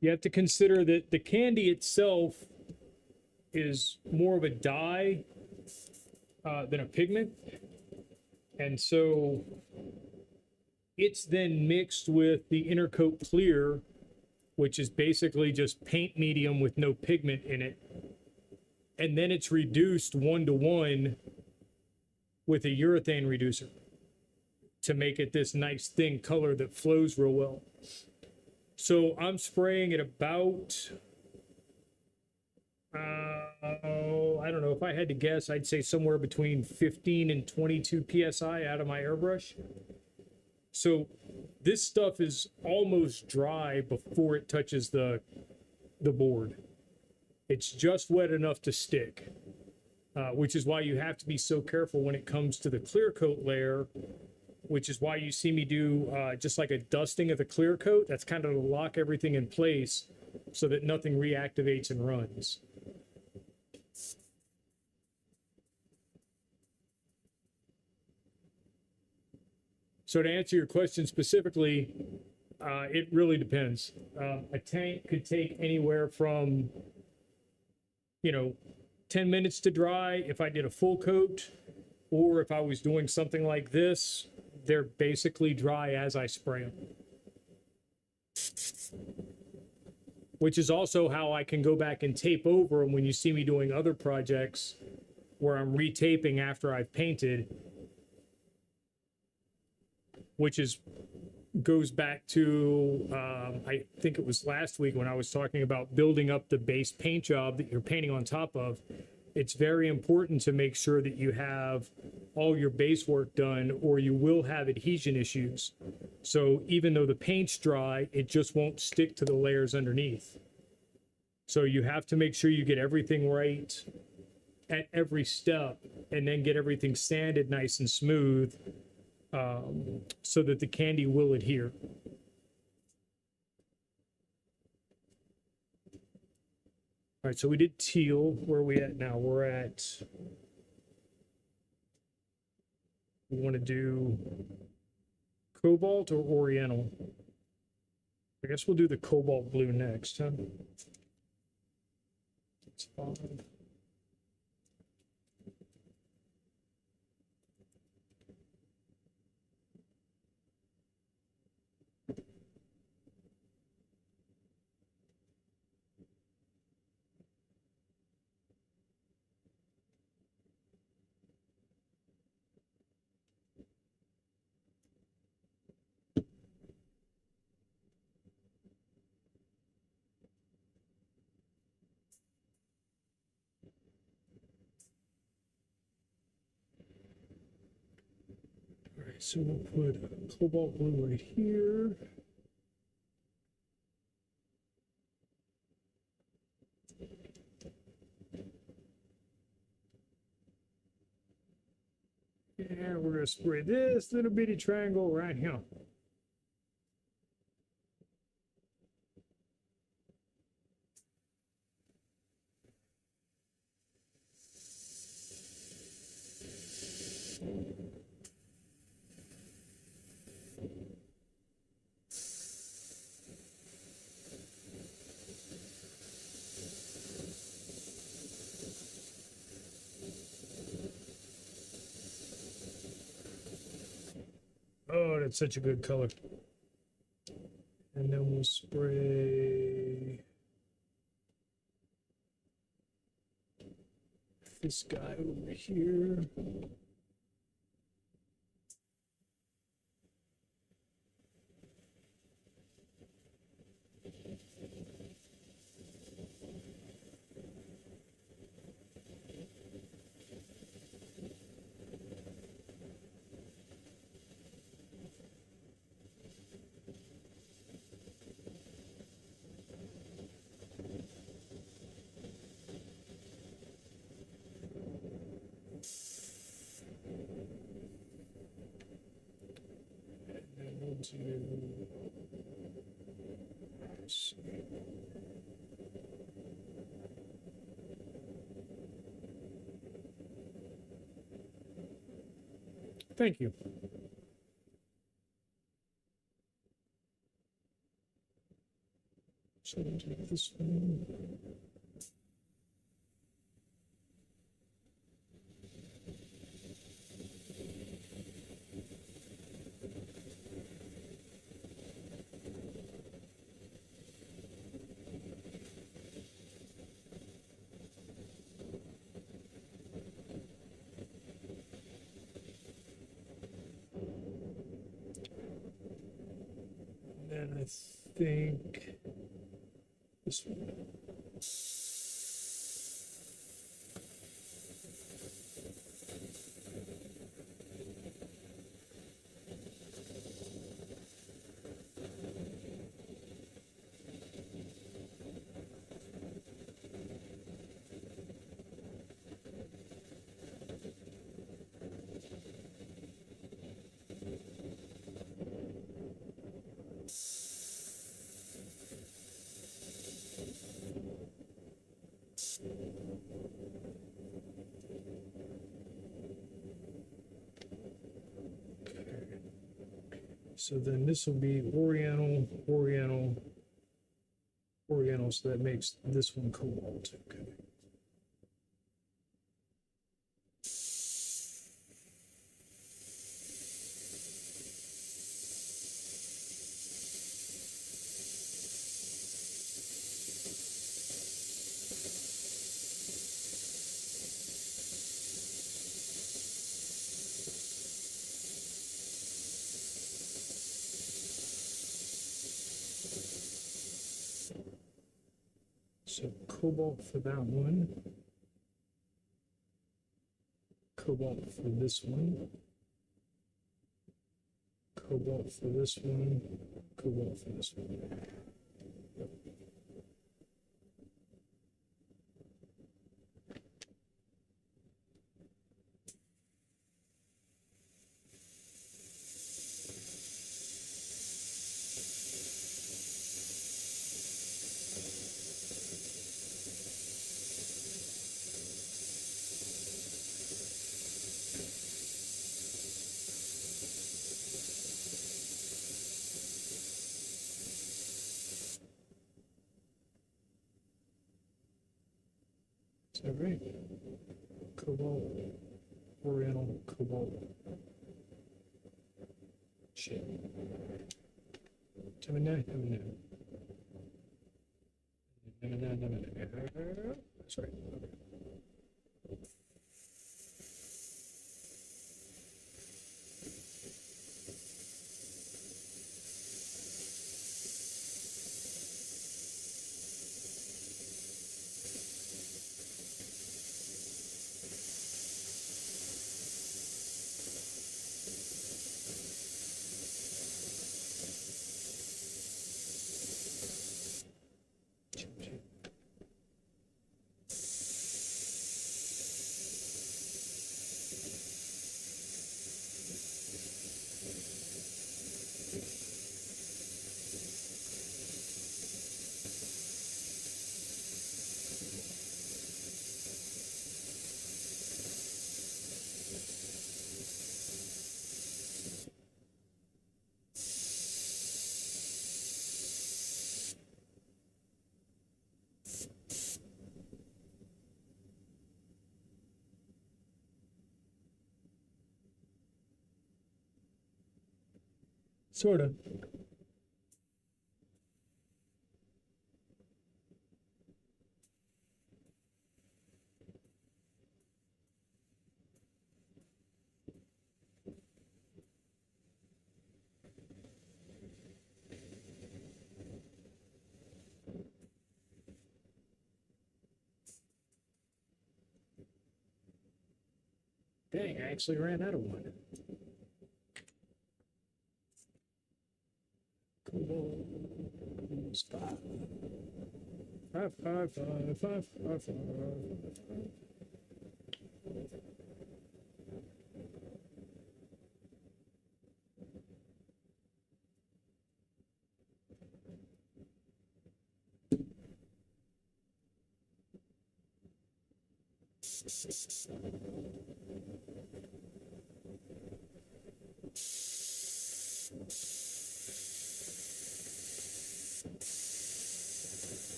You have to consider that the candy itself is more of a dye than a pigment. And so it's then mixed with the inner coat clear, which is basically just paint medium with no pigment in it. And then it's reduced 1-to-1 with a urethane reducer to make it this nice thin color that flows real well. So I'm spraying at about, I don't know, if I had to guess, I'd say somewhere between 15 and 22 PSI out of my airbrush. So this stuff is almost dry before it touches the board. It's just wet enough to stick, which is why you have to be so careful when it comes to the clear coat layer, which is why you see me do just like a dusting of the clear coat. That's kind of to lock everything in place so that nothing reactivates and runs. So to answer your question specifically, it really depends. A tank could take anywhere from, 10 minutes to dry if I did a full coat, or if I was doing something like this, they're basically dry as I spray them. Which is also how I can go back and tape over them when you see me doing other projects where I'm retaping after I've painted, which goes back to, I think it was last week when I was talking about building up the base paint job that you're painting on top of. It's very important to make sure that you have all your base work done, or you will have adhesion issues. So even though the paint's dry, it just won't stick to the layers underneath. So you have to make sure you get everything right at every step, and then get everything sanded nice and smooth, so that the candy will adhere. All right, so we did teal. Where are we at now? We're at, we want to do cobalt or oriental. I guess we'll do the cobalt blue next, huh? That's fine. All right, so we'll put cobalt blue right here. And we're going to spray this little bitty triangle right here. Oh, that's such a good color. And then we'll spray this guy over here. Thank you. So I'll take this one. And I think this one. So then this will be Oriental, Oriental, Oriental, so that makes this one cobalt. Okay. So cobalt for that one, cobalt for this one, cobalt for this one, cobalt for this one. Is that right? Cobalt, Oriental, cobalt. Shit. That's right. Okay. Sort of. Dang, I actually ran out of one. Come on. Stop. 5, 5, 5, 5, 5, 5.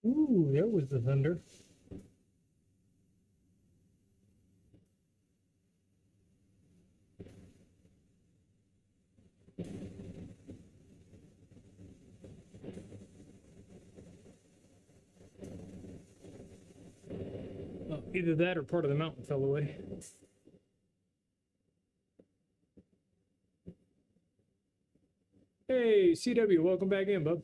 Ooh, there was the thunder. Oh, either that or part of the mountain fell away. Hey, CW, welcome back in, bub.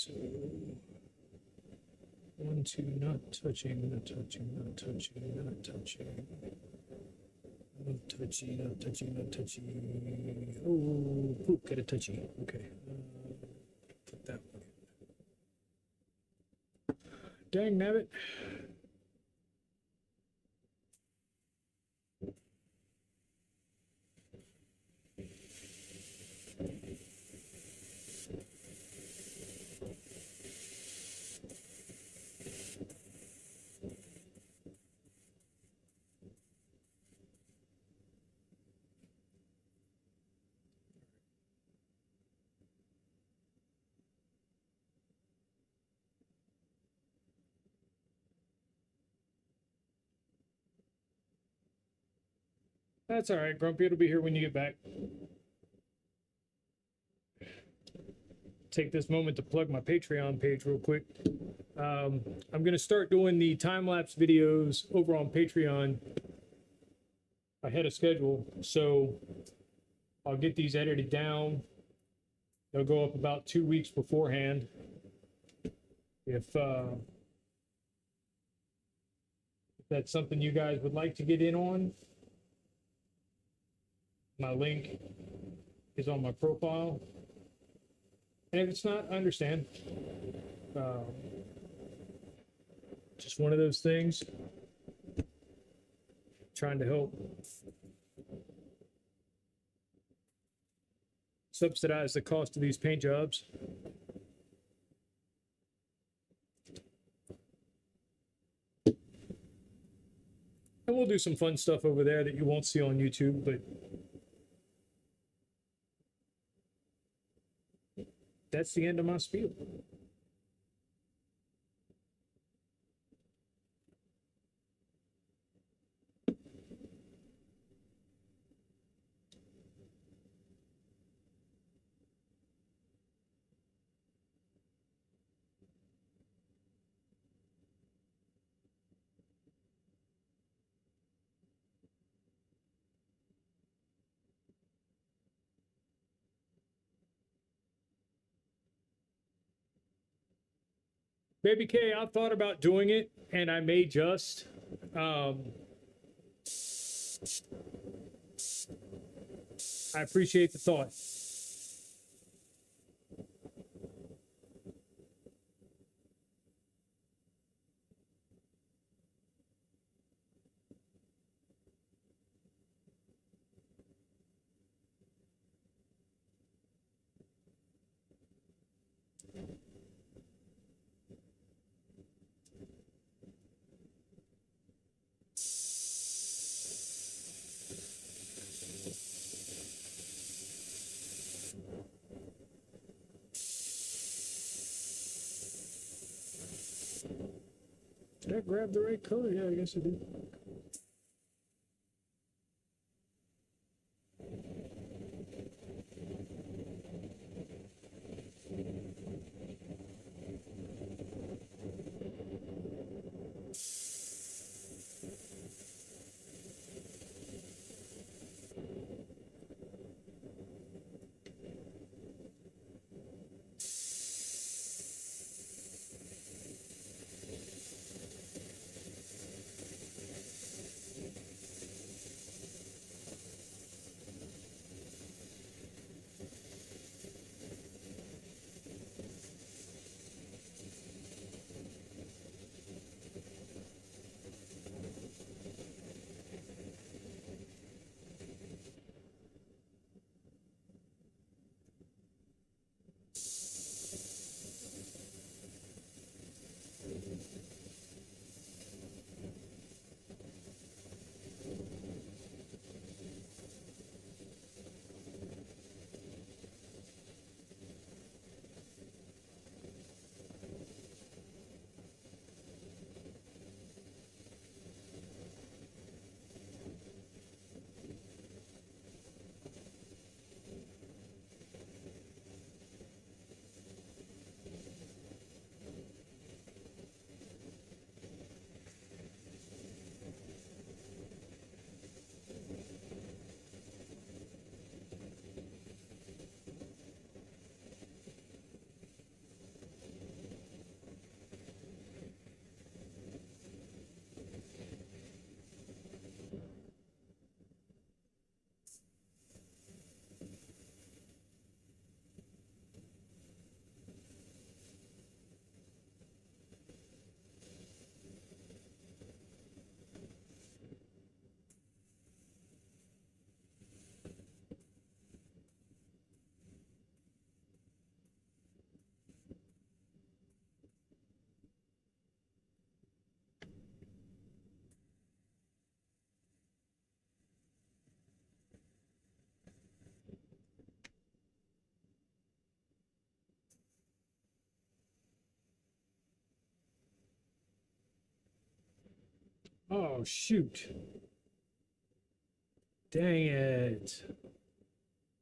so 1, 2, not touching, not touching, not touching, not touching. Not touchy, not touchy, not touchy. Oh, poop, get a touchy. Okay. Put that one in. Dang nabbit. That's all right, Grumpy. It'll be here when you get back. Take this moment to plug my Patreon page real quick. I'm going to start doing the time-lapse videos over on Patreon ahead of schedule. So I'll get these edited down. They'll go up about 2 weeks beforehand. If that's something you guys would like to get in on, my link is on my profile. And if it's not, I understand. Just one of those things. Trying to help subsidize the cost of these paint jobs. And we'll do some fun stuff over there that you won't see on YouTube, but that's the end of my spiel. Baby K, I've thought about doing it, and I may just. I appreciate the thought. Did I grab the right color? Yeah, I guess I did. Oh, shoot. Dang it.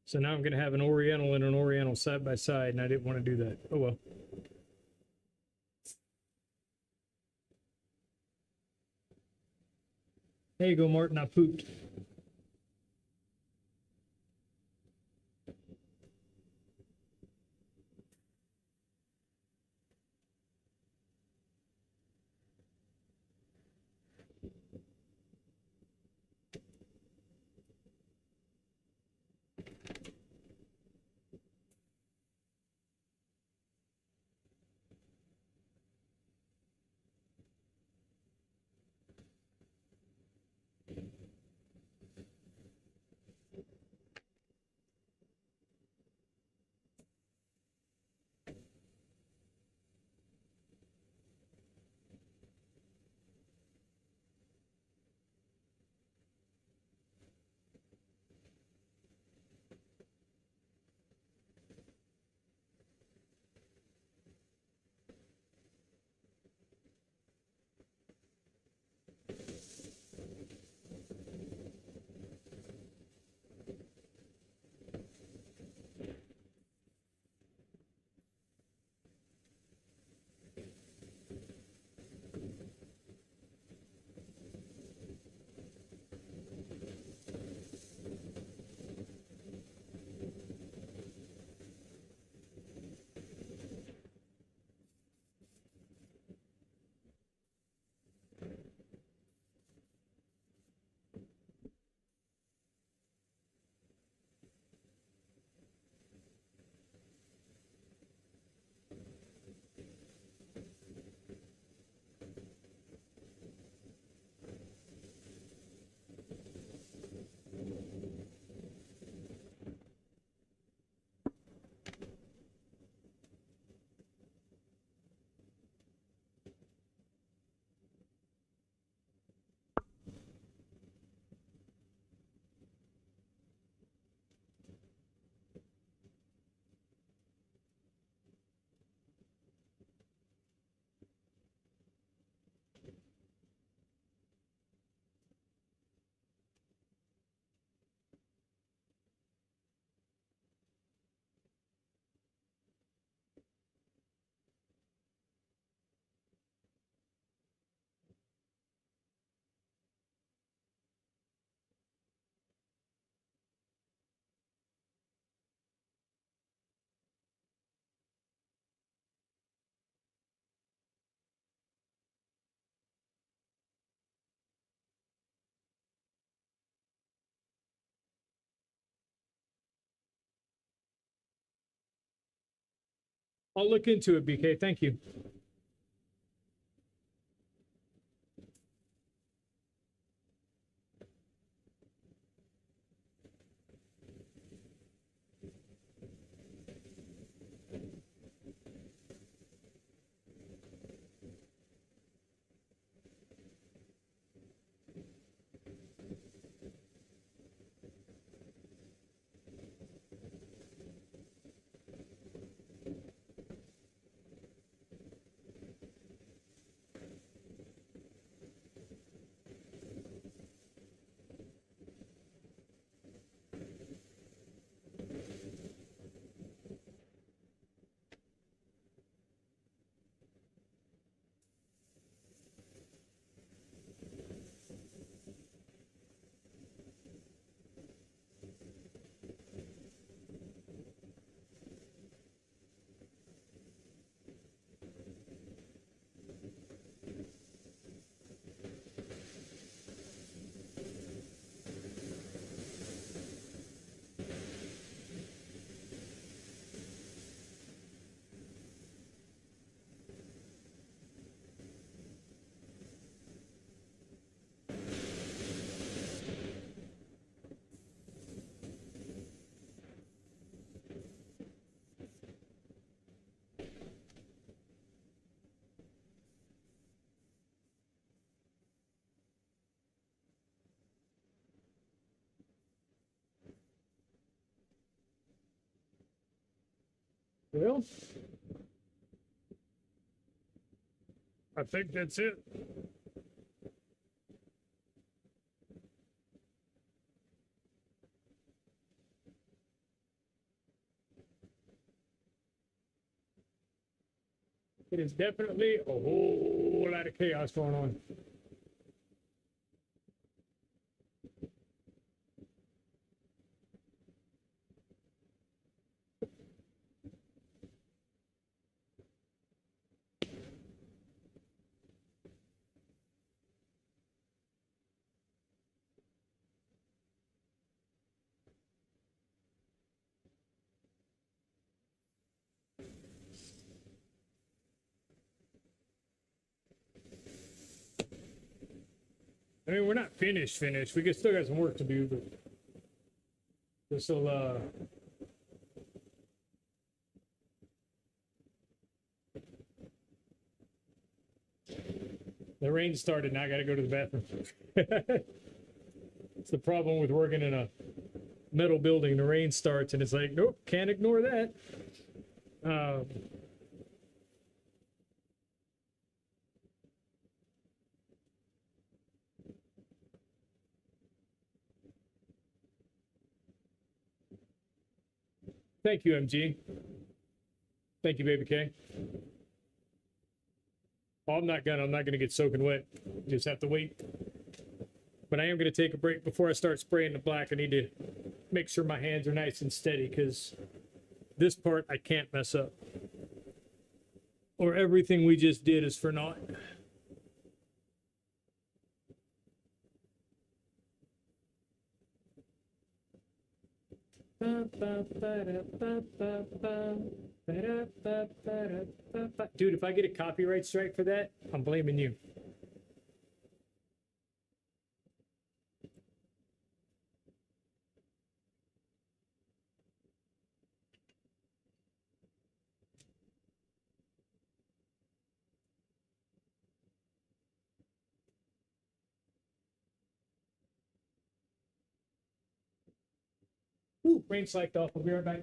So now I'm going to have an Oriental and an Oriental side by side, and I didn't want to do that. Oh, well. There you go, Martin. I pooped. I'll look into it, BK. Thank you. Well, I think that's it. is definitely a whole lot of chaos going on. I mean, we're not finished. We still got some work to do, but this will, the rain started, now I gotta go to the bathroom. It's the problem with working in a metal building. The rain starts and it's like, nope, can't ignore that. Thank you, MG. Thank you, Baby K. Oh, I'm not gonna get soaking wet. Just have to wait. But I am gonna take a break before I start spraying the black. I need to make sure my hands are nice and steady because this part I can't mess up. Or everything we just did is for naught. Dude, if I get a copyright strike for that, I'm blaming you. Ooh, rain slacked off. I'll be right back.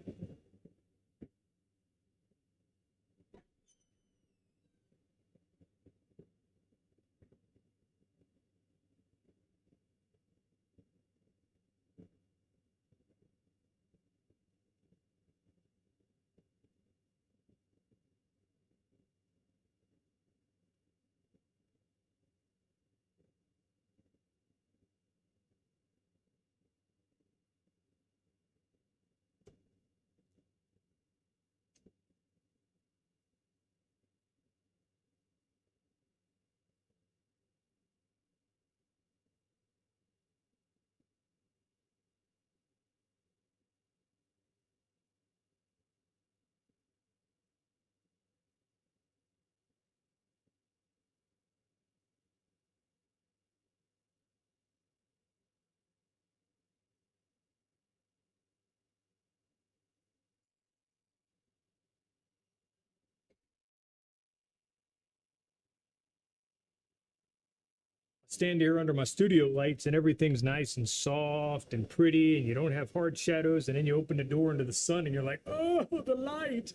Stand here under my studio lights and everything's nice and soft and pretty and you don't have hard shadows, and then you open the door into the sun and you're like, oh, the light.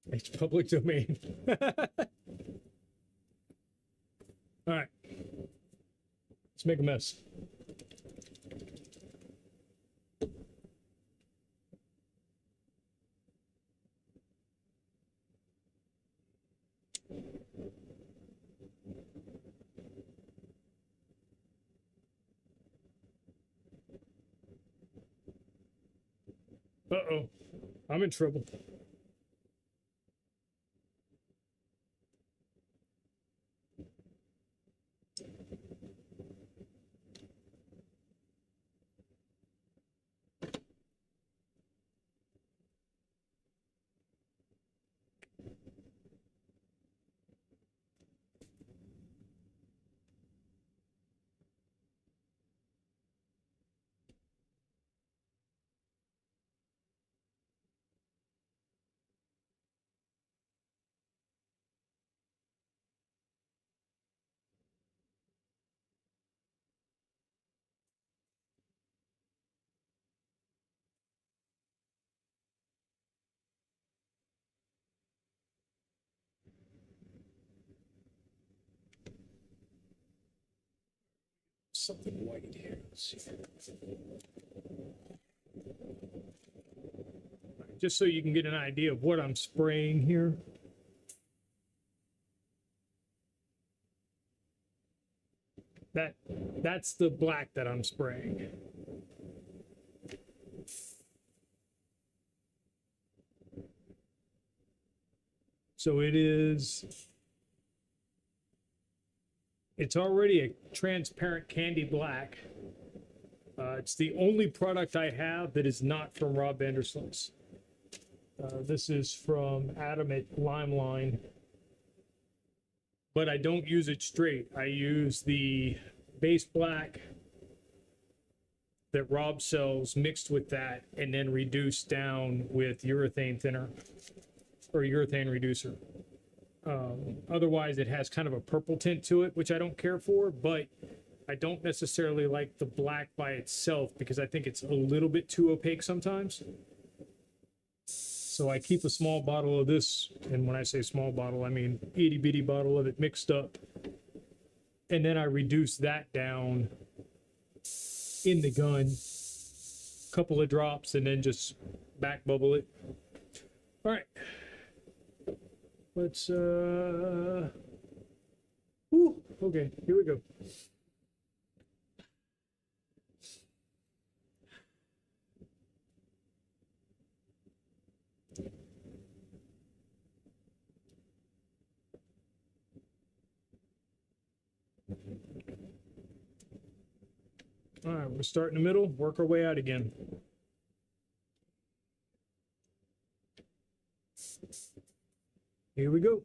It's public domain. All right, let's make a mess. Uh-oh, I'm in trouble. something white here. Let's see. Just so you can get an idea of what I'm spraying here. That's the black that I'm spraying. So it's already a transparent candy black. It's the only product I have that is not from Rob van der Sloot's. This is from Adam at Limeline, but I don't use it straight. I use the base black that Rob sells mixed with that and then reduced down with urethane thinner or urethane reducer. Otherwise, it has kind of a purple tint to it, which I don't care for, but I don't necessarily like the black by itself because I think it's a little bit too opaque sometimes. So I keep a small bottle of this, and when I say small bottle, I mean itty bitty bottle of it mixed up. And then I reduce that down in the gun, a couple of drops, and then just back bubble it. All right. Let's, okay, here we go. All right, we'll start in the middle, work our way out again. Here we go.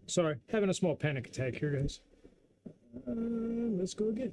Sorry, having a small panic attack here, guys. Let's go again.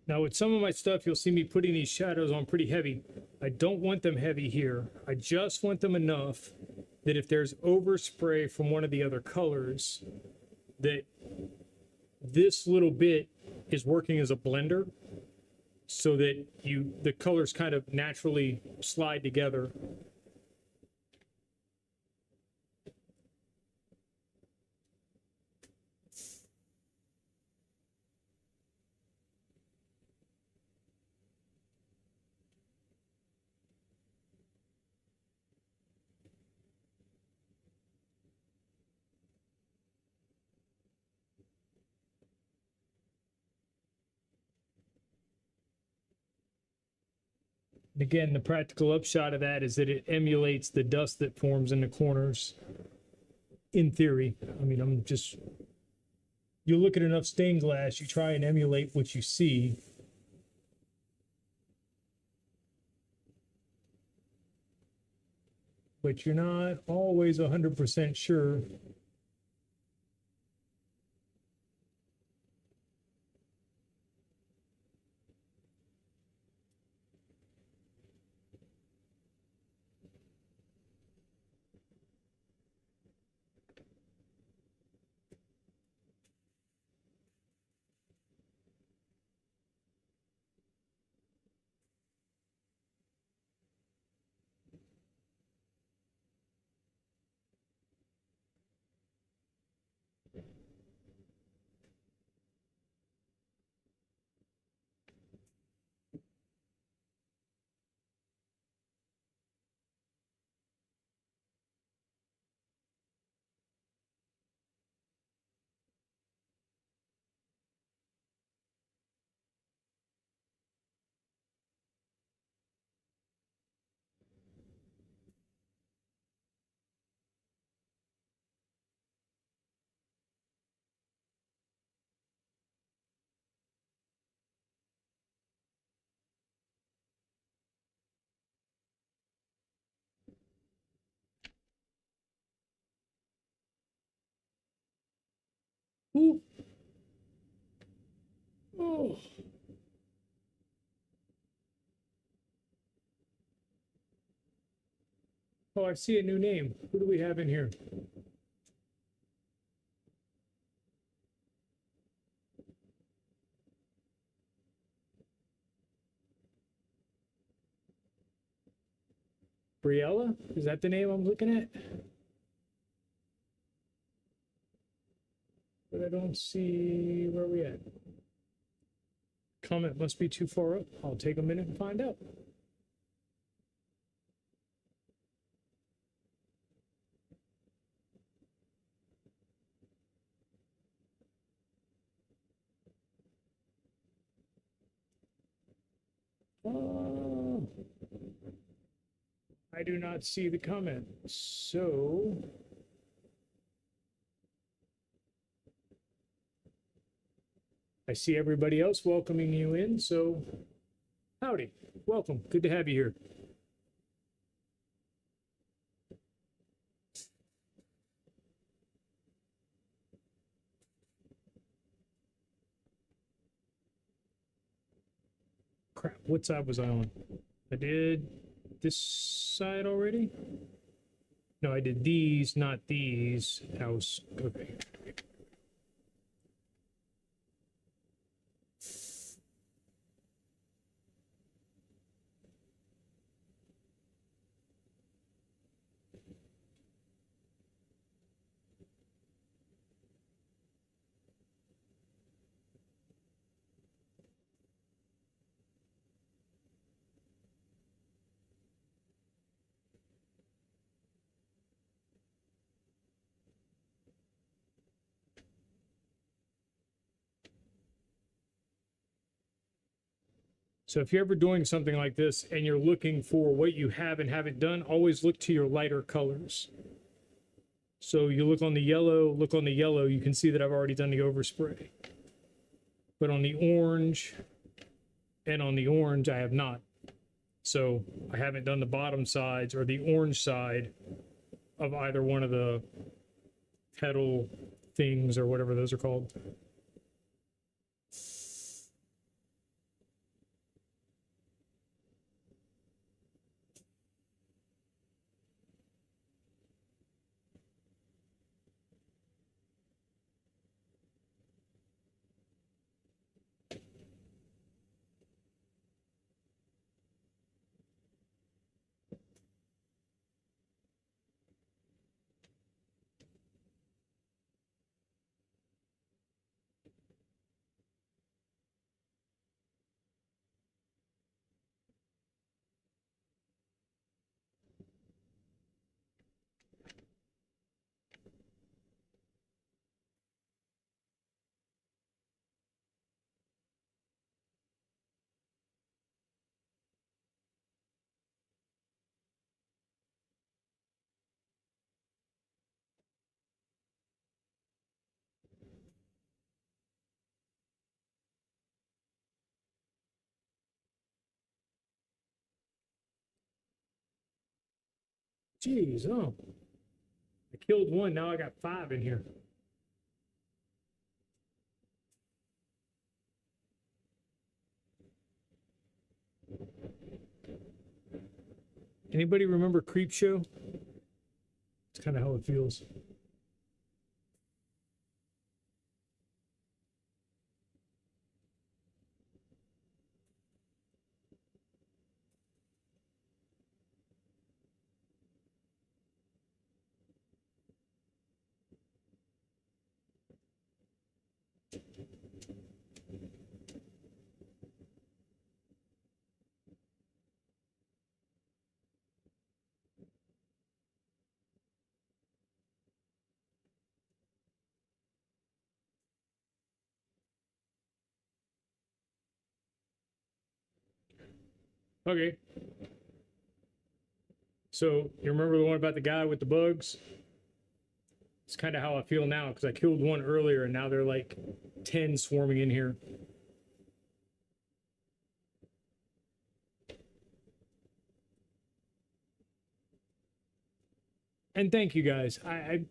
Now with some of my stuff, you'll see me putting these shadows on pretty heavy. I don't want them heavy here. I just want them enough that if there's overspray from one of the other colors, that this little bit is working as a blender so that the colors kind of naturally slide together. Again, the practical upshot of that is that it emulates the dust that forms in the corners, in theory. I mean, you look at enough stained glass, you try and emulate what you see. but you're not always 100% sure. Ooh. Oh. Oh, I see a new name. Who do we have in here? Briella? Is that the name I'm looking at? But I don't see where we at. Comment must be too far up. I'll take a minute and find out. I do not see the comment. So I see everybody else welcoming you in. So howdy, welcome. Good to have you here. Crap, what side was I on? I did this side already? No, I did these, not these. House, okay. So if you're ever doing something like this and you're looking for what you have and haven't done, always look to your lighter colors. So you look on the yellow, you can see that I've already done the overspray. But on the orange and on the orange, I have not. So I haven't done the bottom sides or the orange side of either one of the petal things or whatever those are called. Jeez, oh. I killed one, now I got 5 in here. Anybody remember Creep Show? It's kind of how it feels. Okay. So you remember the one about the guy with the bugs? It's kind of how I feel now because I killed one earlier and now they're like 10 swarming in here. And thank you guys. I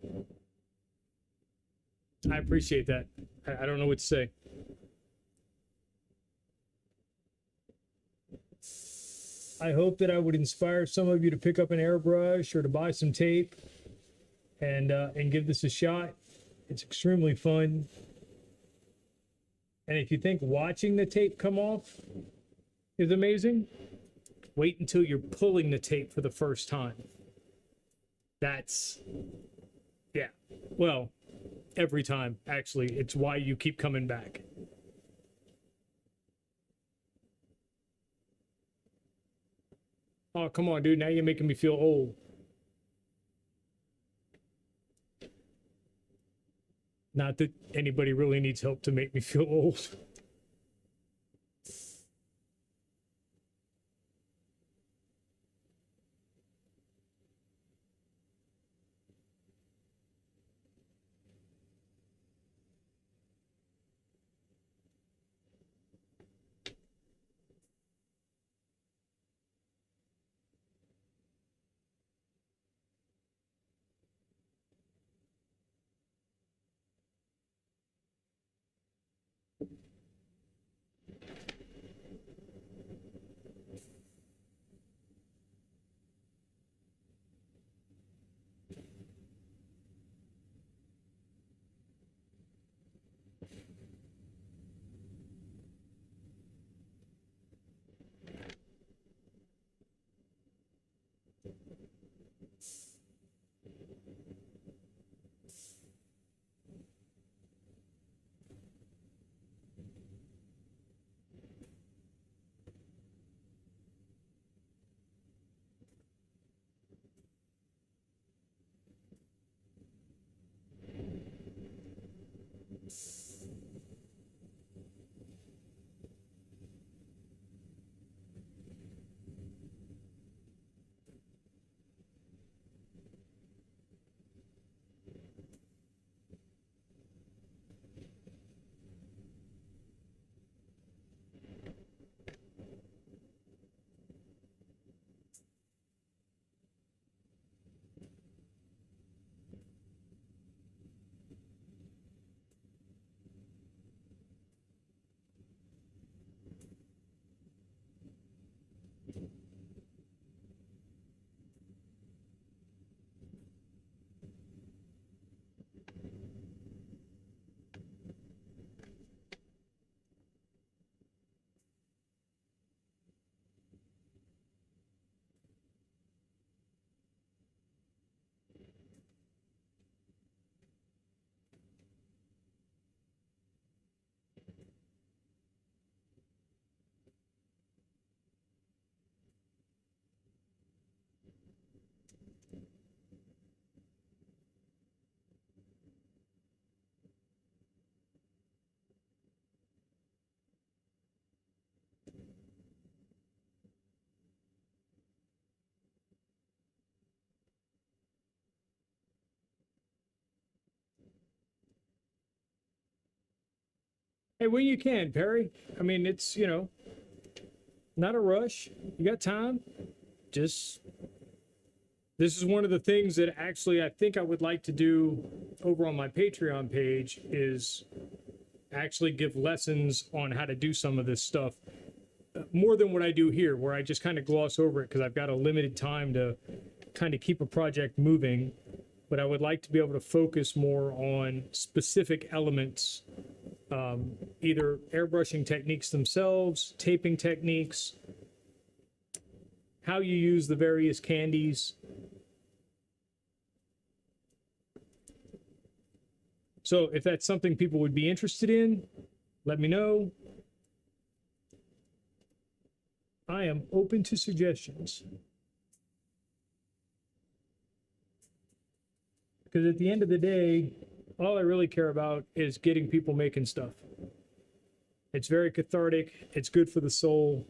appreciate that. I don't know what to say. I hope that I would inspire some of you to pick up an airbrush or to buy some tape and give this a shot. It's extremely fun. And if you think watching the tape come off is amazing, wait until you're pulling the tape for the first time. That's, yeah, well, every time, actually. It's why you keep coming back. Oh, come on, dude. Now you're making me feel old. Not that anybody really needs help to make me feel old. Hey, when you can, Perry. I mean, it's, not a rush. You got time. Just This is one of the things that actually I think I would like to do over on my Patreon page, is actually give lessons on how to do some of this stuff, more than what I do here, where I just kind of gloss over it because I've got a limited time to kind of keep a project moving. But I would like to be able to focus more on specific elements, either airbrushing techniques themselves, taping techniques, how you use the various candies. So if that's something people would be interested in, let me know. I am open to suggestions. Because at the end of the day, all I really care about is getting people making stuff. It's very cathartic. It's good for the soul.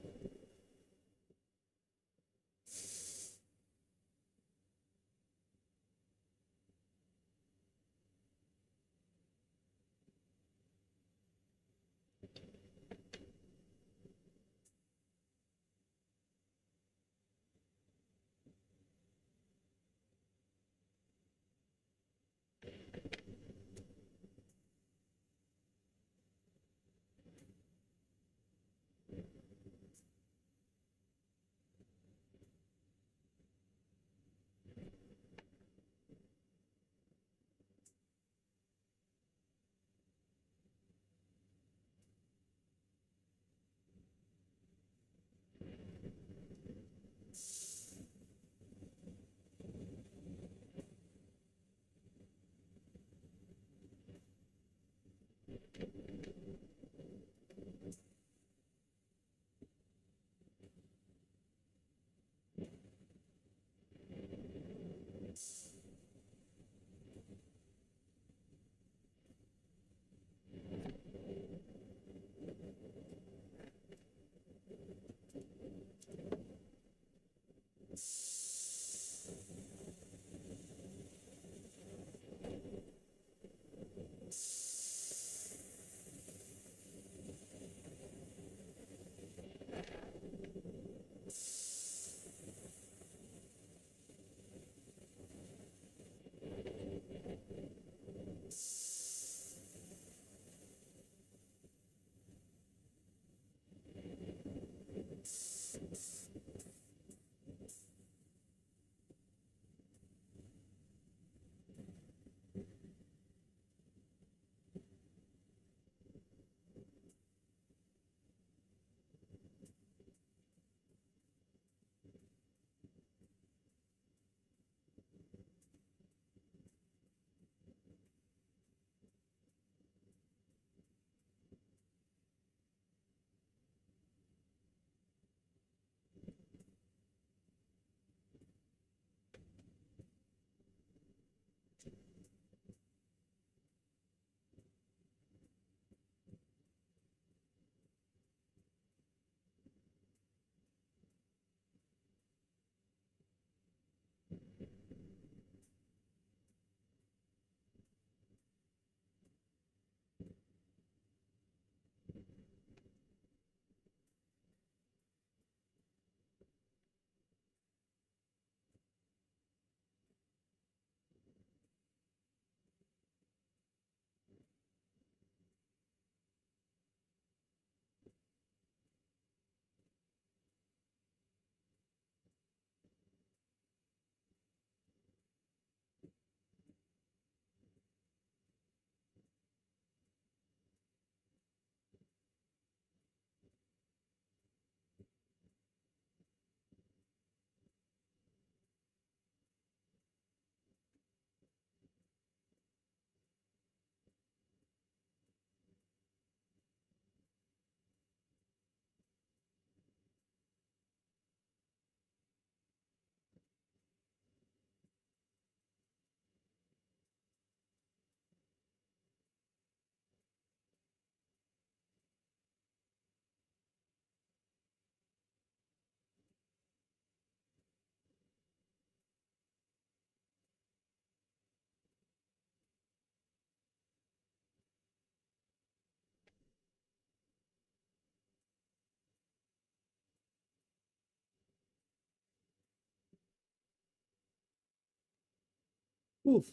Oof.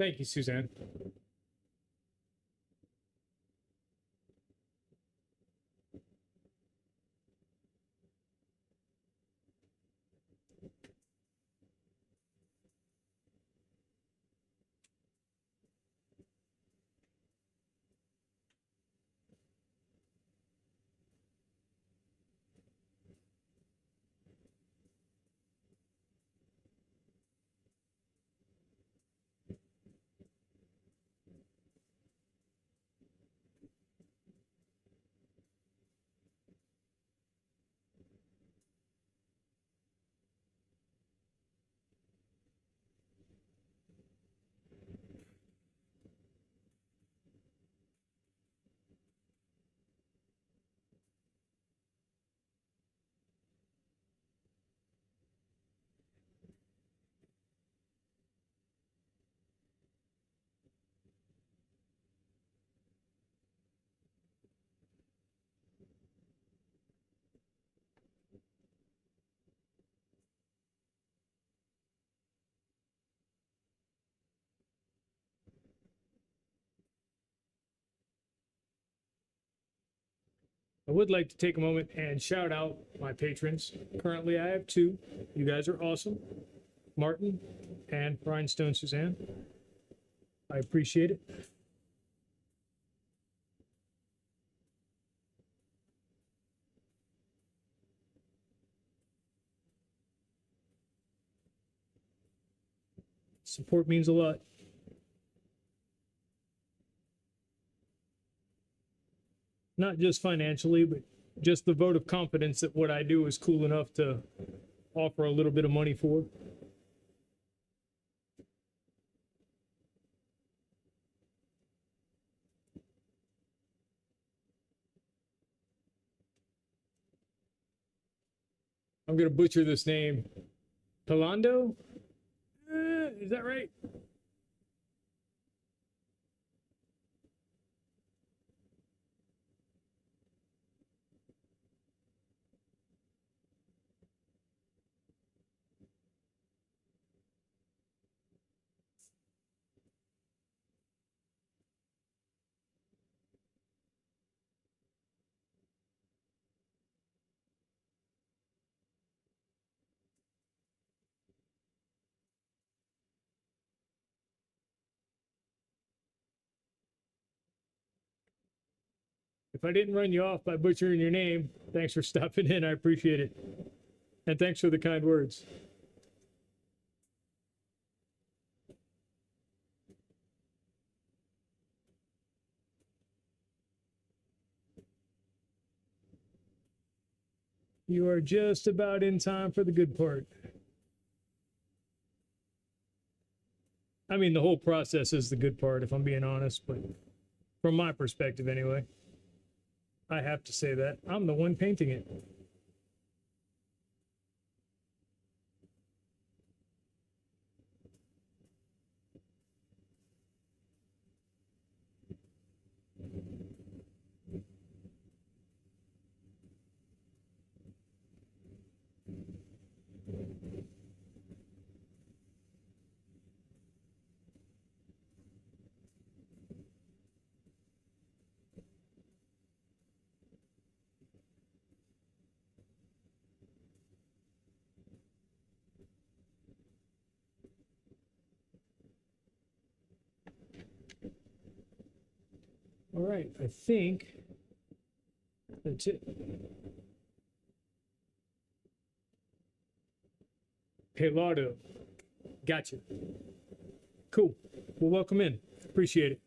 Thank you, Suzanne. I would like to take a moment and shout out my patrons. Currently, I have two. You guys are awesome. Martin and Rhinestone Suzanne. I appreciate it. Support means a lot. Not just financially, but just the vote of confidence that what I do is cool enough to offer a little bit of money for. I'm going to butcher this name. Palando? Is that right? If I didn't run you off by butchering your name, thanks for stopping in. I appreciate it. And thanks for the kind words. You are just about in time for the good part. I mean, the whole process is the good part, if I'm being honest, but from my perspective anyway. I have to say that. I'm the one painting it. All right, I think that's it. Pelado. Gotcha. Cool. Well, welcome in. Appreciate it.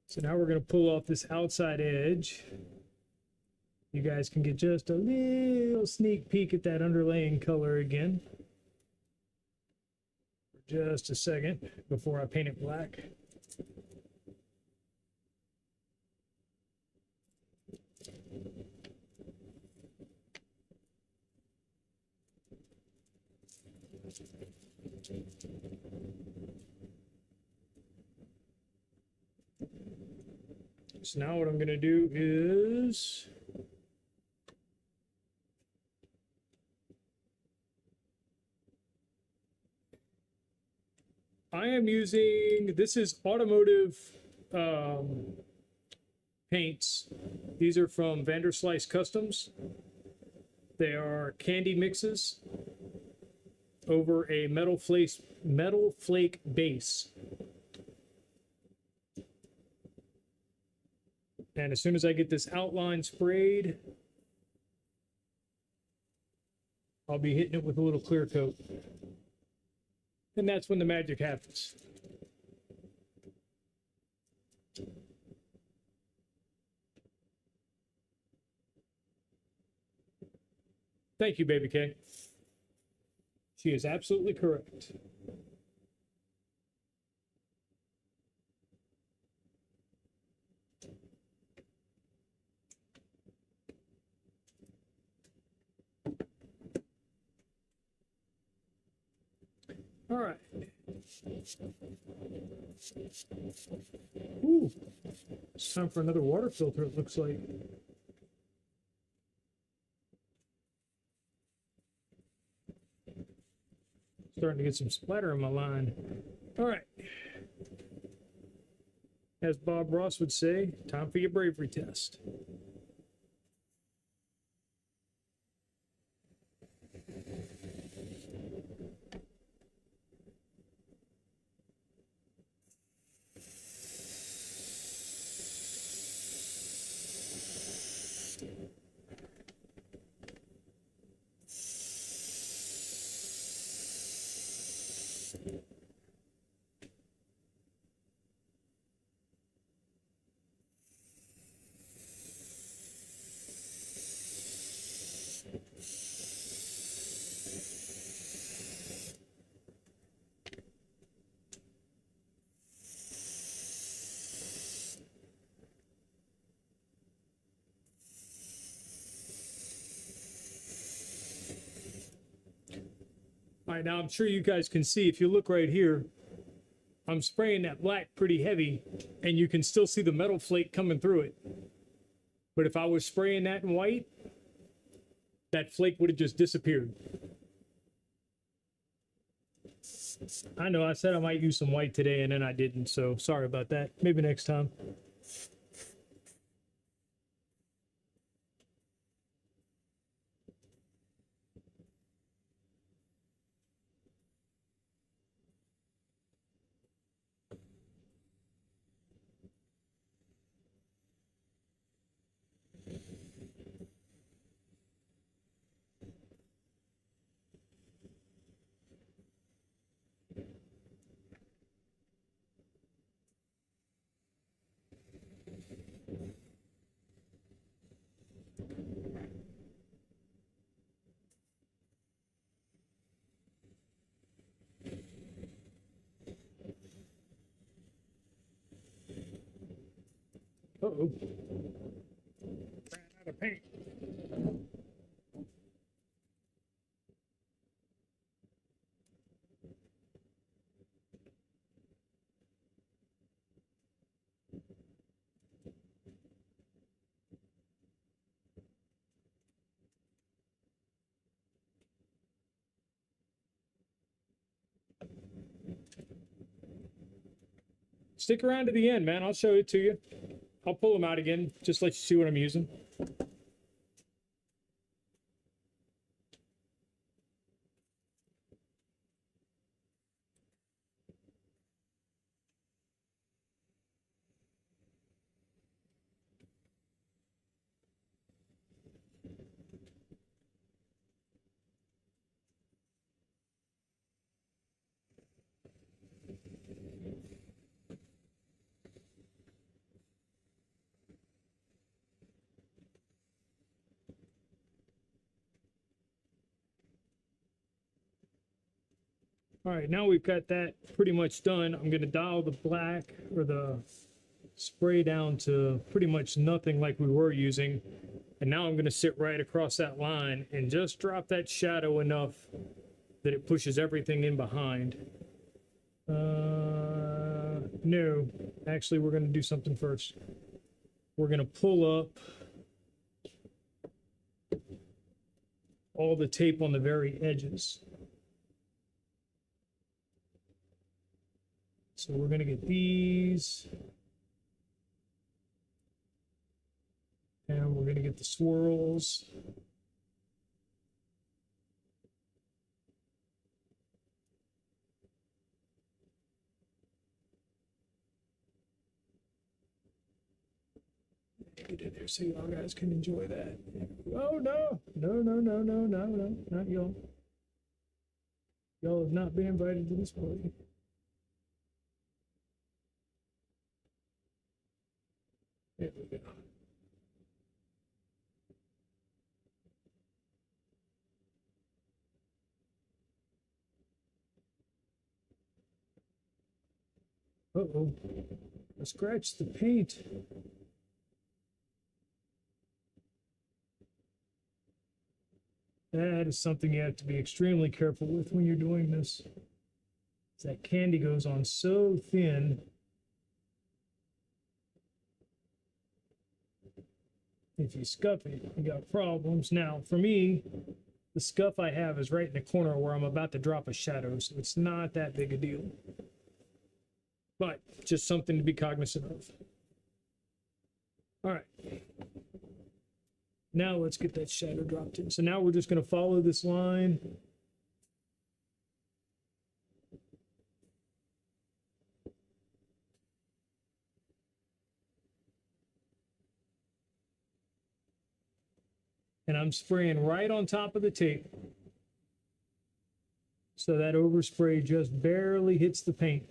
So now we're going to pull off this outside edge. You guys can get just a little sneak peek at that underlaying color again. For just a second before I paint it black. So now what I'm going to do is I am using, this is automotive paints. These are from Vanderslice Customs. They are candy mixes over a metal flake base. And as soon as I get this outline sprayed, I'll be hitting it with a little clear coat. And that's when the magic happens. Thank you, Baby K. She is absolutely correct. All right. Ooh, it's time for another water filter, it looks like. Starting to get some splatter on my line. All right. As Bob Ross would say, time for your bravery test. All right, now I'm sure you guys can see, if you look right here, I'm spraying that black pretty heavy, and you can still see the metal flake coming through it. But if I was spraying that in white, that flake would have just disappeared. I know I said I might use some white today, and then I didn't, so sorry about that. Maybe next time. Uh-oh. Ran out of paint. Stick around to the end, man. I'll show it to you. I'll pull them out again, just let you see what I'm using. All right, now we've got that pretty much done. I'm gonna dial the black or the spray down to pretty much nothing like we were using. And now I'm gonna sit right across that line and just drop that shadow enough that it pushes everything in behind. No, actually we're gonna do something first. We're gonna pull up all the tape on the very edges. So we're gonna get these. And we're gonna get the swirls. Get in there so y'all guys can enjoy that. Oh no, no, not y'all. Y'all have not been invited to this party. There we go. Uh-oh, I scratched the paint. That is something you have to be extremely careful with when you're doing this. That candy goes on so thin. If you scuff it, you got problems. Now, for me, the scuff I have is right in the corner where I'm about to drop a shadow, so it's not that big a deal. But just something to be cognizant of. All right. Now let's get that shadow dropped in. So now we're just going to follow this line. And I'm spraying right on top of the tape. So that overspray just barely hits the paint.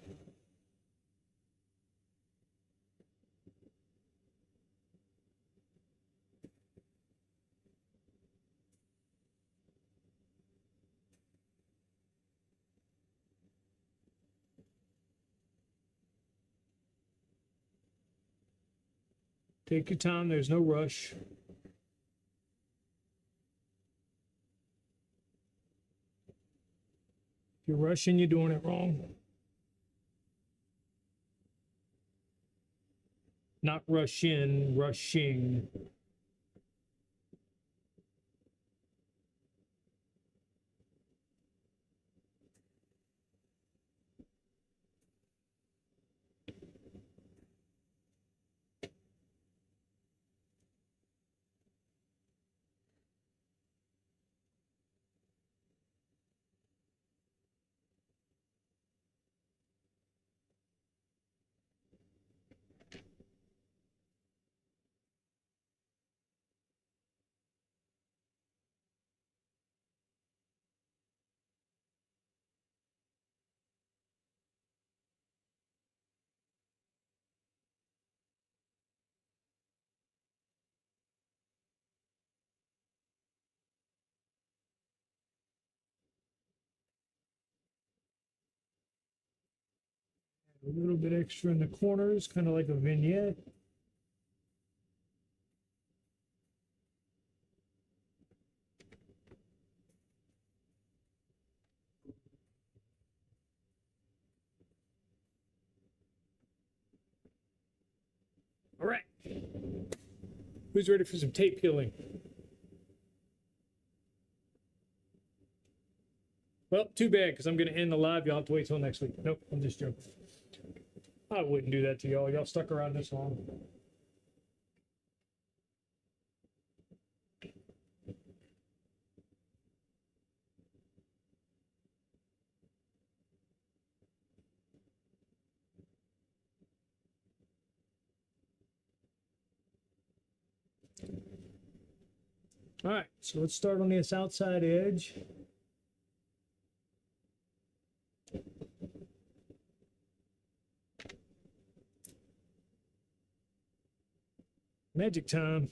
Take your time, there's no rush. If you're rushing, you're doing it wrong. Not rush in, rushing. A little bit extra in the corners, kind of like a vignette. All right. Who's ready for some tape peeling? Well, too bad, because I'm going to end the live. You'll have to wait till next week. Nope, I'm just joking. I wouldn't do that to y'all. Y'all stuck around this long. All right, so let's start on this outside edge. Magic time.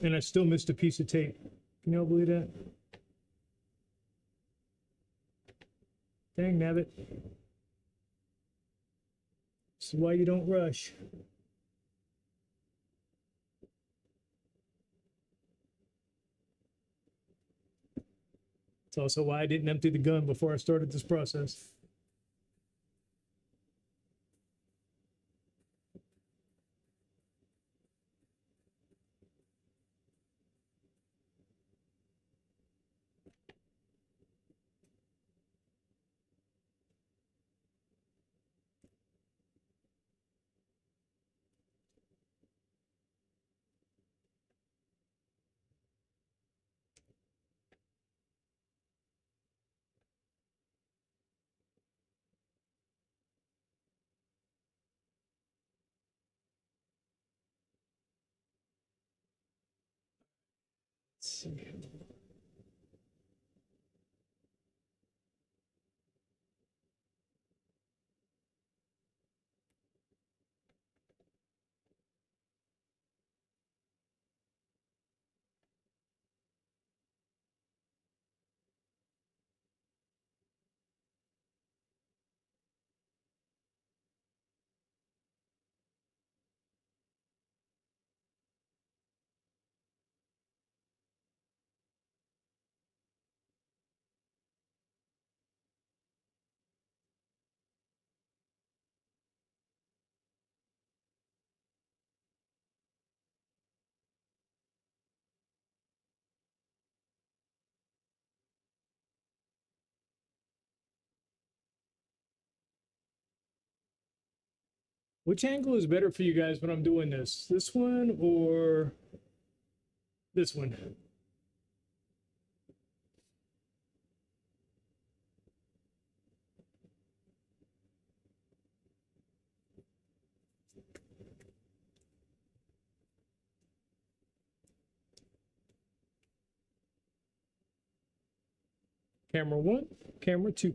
And I still missed a piece of tape. Can y'all believe that? Dang nabbit. This is why you don't rush. It's also why I didn't empty the gun before I started this process. Let's see. Which angle is better for you guys when I'm doing this? This one or this one? Camera one, camera two.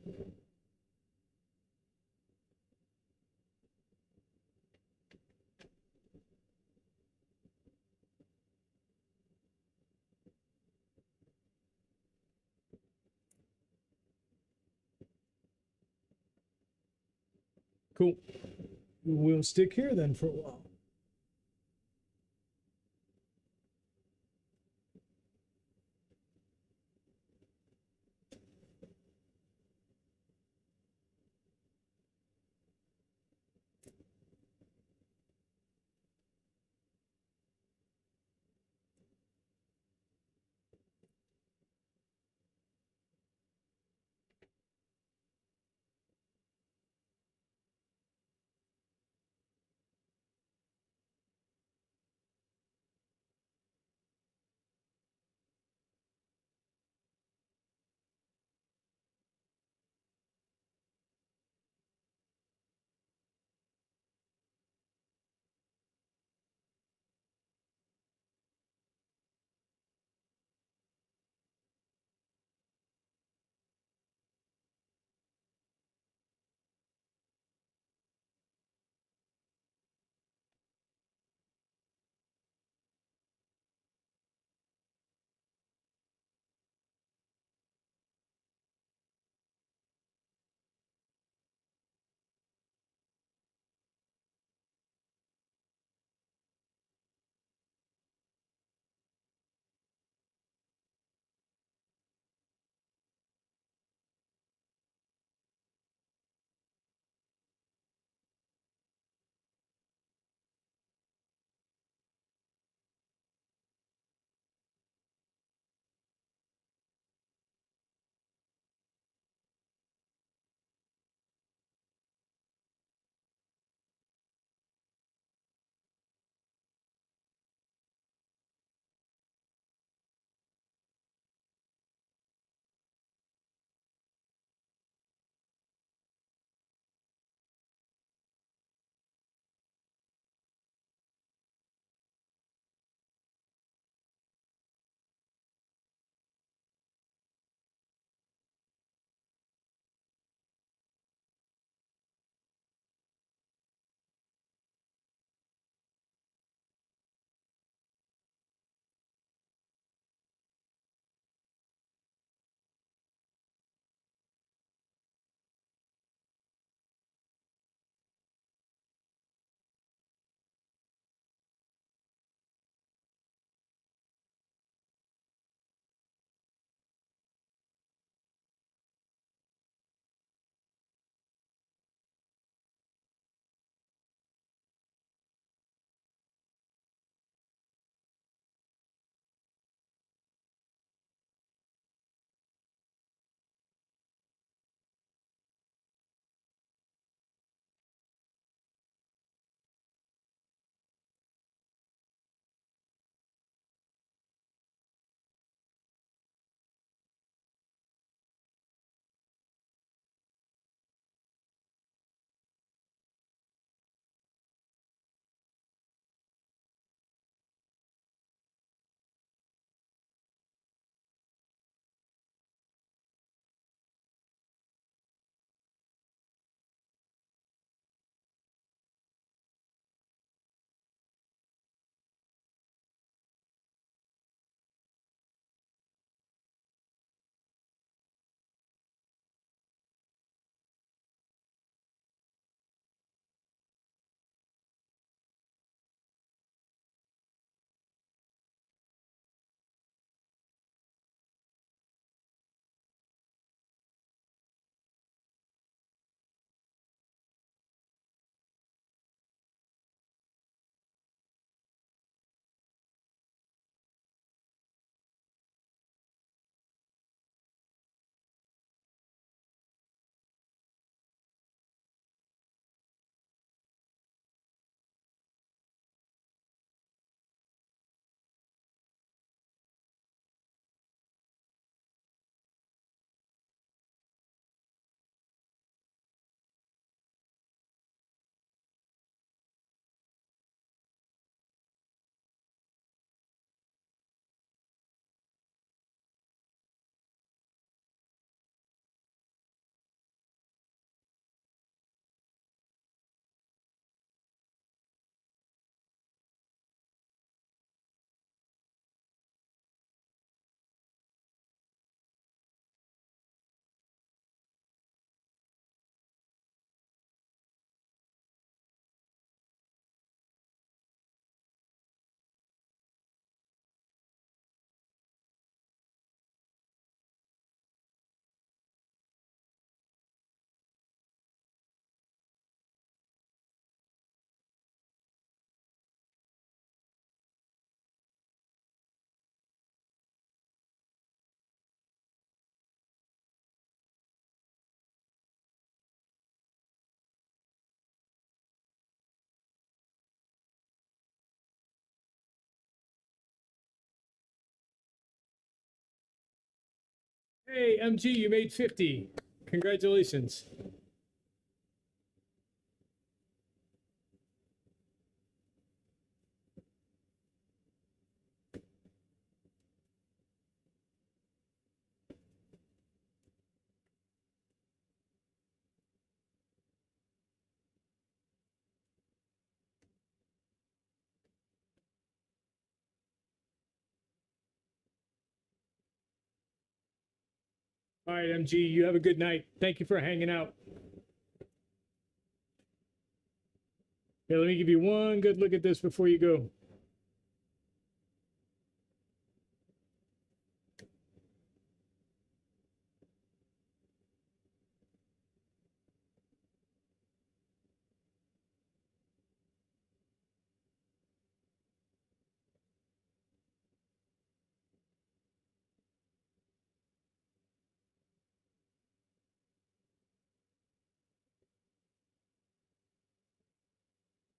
Cool. We'll stick here then for a while. Hey, MG, you made 50. Congratulations. All right, MG, you have a good night. Thank you for hanging out. Here, let me give you one good look at this before you go.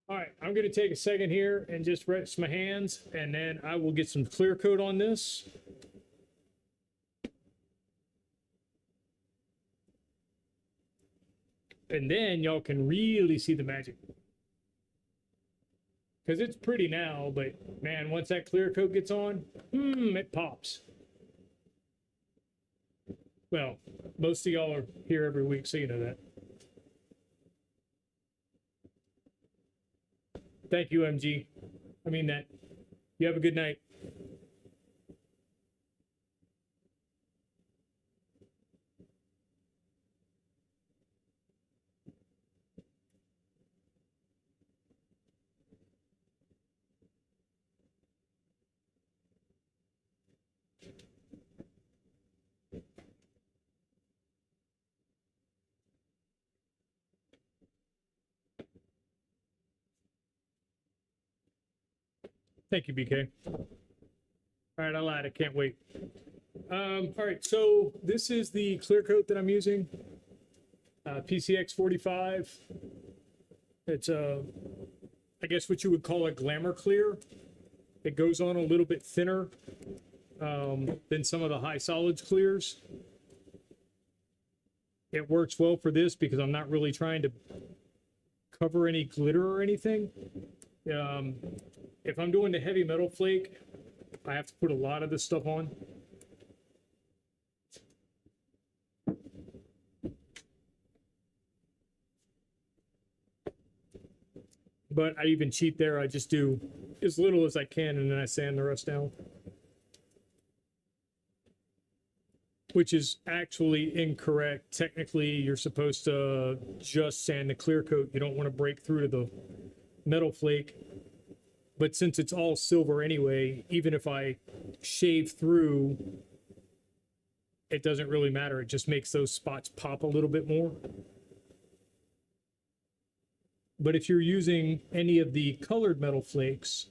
All right, I'm going to take a second here and just rest my hands, and then I will get some clear coat on this. And then y'all can really see the magic. Because it's pretty now, but man, once that clear coat gets on, it pops. Well, most of y'all are here every week, so you know that. Thank you, MG. I mean that. You have a good night. Thank you, BK. All right, I lied. I can't wait. All right, so this is the clear coat that I'm using. PCX 45. It's I guess what you would call a glamour clear. It goes on a little bit thinner than some of the high solids clears. It works well for this because I'm not really trying to cover any glitter or anything. If I'm doing the heavy metal flake, I have to put a lot of this stuff on. But I even cheat there. I just do as little as I can, and then I sand the rest down. Which is actually incorrect. Technically, you're supposed to just sand the clear coat. You don't want to break through to the metal flake. But since it's all silver anyway, even if I shave through, it doesn't really matter. It just makes those spots pop a little bit more. But if you're using any of the colored metal flakes,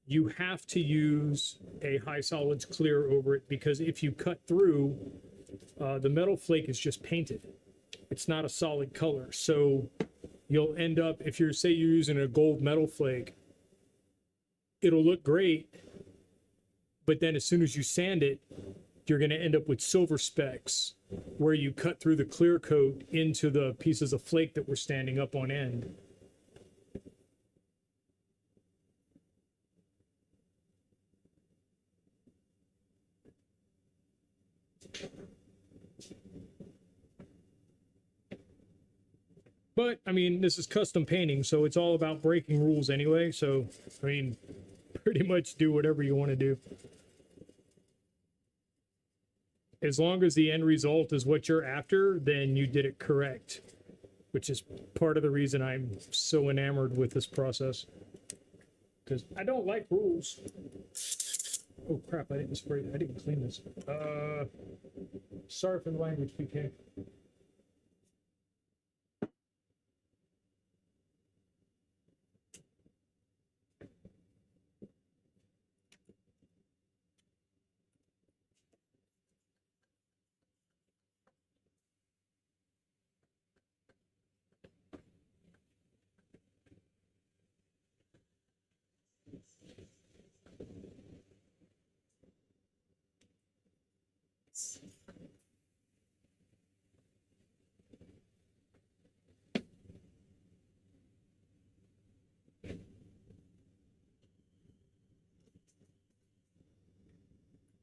you have to use a high solids clear over it, because if you cut through, the metal flake is just painted. It's not a solid color. So you'll end up, if you're, say you're using a gold metal flake, it'll look great, but then as soon as you sand it, you're going to end up with silver specks where you cut through the clear coat into the pieces of flake that were standing up on end. But I mean, this is custom painting, so it's all about breaking rules anyway. So, I mean, pretty much do whatever you want to do. As long as the end result is what you're after, then you did it correct, which is part of the reason I'm so enamored with this process. Because I don't like rules. Oh crap, I didn't spray, I didn't clean this. Sorry for the language, PK.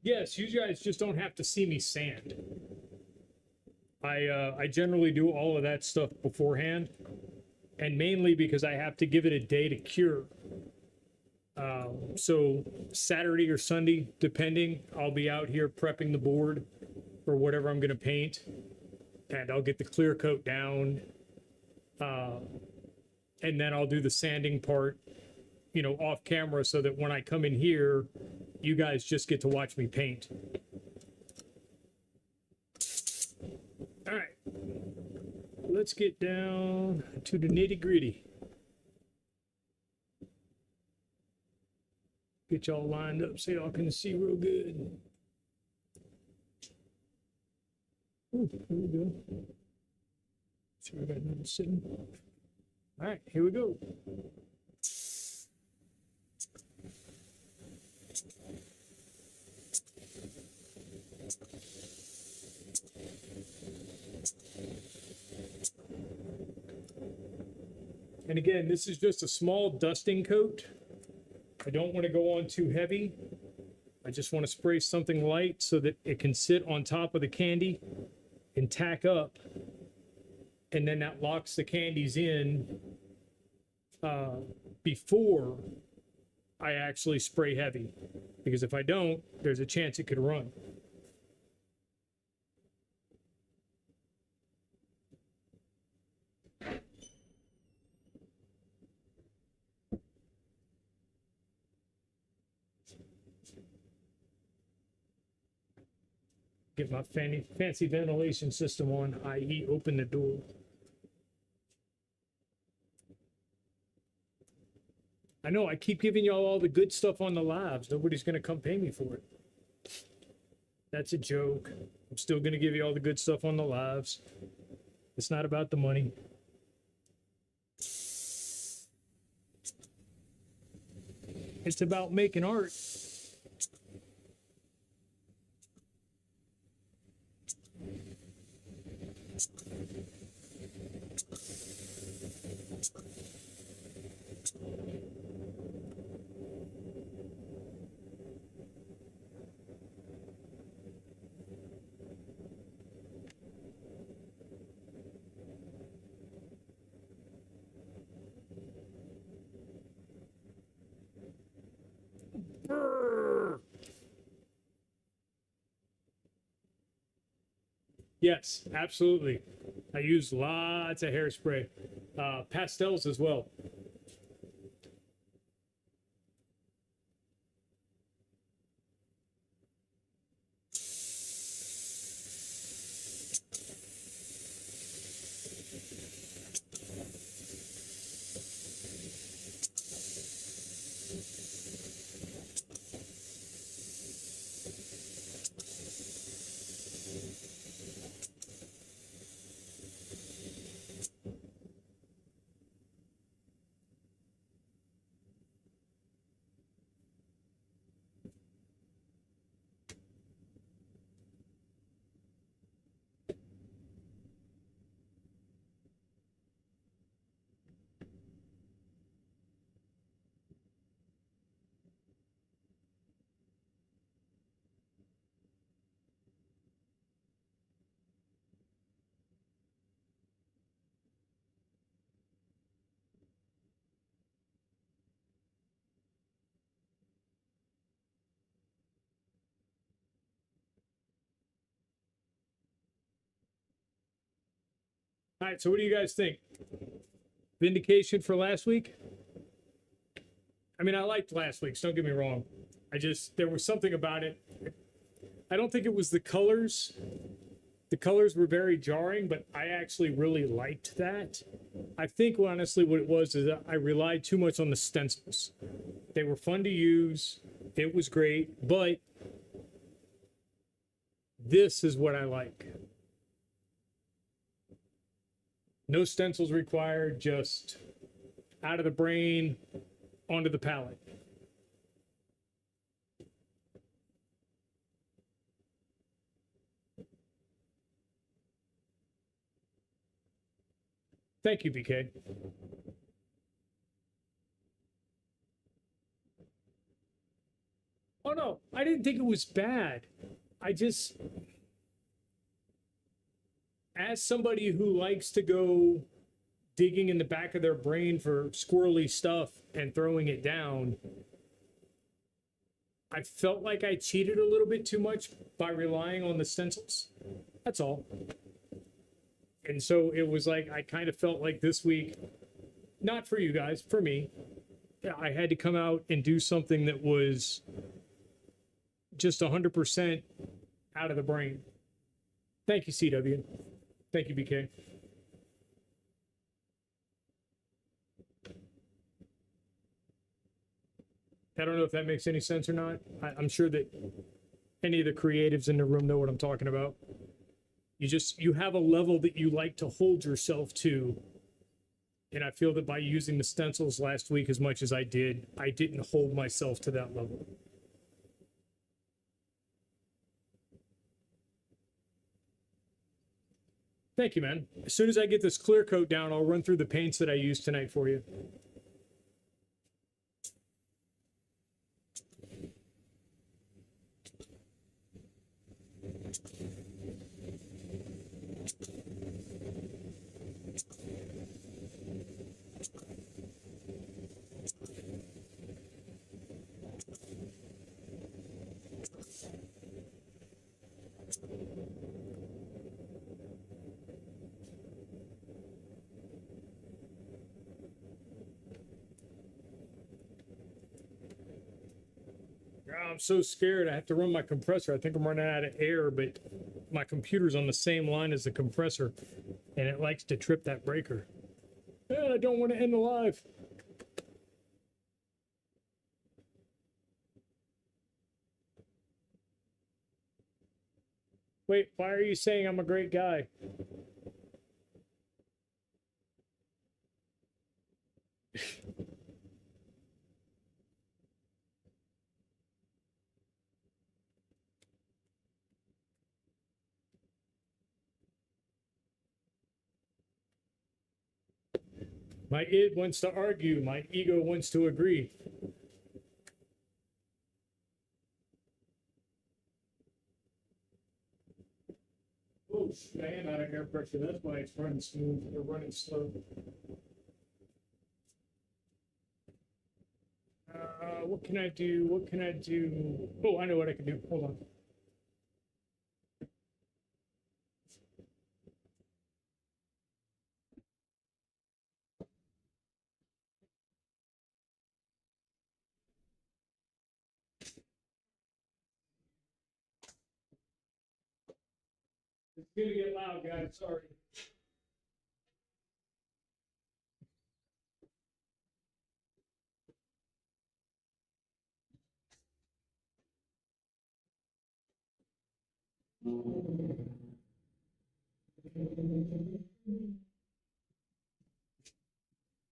Yes, you guys just don't have to see me sand. I generally do all of that stuff beforehand, and mainly because I have to give it a day to cure. So Saturday or Sunday, depending, I'll be out here prepping the board for whatever I'm going to paint, and I'll get the clear coat down, and then I'll do the sanding part, you know, off camera, so that when I come in here, you guys just get to watch me paint. All right, let's get down to the nitty gritty. Get y'all lined up so y'all can see real good. Ooh, here we go. Sure, I got another sitting. All right, here we go. And again, this is just a small dusting coat. I don't want to go on too heavy. I just want to spray something light so that it can sit on top of the candy and tack up. And then that locks the candies in before I actually spray heavy. Because if I don't, there's a chance it could run. Get my fancy ventilation system on, i.e. open the door. I know I keep giving y'all all the good stuff on the lives. Nobody's going to come pay me for it. That's a joke. I'm still going to give you all the good stuff on the lives. It's not about the money. It's about making art. Yes, absolutely. I use lots of hairspray, pastels as well. All right, so what do you guys think? Vindication for last week? I mean, I liked last week's, don't get me wrong. There was something about it. I don't think it was the colors. The colors were very jarring, but I actually really liked that. I think honestly what it was is that I relied too much on the stencils. They were fun to use. It was great, but this is what I like. No stencils required, just out of the brain, onto the palette. Thank you, BK. Oh no, I didn't think it was bad. I just, as somebody who likes to go digging in the back of their brain for squirrely stuff and throwing it down, I felt like I cheated a little bit too much by relying on the stencils. That's all. And so it was like, I kind of felt like this week, not for you guys, for me, I had to come out and do something that was just 100% out of the brain. Thank you, CW. Thank you, BK. I don't know if that makes any sense or not. I'm sure that any of the creatives in the room know what I'm talking about. You have a level that you like to hold yourself to. And I feel that by using the stencils last week as much as I didn't hold myself to that level. Thank you, man. As soon as I get this clear coat down, I'll run through the paints that I used tonight for you. I'm so scared. I have to run my compressor. I think I'm running out of air, but my computer's on the same line as the compressor, and it likes to trip that breaker. I don't want to end the live. Wait, why are you saying I'm a great guy? My id wants to argue. My ego wants to agree. Oh, I am out of air pressure. That's why it's running smooth or running slow. What can I do? What can I do? Oh, I know what I can do. Hold on. It's gonna get loud, guys. Sorry.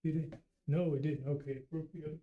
Did it? No, it didn't. Okay, it broke the other.